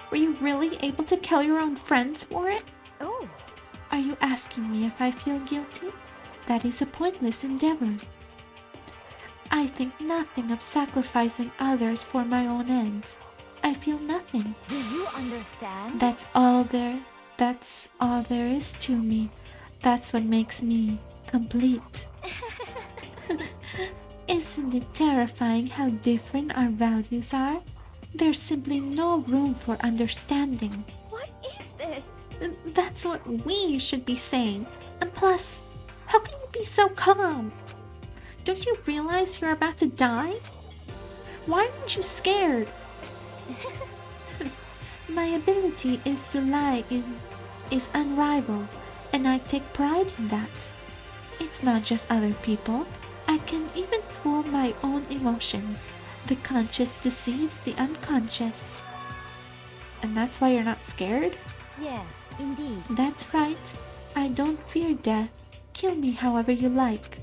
were you really able to kill your own friends for it? Oh, Are you asking me if I feel guilty? That is a pointless endeavor. I think nothing of sacrificing others for my own ends. I feel nothing. do you understand? That's all there is to me. That's what makes me complete. Isn't it terrifying how different our values are? There's simply no room for understanding. What is this? That's what we should be saying. And plus, how can you be so calm? Don't you realize you're about to die? Why aren't you scared? My ability is to lie is unrivaled, and I take pride in that. It's not just other people. I can even fool my own emotions. The conscious deceives the unconscious. And that's why you're not scared? Yes, indeed. That's right. I don't fear death. Kill me however you like.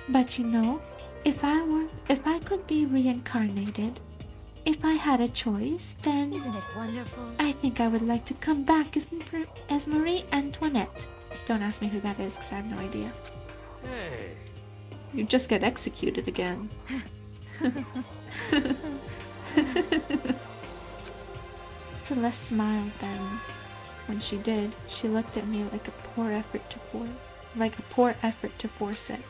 But you know, if I could be reincarnated, if I had a choice, then Isn't it wonderful? I think I would like to come back as Marie Antoinette. Don't ask me who that is, because I have no idea. Hey, You just get executed again. Celeste smiled then. When she did, she looked at me like a poor effort to force it.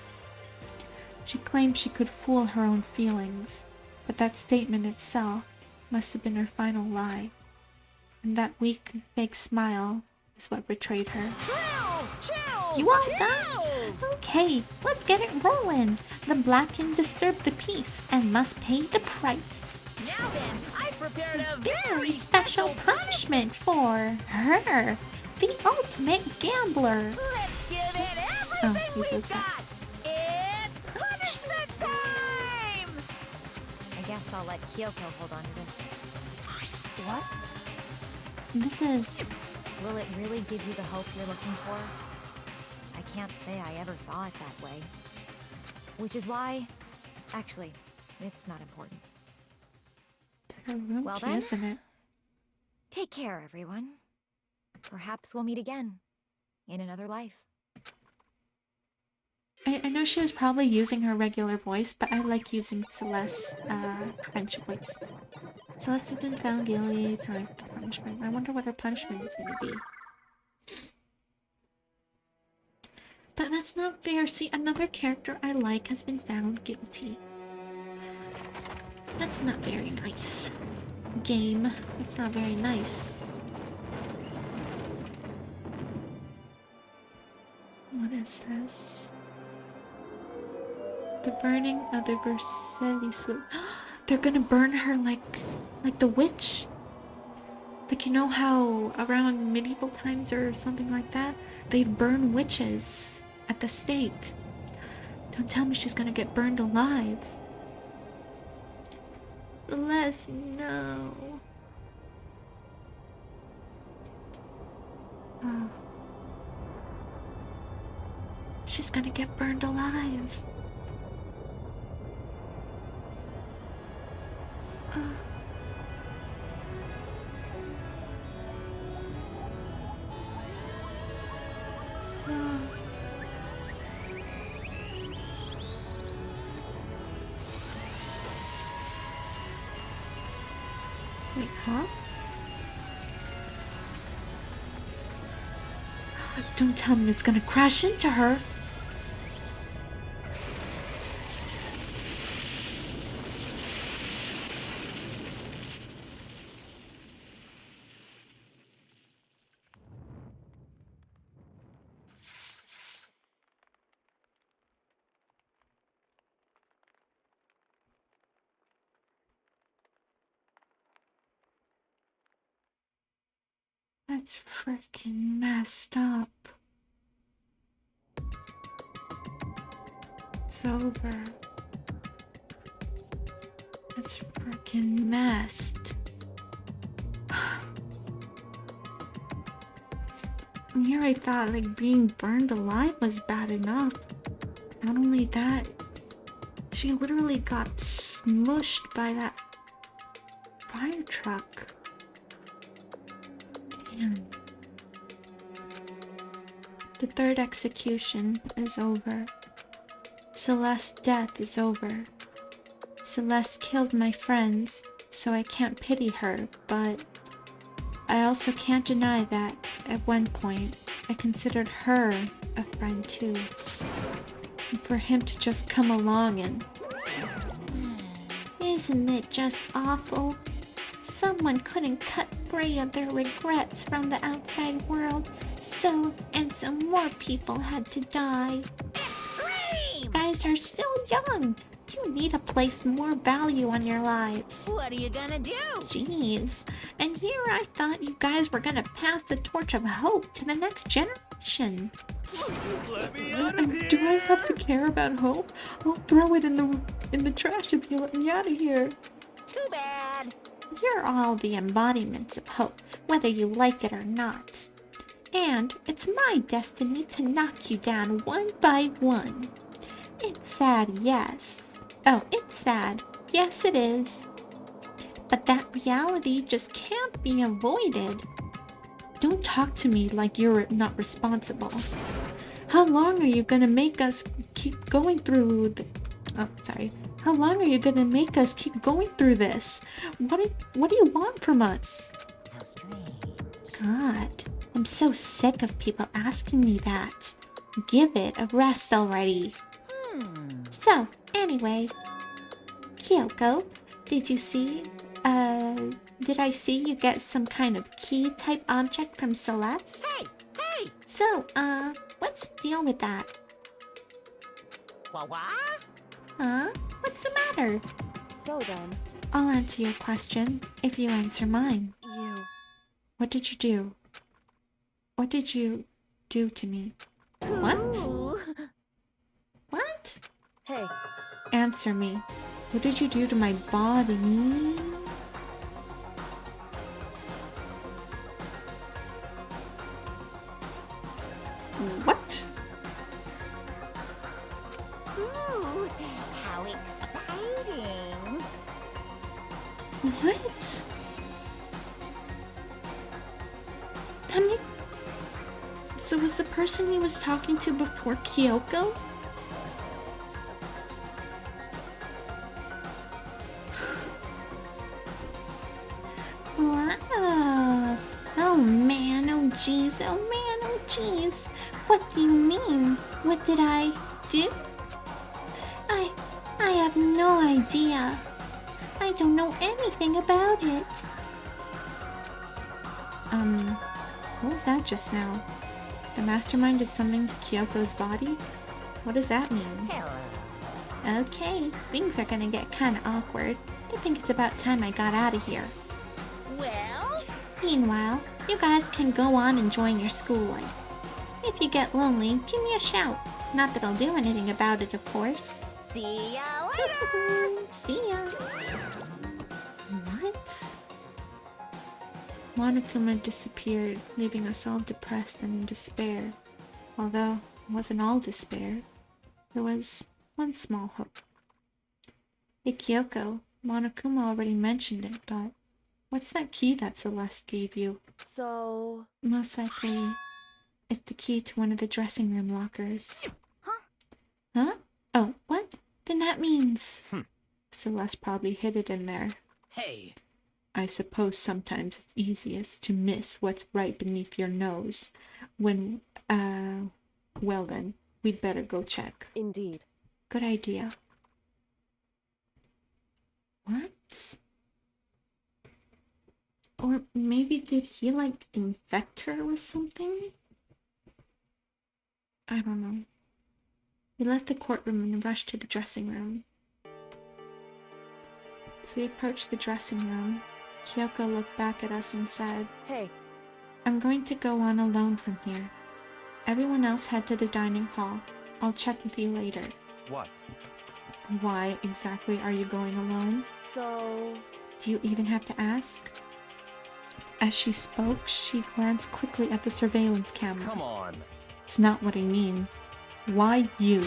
She claimed she could fool her own feelings, but that statement itself must have been her final lie. And that weak, fake smile is what betrayed her. Chills! Chills! You all done? chills! Okay, let's get it rolling. The black can disturb the peace and must pay the price. Now then, I prepared a Very special punishment for her, the ultimate gambler. Let's give it Oh, everything he says we've that. got! It's punishment time! Guess I'll let Kyoko hold on to this. What? This is... Will it really give you the hope you're looking for? I can't say I ever saw it that way. Which is why... Actually, it's not important. her room Well key, then. isn't it? Take care, everyone. Perhaps we'll meet again. In another life. I know she was probably using her regular voice, but I like using Celeste's French voice. Celeste has been found guilty to the punishment. I wonder what her punishment is going to be. But that's not fair. See, another character I like has been found guilty. That's not very nice. Game. It's not very nice. What is this? The burning of the Vercelli swoop. They're gonna burn her like the witch. Like, you know how around medieval times or something like that, they'd burn witches at the stake. Don't tell me she's gonna get burned alive. Celeste, no. Oh. She's gonna get burned alive. Wait, huh? Don't tell me it's gonna crash into her. That's freaking messed up. It's over. It's freaking messed. And here I thought like being burned alive was bad enough. Not only that, she literally got smushed by that fire truck. Damn. The third execution is over. Celeste's death is over. Celeste killed my friends, so I can't pity her, but I also can't deny that, at one point, I considered her a friend too. And for him to just come along and... Isn't it just awful? Someone couldn't cut free of their regrets from the outside world, so more people had to die. Extreme! You guys are still young. You need to place more value on your lives. What are you gonna do? Jeez. And here I thought you guys were gonna pass the torch of hope to the next generation. Let me out of And here! do I have to care about hope? I'll throw it in the trash if you let me out of here. Too bad. You're all the embodiments of hope, whether you like it or not. And it's my destiny to knock you down one by one. It's sad, yes. Oh, it's sad. Yes, it is. But that reality just can't be avoided. Don't talk to me like you're not responsible. How long are you gonna make us keep going through the... Oh, sorry. How long are you gonna make us keep going through this? What do you want from us? How strange. God, I'm so sick of people asking me that. Give it a rest already. So, anyway, Kyoko, did you see, did I see you get some kind of key type object from Celeste? Hey! So, what's the deal with that? What? Huh? What's the matter? So then, I'll answer your question if you answer mine. you... What did you do? What did you do to me? What? Ooh. What? Hey, Answer me. What did you do to my body? What? Ooh, how exciting! What? How many... So was the person he was talking to before Kyoko? Wow. Oh man, oh jeez, oh man, oh jeez. What do you mean? What did I do? I have no idea. I don't know anything about it. What was that just now? The mastermind did something to Kyoko's body? What does that mean? Hello. Okay, things are gonna get kinda awkward. I think it's about time I got out of here. Well, Meanwhile, you guys can go on enjoying your school life. If you get lonely, give me a shout. Not that I'll do anything about it, of course. see ya later! See ya. What? Monokuma disappeared, leaving us all depressed and in despair. Although it wasn't all despair, there was one small hope. Hey Kyoko, Monokuma already mentioned it, but what's that key that Celeste gave you? so... Most likely, it's the key to one of the dressing room lockers. Huh? Huh? Oh, what? Then that means... Celeste probably hid it in there. Hey, I suppose sometimes it's easiest to miss what's right beneath your nose. When, well then, we'd better go check. Indeed. Good idea. What? Or maybe did he, like, infect her with something? I don't know. We left the courtroom and rushed to the dressing room. As we approached the dressing room, Kyoko looked back at us and said, Hey, I'm going to go on alone from here. Everyone else head to the dining hall. I'll check with you later. What? Why exactly are you going alone? so... Do you even have to ask? As she spoke, she glanced quickly at the surveillance camera. Come on. It's not what I mean. Why you?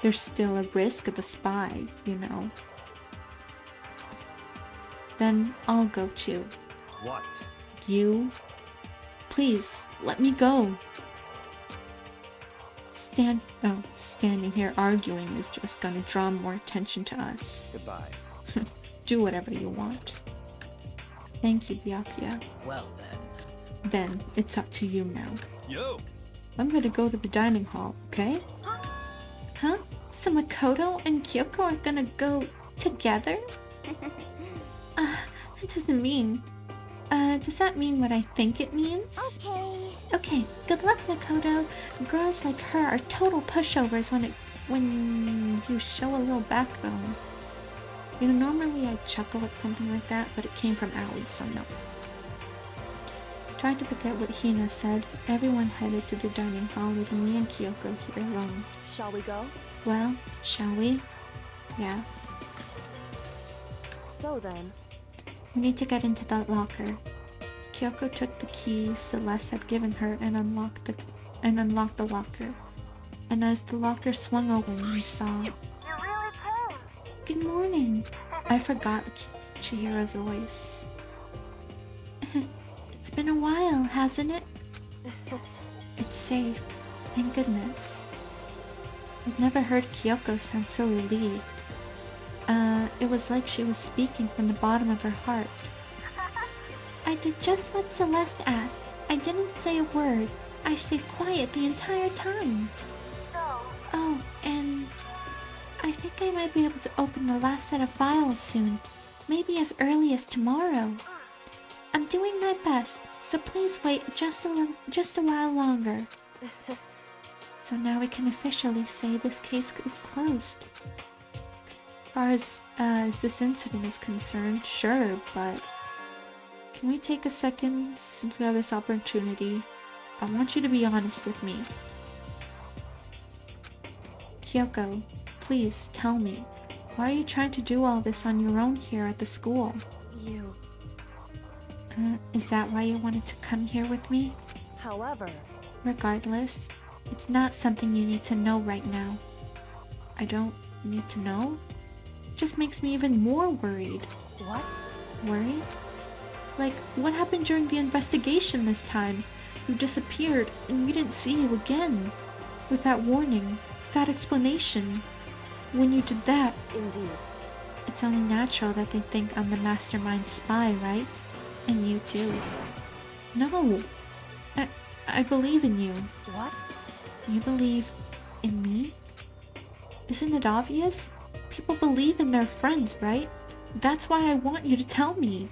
There's still a risk of a spy, you know. Then I'll go too. What? You? Please, let me go. Standing here arguing is just gonna draw more attention to us. Goodbye. Do whatever you want. Thank you, Byakuya. well then. Then, it's up to you now. Yo! I'm gonna go to the dining hall, okay? Huh? So Makoto and Kyoko are gonna go together? That doesn't mean... does that mean what I think it means? Okay. Okay, good luck, Makoto. Girls like her are total pushovers when you show a little backbone. You know, normally I'd chuckle at something like that, but it came from Aoi, so no. Tried to forget what Hina said. Everyone headed to the dining hall, leaving me and Kyoko here alone. Shall we go? Well, shall we? Yeah. So then... We need to get into that locker. Kyoko took the key Celeste had given her and unlocked the locker. And as the locker swung open, we saw... You really came. Good morning. I forgot Chihiro's voice. It's been a while, hasn't it? It's safe. Thank goodness. I've never heard Kyoko sound so relieved. It was like she was speaking from the bottom of her heart. I did just what Celeste asked. I didn't say a word. I stayed quiet the entire time. So, Oh, and I think I might be able to open the last set of files soon. Maybe as early as tomorrow. I'm doing my best, so please wait just a while longer. So now we can officially say this case is closed. As far as this incident is concerned, sure, but can we take a second since we have this opportunity? I want you to be honest with me. Kyoko, Please, tell me. Why are you trying to do all this on your own here at the school? You. Is that why you wanted to come here with me? However, Regardless, it's not something you need to know right now. I don't need to know? It just makes me even more worried. what? Worried? Like, what happened during the investigation this time? You disappeared, and we didn't see you again. Without warning, without explanation. When you did that, Indeed. it's only natural that they think I'm the mastermind spy, right? And you too. No! I believe in you. What? You believe in me? Isn't it obvious? People believe in their friends, right? That's why I want you to tell me.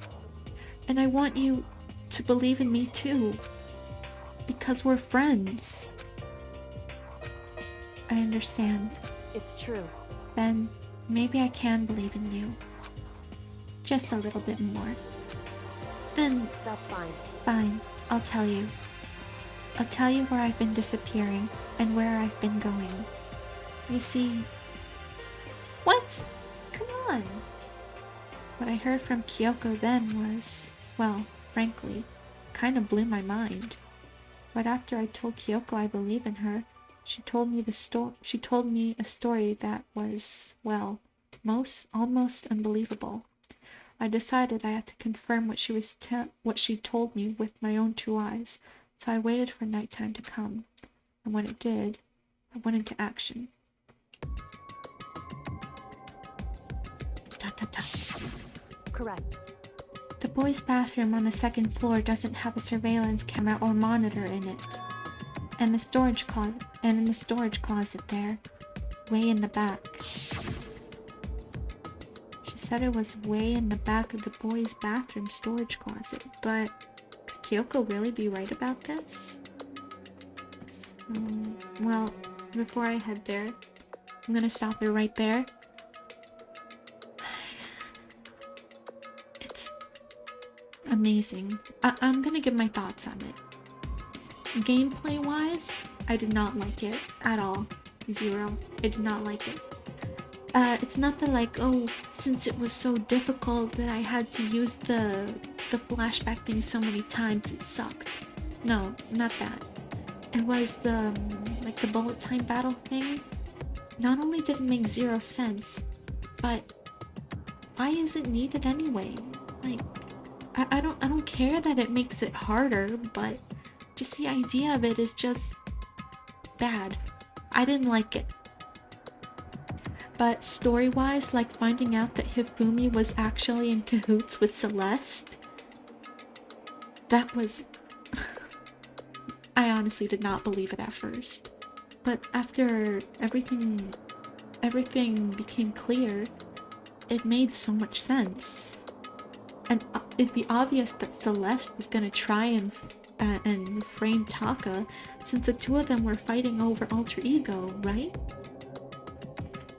And I want you to believe in me too. Because we're friends. I understand. It's true. Then maybe I can believe in you. Just a little bit more. Then, That's fine. fine, I'll tell you. I'll tell you where I've been disappearing and where I've been going. You see... What? Come on! What I heard from Kyoko then was, well, frankly, kind of blew my mind. But after I told Kyoko I believe in her, she told me a story that was, well, almost unbelievable. I decided I had to confirm what she told me with my own 2 eyes, so I waited for nighttime to come. And when it did, I went into action. Correct. The boys' bathroom on the 2nd floor doesn't have a surveillance camera or monitor in it. And in the storage closet there, way in the back. She said it was way in the back of the boys' bathroom storage closet, but could Kyoko really be right about this? Well, before I head there, I'm gonna stop it right there. It's amazing. I'm gonna give my thoughts on it. Gameplay-wise, I did not like it at all. 0. I did not like it. It's not that like, oh, since it was so difficult that I had to use the flashback thing so many times, it sucked. No, not that. It was the bullet time battle thing. Not only did it make 0 sense, but why is it needed anyway? Like, I don't care that it makes it harder, but just the idea of it is just bad. I didn't like it. But story-wise, like finding out that Hifumi was actually in cahoots with Celeste, that was... I honestly did not believe it at first. But after everything became clear, it made so much sense. And it'd be obvious that Celeste was gonna try and frame Taka, since the 2 of them were fighting over alter ego, right?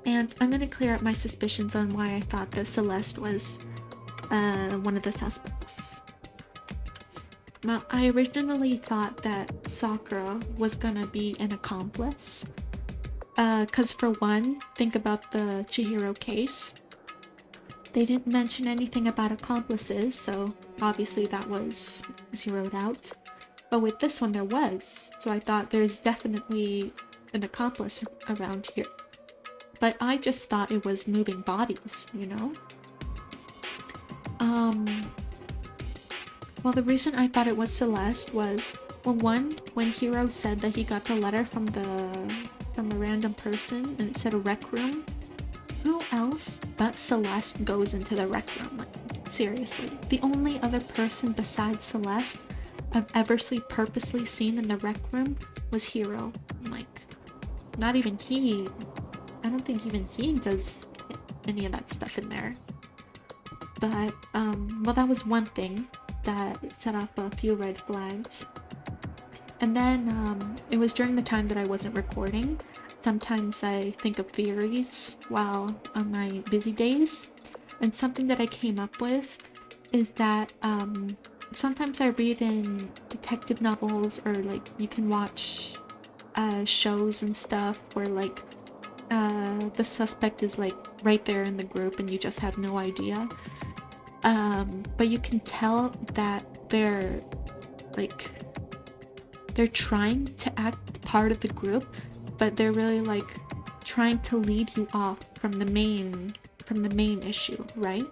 And I'm gonna clear up my suspicions on why I thought that Celeste was one of the suspects. Well, I originally thought that Sakura was gonna be an accomplice. Cause for one, think about the Chihiro case. They didn't mention anything about accomplices, so obviously that was zeroed out. But with this one there was, so I thought there's definitely an accomplice around here. But I just thought it was moving bodies, you know? Well, the reason I thought it was Celeste was, well, one, when Hiro said that he got the letter from a random person and it said a rec room, who else but Celeste goes into the rec room? Like, seriously. The only other person besides Celeste I've ever purposely seen in the rec room was Hiro. Like, not even he. I don't think even he does any of that stuff in there. But, well, that was one thing that set off a few red flags. And then, it was during the time that I wasn't recording. Sometimes I think of theories while on my busy days. And something that I came up with is that, sometimes I read in detective novels, or like you can watch shows and stuff where like the suspect is like right there in the group and you just have no idea. But you can tell that they're trying to act part of the group, but they're really like trying to lead you off from the main issue, right?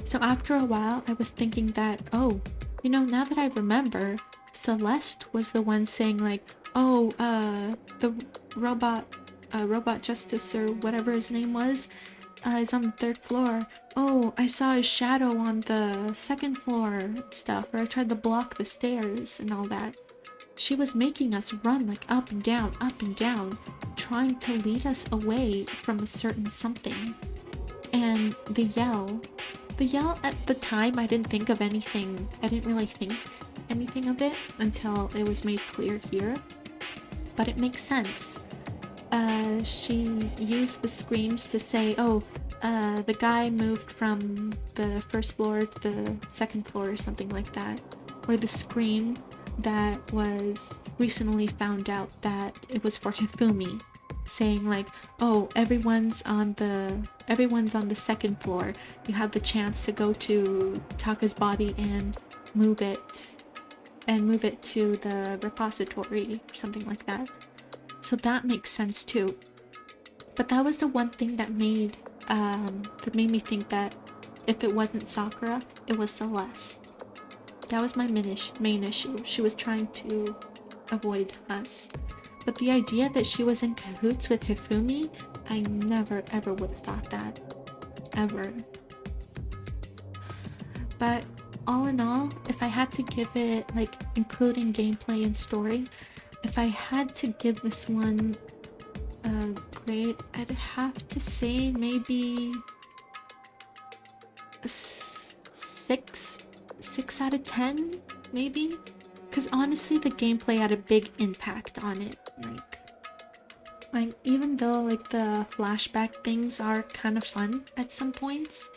So after a while, I was thinking that, oh, now that I remember, Celeste was the one saying like, oh, the robot justice or whatever his name was, is on the 3rd floor. Oh, I saw his shadow on the 2nd floor and stuff, or I tried to block the stairs and all that. She was making us run like up and down, trying to lead us away from a certain something. And the yell at the time, I didn't think of anything. I didn't really think anything of it until it was made clear here. But it makes sense. She used the screams to say, oh, the guy moved from the 1st floor to the 2nd floor or something like that. Or the scream that was recently found out that it was for Hifumi, saying like, oh, everyone's on the 2nd floor. You have the chance to go to Taka's body and move it to the repository or something like that. So that makes sense too. But that was the one thing that made me think that if it wasn't Sakura, it was Celeste. That was my main issue. She was trying to avoid us. But the idea that she was in cahoots with Hifumi, I never ever would have thought that. Ever. But all in all, if I had to give it, like, including gameplay and story, if I had to give this one a grade, I'd have to say maybe a 6 out of 10, maybe? Because honestly, the gameplay had a big impact on it. Like even though like the flashback things are kind of fun at some points,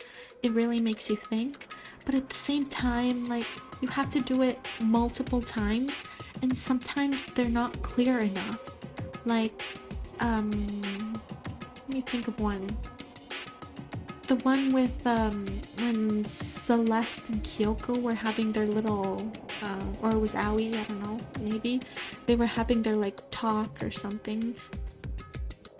it really makes you think. But at the same time, like, you have to do it multiple times, and sometimes they're not clear enough. Like, let me think of one. The one with, when Celeste and Kyoko were having their little, or it was Aoi, I don't know, maybe. They were having their, like, talk or something.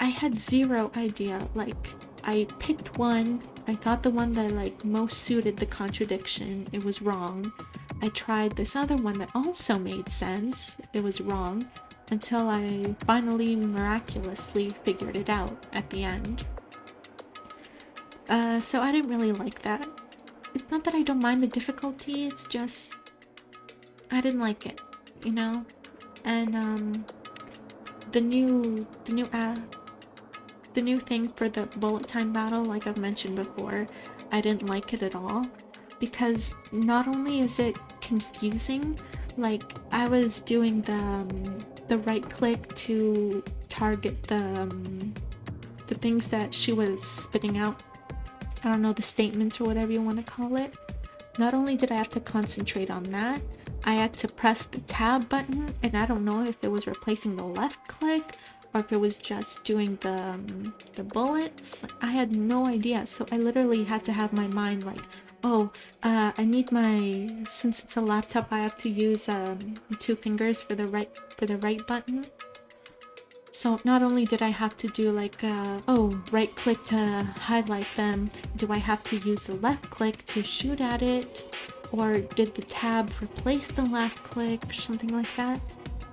I had zero idea. Like, I picked one, I got the one that, like, most suited the contradiction. It was wrong. I tried this other one that also made sense. It was wrong. Until I finally miraculously figured it out at the end. So I didn't really like that. It's not that I don't mind the difficulty, it's just I didn't like it, you know? And the new thing for the bullet time battle, like I've mentioned before, I didn't like it at all, because not only is it confusing, like I was doing the right click to target the things that she was spitting out. I don't know, the statements or whatever you want to call it. Not only did I have to concentrate on that, I had to press the tab button, and I don't know if it was replacing the left click or if it was just doing the bullets. I had no idea, so I literally had to have my mind like, oh, I need since it's a laptop, I have to use 2 fingers for the right button. So not only did I have to do like, right click to highlight them, do I have to use the left click to shoot at it? Or did the tab replace the left click or something like that?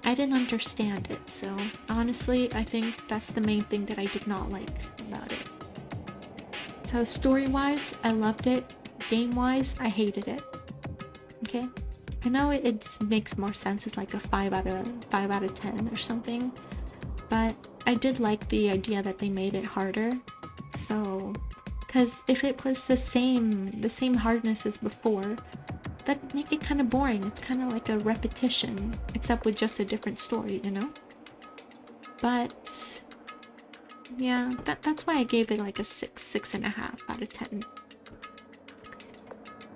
I didn't understand it, so honestly, I think that's the main thing that I did not like about it. So story-wise, I loved it. Game-wise, I hated it. Okay? I know it makes more sense, it's like a 5 out of 10 or something. But I did like the idea that they made it harder. So, because if it was the same hardness as before, that'd make it kind of boring. It's kind of like a repetition, except with just a different story, you know? But yeah, that's why I gave it like a 6.5 out of 10.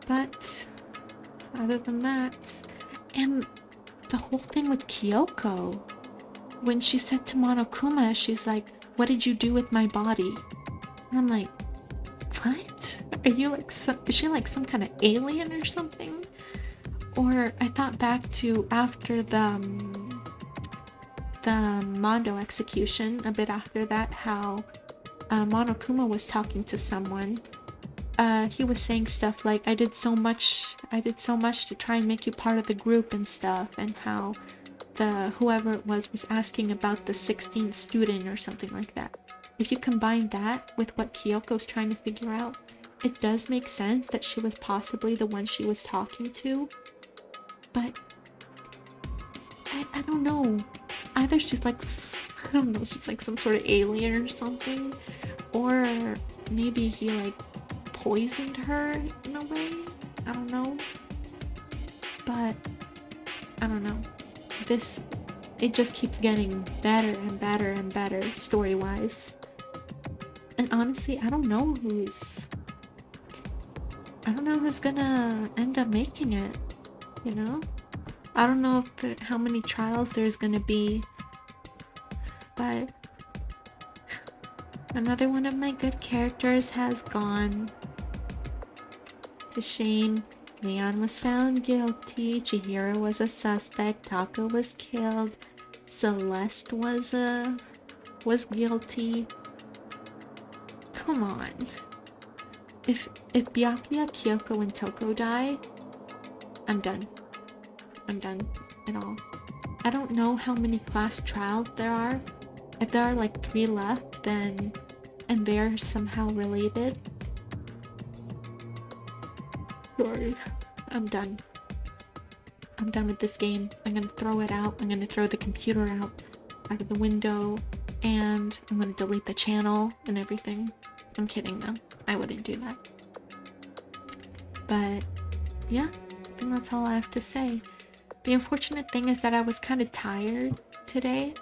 But other than that, and the whole thing with Kyoko, when she said to Monokuma, she's like, what did you do with my body? And I'm like, what? Are you like is she like some kind of alien or something? Or I thought back to after the Mondo execution, a bit after that, how Monokuma was talking to someone. He was saying stuff like, I did so much to try and make you part of the group and stuff, and how whoever it was asking about the 16th student or something like that. If you combine that with what Kyoko's trying to figure out, it does make sense that she was possibly the one she was talking to. But I don't know. Either she's like, I don't know, she's like some sort of alien or something. Or maybe he like poisoned her in a way. I don't know. But I don't know. It just keeps getting better and better and better story-wise. And honestly, I don't know who's gonna end up making it, you know? I don't know how many trials there's gonna be, but another one of my good characters has gone. It's a shame. Leon was found guilty, Chihiro was a suspect, Taka was killed, Celeste was guilty. Come on. If Byakuya, Kyoko, and Toko die, I'm done. I'm done at all. I don't know how many class trials there are. If there are like 3 left, then and they're somehow related. Sorry. I'm done. I'm done with this game. I'm gonna throw it out. I'm gonna throw the computer out of the window, and I'm gonna delete the channel and everything. I'm kidding though. I wouldn't do that. But yeah, I think that's all I have to say. The unfortunate thing is that I was kind of tired today.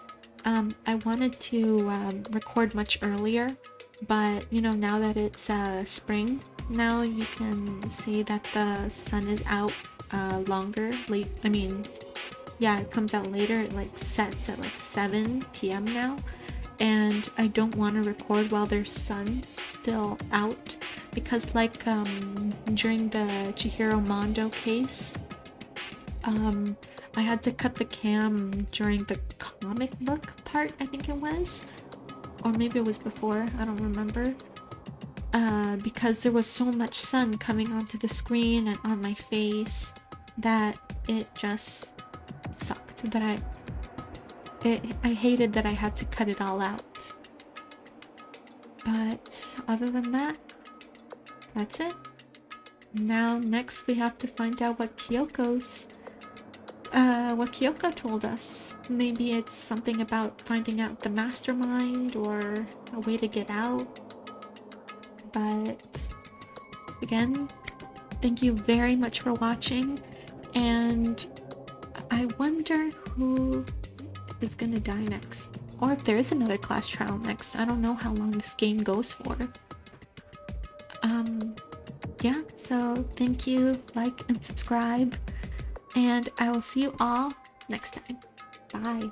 I wanted to record much earlier, but you know, now that it's spring, now you can see that the sun is out longer. Yeah, it comes out later. It like sets at like 7 p.m. now, and I don't want to record while there's sun still out, because like during the Chihiro Mondo case, I had to cut the cam during the comic book part, I think it was, or maybe it was before, I don't remember, because there was so much sun coming onto the screen and on my face that it just sucked. That I hated that I had to cut it all out. But other than that, that's it. Now next we have to find out what Kyoko told us. Maybe it's something about finding out the mastermind or a way to get out. But again, thank you very much for watching, and I wonder who is gonna die next, or if there is another class trial next. I don't know how long this game goes for. Yeah, so thank you, like and subscribe, and I will see you all next time. Bye.